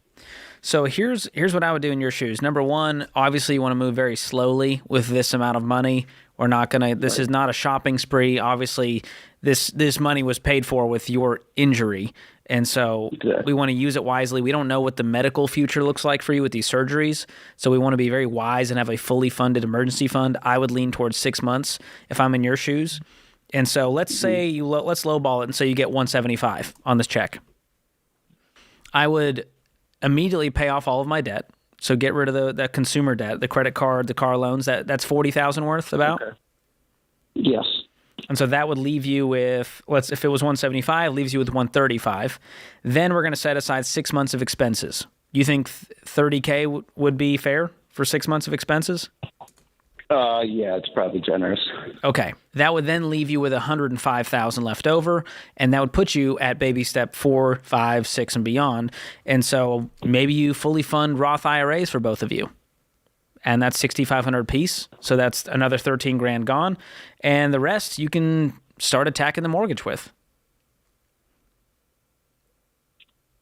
So here's what I would do in your shoes. Number one, obviously you want to move very slowly with this amount of money. We're not gonna. This is not a shopping spree. Obviously, this money was paid for with your injury. And so we want to use it wisely. We don't know what the medical future looks like for you with these surgeries. So we want to be very wise and have a fully funded emergency fund. I would lean towards 6 months if I'm in your shoes. And so let's say let's lowball it and say you get $175 on this check. I would immediately pay off all of my debt. So get rid of the consumer debt, the credit card, the car loans. That's $40,000 worth about? Okay. Yes. And so that would leave you with, if it was $175, leaves you with $135. Then we're going to set aside 6 months of expenses. You think $30K would be fair for 6 months of expenses? Yeah, it's probably generous. Okay. That would then leave you with $105,000 left over, and that would put you at baby step 4, 5, 6, and beyond. And so maybe you fully fund Roth IRAs for both of you. And that's $6,500 a piece. So that's another $13,000 gone. And the rest you can start attacking the mortgage with.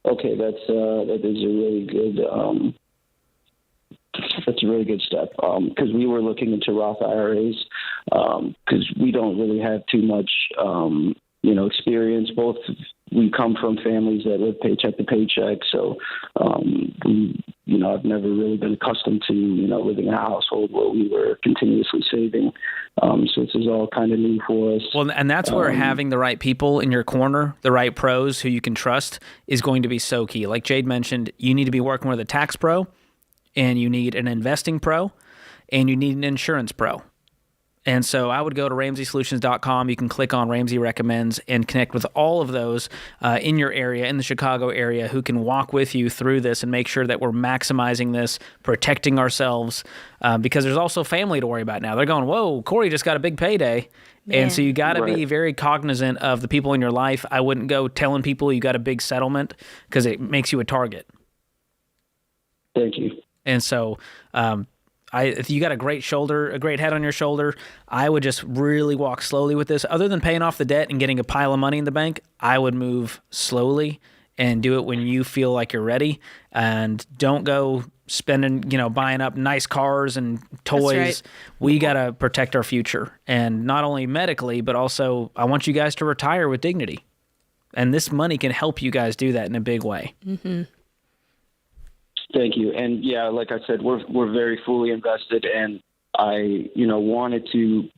Okay, that is a really good that's a really good step, because we were looking into Roth IRAs, because we don't really have too much experience. Both we come from families that live paycheck to paycheck, so I've never really been accustomed to living in a household where we were continuously saving. So this is all kind of new for us. Well, and that's where having the right people in your corner, the right pros who you can trust, is going to be so key. Like Jade mentioned, you need to be working with a tax pro, and you need an investing pro, and you need an insurance pro. And so I would go to RamseySolutions.com. You can click on Ramsey Recommends and connect with all of those in your area, in the Chicago area, who can walk with you through this and make sure that we're maximizing this, protecting ourselves, because there's also family to worry about now. They're going, whoa, Corey just got a big payday. Man. And so you got to be very cognizant of the people in your life. I wouldn't go telling people you got a big settlement because it makes you a target. Thank you. And so if you got a great head on your shoulder, I would just really walk slowly with this. Other than paying off the debt and getting a pile of money in the bank, I would move slowly and do it when you feel like you're ready. And don't go spending, buying up nice cars and toys. Right. We got to protect our future. And not only medically, but also I want you guys to retire with dignity. And this money can help you guys do that in a big way. Mm-hmm. Thank you. And yeah, like I said, we're very fully invested, and I, wanted to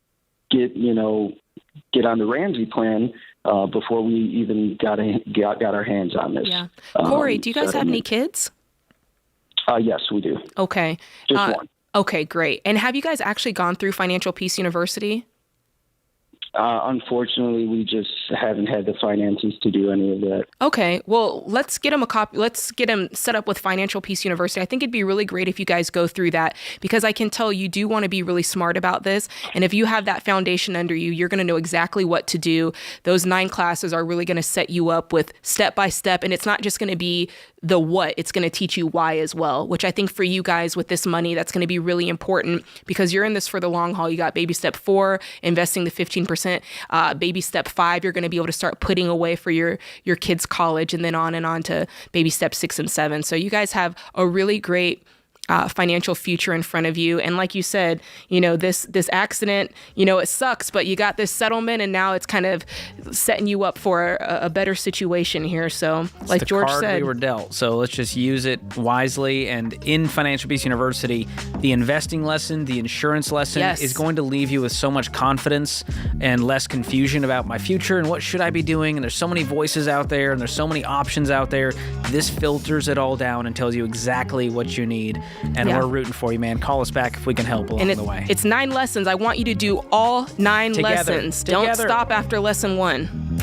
get on the Ramsey plan before we even got our hands on this. Yeah. Corey, do you guys have any kids? Yes, we do. Okay. Just one. Okay, great. And have you guys actually gone through Financial Peace University? Unfortunately, we just haven't had the finances to do any of that. Okay, well, let's get him a copy. Let's get him set up with Financial Peace University. I think it'd be really great if you guys go through that, because I can tell you do want to be really smart about this. And if you have that foundation under you, you're going to know exactly what to do. Those 9 classes are really going to set you up with step by step. And it's not just going to be the what, it's going to teach you why as well, which I think for you guys with this money, that's going to be really important, because you're in this for the long haul. You got baby step 4, investing the 15%. Baby step 5, you're going to be able to start putting away for your kids' college, and then on to baby step 6 and 7. So you guys have a really great financial future in front of you. And like you said, this accident, it sucks, but you got this settlement, and now it's kind of setting you up for a better situation here. So like it's George the card said, we were dealt. So let's just use it wisely. And in Financial Peace University, the investing lesson, the insurance lesson is going to leave you with so much confidence and less confusion about my future and what should I be doing. And there's so many voices out there, and there's so many options out there. This filters it all down and tells you exactly what you need. And we're rooting for you, man. Call us back if we can help along the way. It's 9 lessons. I want you to do all 9 lessons. Together. Don't stop after lesson 1.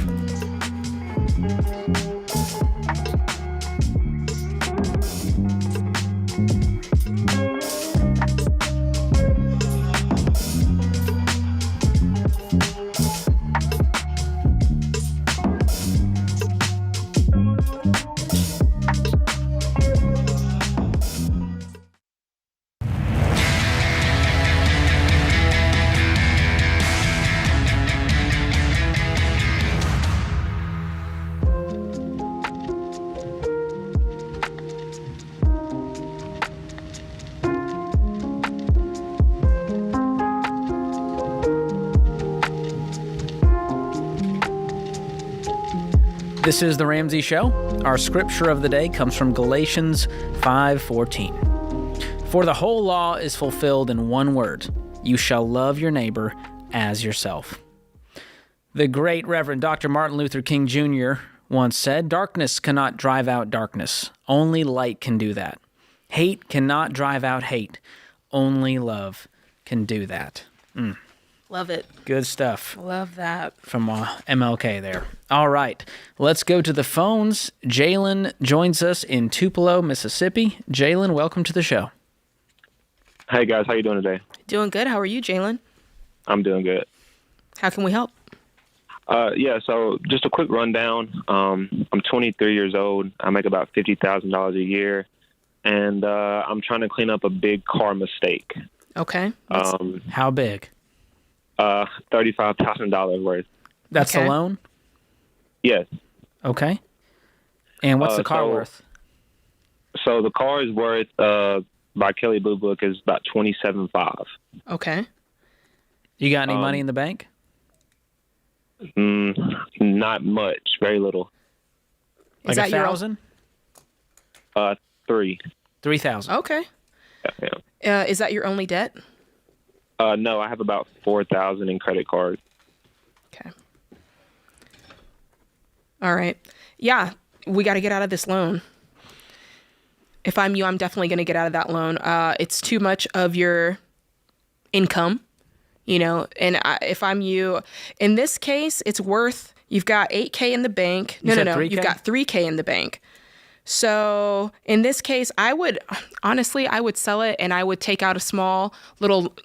This is The Ramsey Show. Our scripture of the day comes from Galatians 5:14. For the whole law is fulfilled in one word: you shall love your neighbor as yourself. The great Reverend Dr. Martin Luther King Jr. once said, darkness cannot drive out darkness. Only light can do that. Hate cannot drive out hate. Only love can do that. Love it. Good stuff. Love that. From MLK there. All right, let's go to the phones. Jalen joins us in Tupelo, Mississippi. Jalen, welcome to the show. Hey, guys. How you doing today? Doing good. How are you, Jalen? I'm doing good. How can we help? So just a quick rundown. I'm 23 years old. I make about $50,000 a year, and I'm trying to clean up a big car mistake. Okay. How big? $35,000 worth. That's a loan? Yes. Okay. And what's the car worth? So the car is worth, by Kelly Blue Book, is about $27,500. Okay. You got any money in the bank? Not much, very little. Like that your- 1,000? 3. 3,000. Okay. Yeah. Is that your only debt? No, I have about 4,000 in credit cards. Okay. All right. Yeah, we got to get out of this loan. If I'm you, I'm definitely going to get out of that loan. It's too much of your income, and if I'm you, in this case, it's worth, you've got $8K in the bank. No, you've got $3K in the bank. So in this case, I would sell it and I would take out a small little,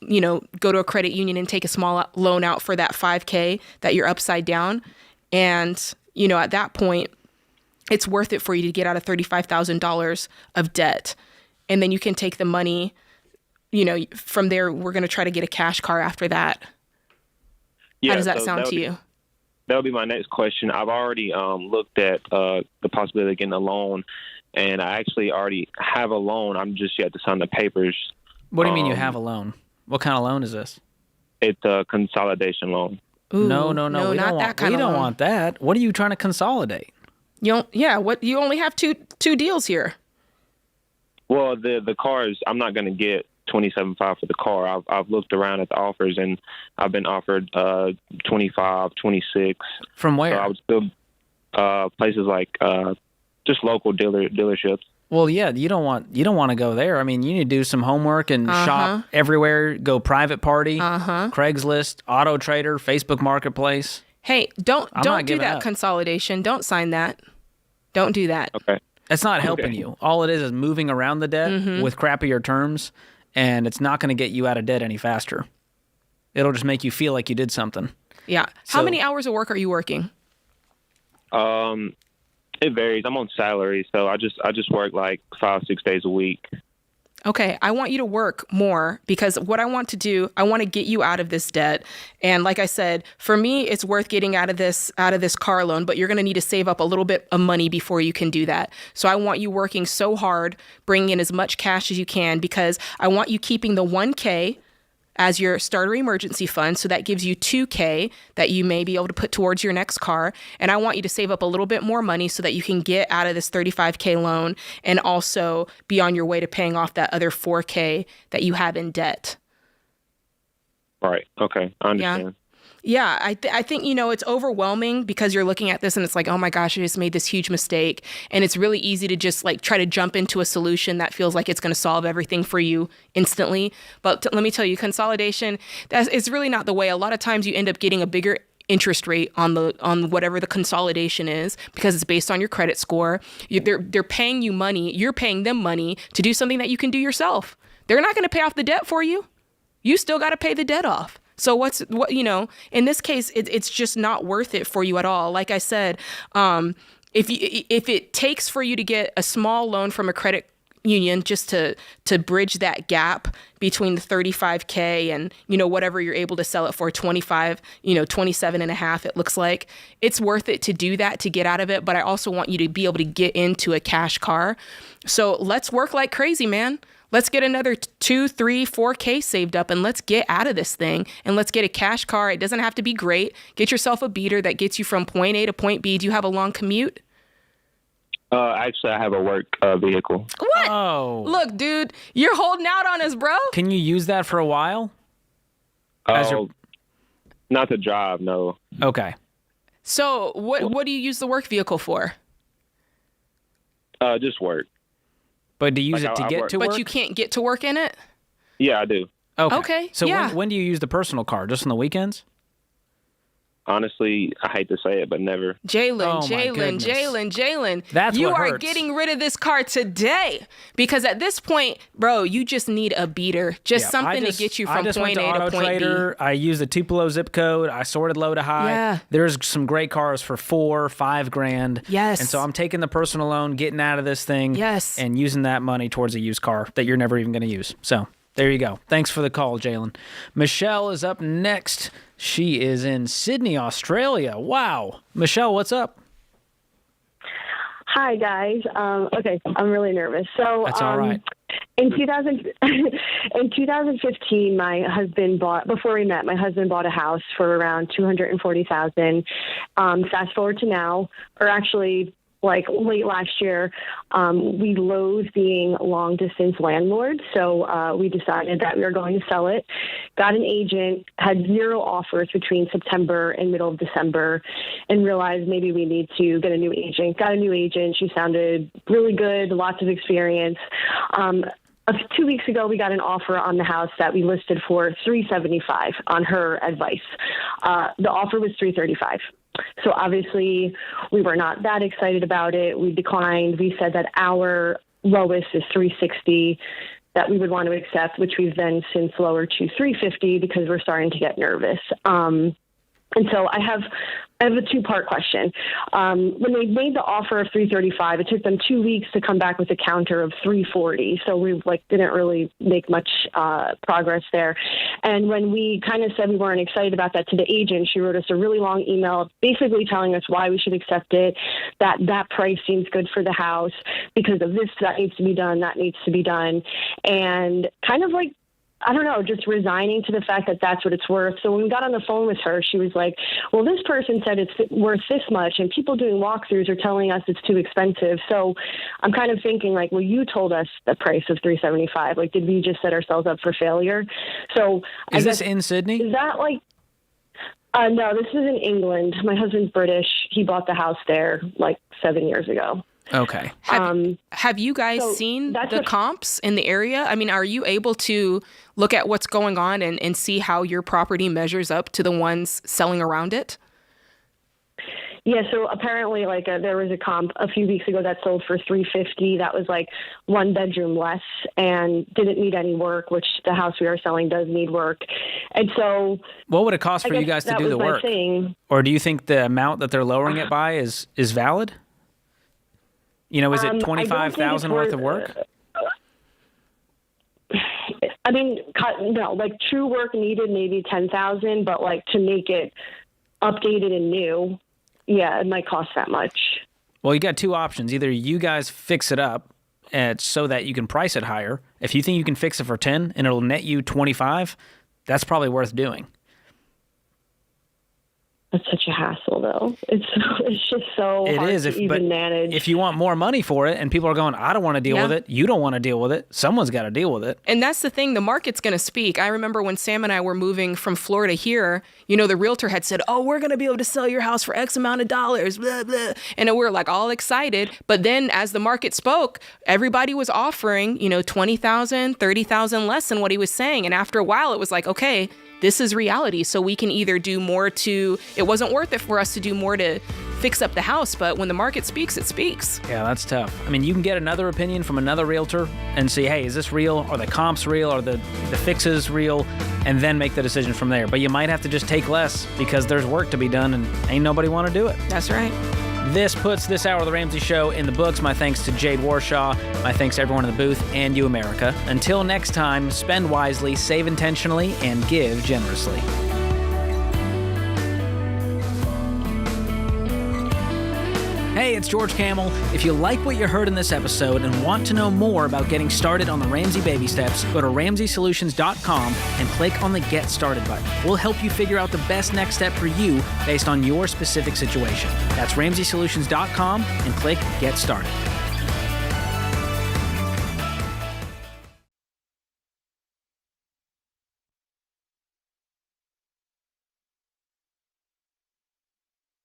go to a credit union and take a small loan out for that $5K that you're upside down. And, at that point, it's worth it for you to get out of $35,000 of debt. And then you can take the money, from there, we're going to try to get a cash car after that. Yeah, how does that sound to you? That would be my next question. I've already looked at the possibility of getting a loan, and I actually already have a loan. I'm just yet to sign the papers. What do you mean you have a loan? What kind of loan is this? It's a consolidation loan. Ooh, no. We don't want that. What are you trying to consolidate? You only have two deals here. Well, the cars, I'm not going to get $27,500 for the car. I've looked around at the offers, and I've been offered $25,000, $26,000. From where? So I would still places like just local dealerships. Well, yeah, you don't want to go there. I mean, you need to do some homework and shop everywhere. Go private party, Craigslist, Auto Trader, Facebook Marketplace. Hey, don't do that consolidation. Don't sign that. Don't do that. Okay. It's not helping you. All it is moving around the debt with crappier terms, and it's not going to get you out of debt any faster. It'll just make you feel like you did something. Yeah. How many hours of work are you working? It varies. I'm on salary, so I just work like 5-6 days a week. Okay, I want you to work more because what I want to do, I want to get you out of this debt. And like I said, for me, it's worth getting out of this car loan, but you're going to need to save up a little bit of money before you can do that. So I want you working so hard, bringing in as much cash as you can because I want you keeping the $1K as your starter emergency fund. So that gives you $2K that you may be able to put towards your next car. And I want you to save up a little bit more money so that you can get out of this $35K loan and also be on your way to paying off that other $4K that you have in debt. Right. Okay. I understand. Yeah, I think, it's overwhelming because you're looking at this and it's like, oh my gosh, I just made this huge mistake. And it's really easy to just try to jump into a solution that feels like it's going to solve everything for you instantly. But let me tell you, consolidation, it's really not the way. A lot of times you end up getting a bigger interest rate on whatever the consolidation is because it's based on your credit score. They're paying you money. You're paying them money to do something that you can do yourself. They're not going to pay off the debt for you. You still got to pay the debt off. So in this case, it's just not worth it for you at all. Like I said, if it takes for you to get a small loan from a credit union just to bridge that gap between the $35K and, whatever you're able to sell it for, 25, 27.5, it looks like, it's worth it to do that to get out of it. But I also want you to be able to get into a cash car. So let's work like crazy, man. Let's get another 2, 3, 4K saved up and let's get out of this thing and let's get a cash car. It doesn't have to be great. Get yourself a beater that gets you from point A to point B. Do you have a long commute? Actually, I have a work vehicle. What? Oh. Look, dude, you're holding out on us, bro. Can you use that for a while? Not to drive, no. Okay. So what do you use the work vehicle for? Just work. But do you use it to get to work? But you can't get to work in it? Yeah, I do. Okay. So when do you use the personal car? Just on the weekends? Honestly, I hate to say it, but never. Jalen. That's you what are hurts. getting rid of this car today because at this point, bro, you just need a beater, something to get you from point A to point Trader, B. I used the Tupelo zip code. I sorted low to high. Yeah. There's some great cars for $4,000-$5,000. Yes. And so I'm taking the personal loan, getting out of this thing. Yes. And using that money towards a used car that you're never even going to use. So there you go. Thanks for the call, Jalen. Michelle is up next. She is in Sydney, Australia. Wow. Michelle, what's up? Hi, guys. Okay, I'm really nervous. So that's all right. In 2015, my husband bought a house for around $240,000. Fast forward to now, or actually like late last year, we loathe being long distance landlords. So we decided that we were going to sell it, got an agent, had 0 offers between September and middle of December, and realized maybe we need to get a new agent. Got a new agent. She sounded really good, lots of experience. 2 weeks ago, we got an offer on the house that we listed for $375 on her advice. The offer was $335. So obviously, we were not that excited about it. We declined. We said that our lowest is $360 that we would want to accept, which we've then since lowered to $350 because we're starting to get nervous. And so I have a 2-part question. When they made the offer of $335, it took them 2 weeks to come back with a counter of $340. So we didn't really make much progress there. And when we kind of said we weren't excited about that to the agent, she wrote us a really long email basically telling us why we should accept it, that price seems good for the house because of this, that needs to be done, that needs to be done. And kind of like, I don't know, just resigning to the fact that that's what it's worth. So when we got on the phone with her, she was like, well, this person said it's worth this much, and people doing walkthroughs are telling us it's too expensive. So I'm kind of thinking like, well, you told us the price of $375. Like, did we just set ourselves up for failure? So is this in Sydney? Is that like, no, this is in England. My husband's British. He bought the house there like 7 years ago. Okay. Have you guys seen the comps in the area? I mean, are you able to look at what's going on and see how your property measures up to the ones selling around it? Yeah, so apparently there was a comp a few weeks ago that sold for $350. That was like 1 bedroom less and didn't need any work, which the house we are selling does need work. And so what would it cost for you guys to do the work? Or do you think the amount that they're lowering it by is valid? You know, is it $25,000 worth of work? I mean, no, like true work needed maybe $10,000, but like to make it updated and new, yeah, it might cost that much. Well, you got 2 options. Either you guys fix it up so that you can price it higher. If you think you can fix it for 10 and it'll net you 25, that's probably worth doing. It's such a hassle, though. It's just so hard to even manage. If you want more money for it and people are going, I don't want to deal with it, you don't want to deal with it, someone's got to deal with it. And that's the thing. The market's going to speak. I remember when Sam and I were moving from Florida here, you know, the realtor had said, oh, we're going to be able to sell your house for X amount of dollars, blah, blah. And we were like all excited. But then as the market spoke, everybody was offering, you know, $20,000, $30,000 less than what he was saying. And after a while, it was like, okay, this is reality. So we can either do more it wasn't worth it for us to do more to fix up the house, but when the market speaks, it speaks. Yeah, that's tough. I mean, you can get another opinion from another realtor and see, hey, is this real? Are the comps real? Are the fixes real? And then make the decision from there. But you might have to just take less because there's work to be done and ain't nobody want to do it. That's right. This puts this hour of the Ramsey Show in the books. My thanks to Jade Warshaw. My thanks to everyone in the booth and you, America. Until next time, spend wisely, save intentionally, and give generously. Hey, it's George Camel. If you like what you heard in this episode and want to know more about getting started on the Ramsey baby steps, go to RamseySolutions.com and click on the Get Started button. We'll help you figure out the best next step for you based on your specific situation. That's RamseySolutions.com and click Get Started.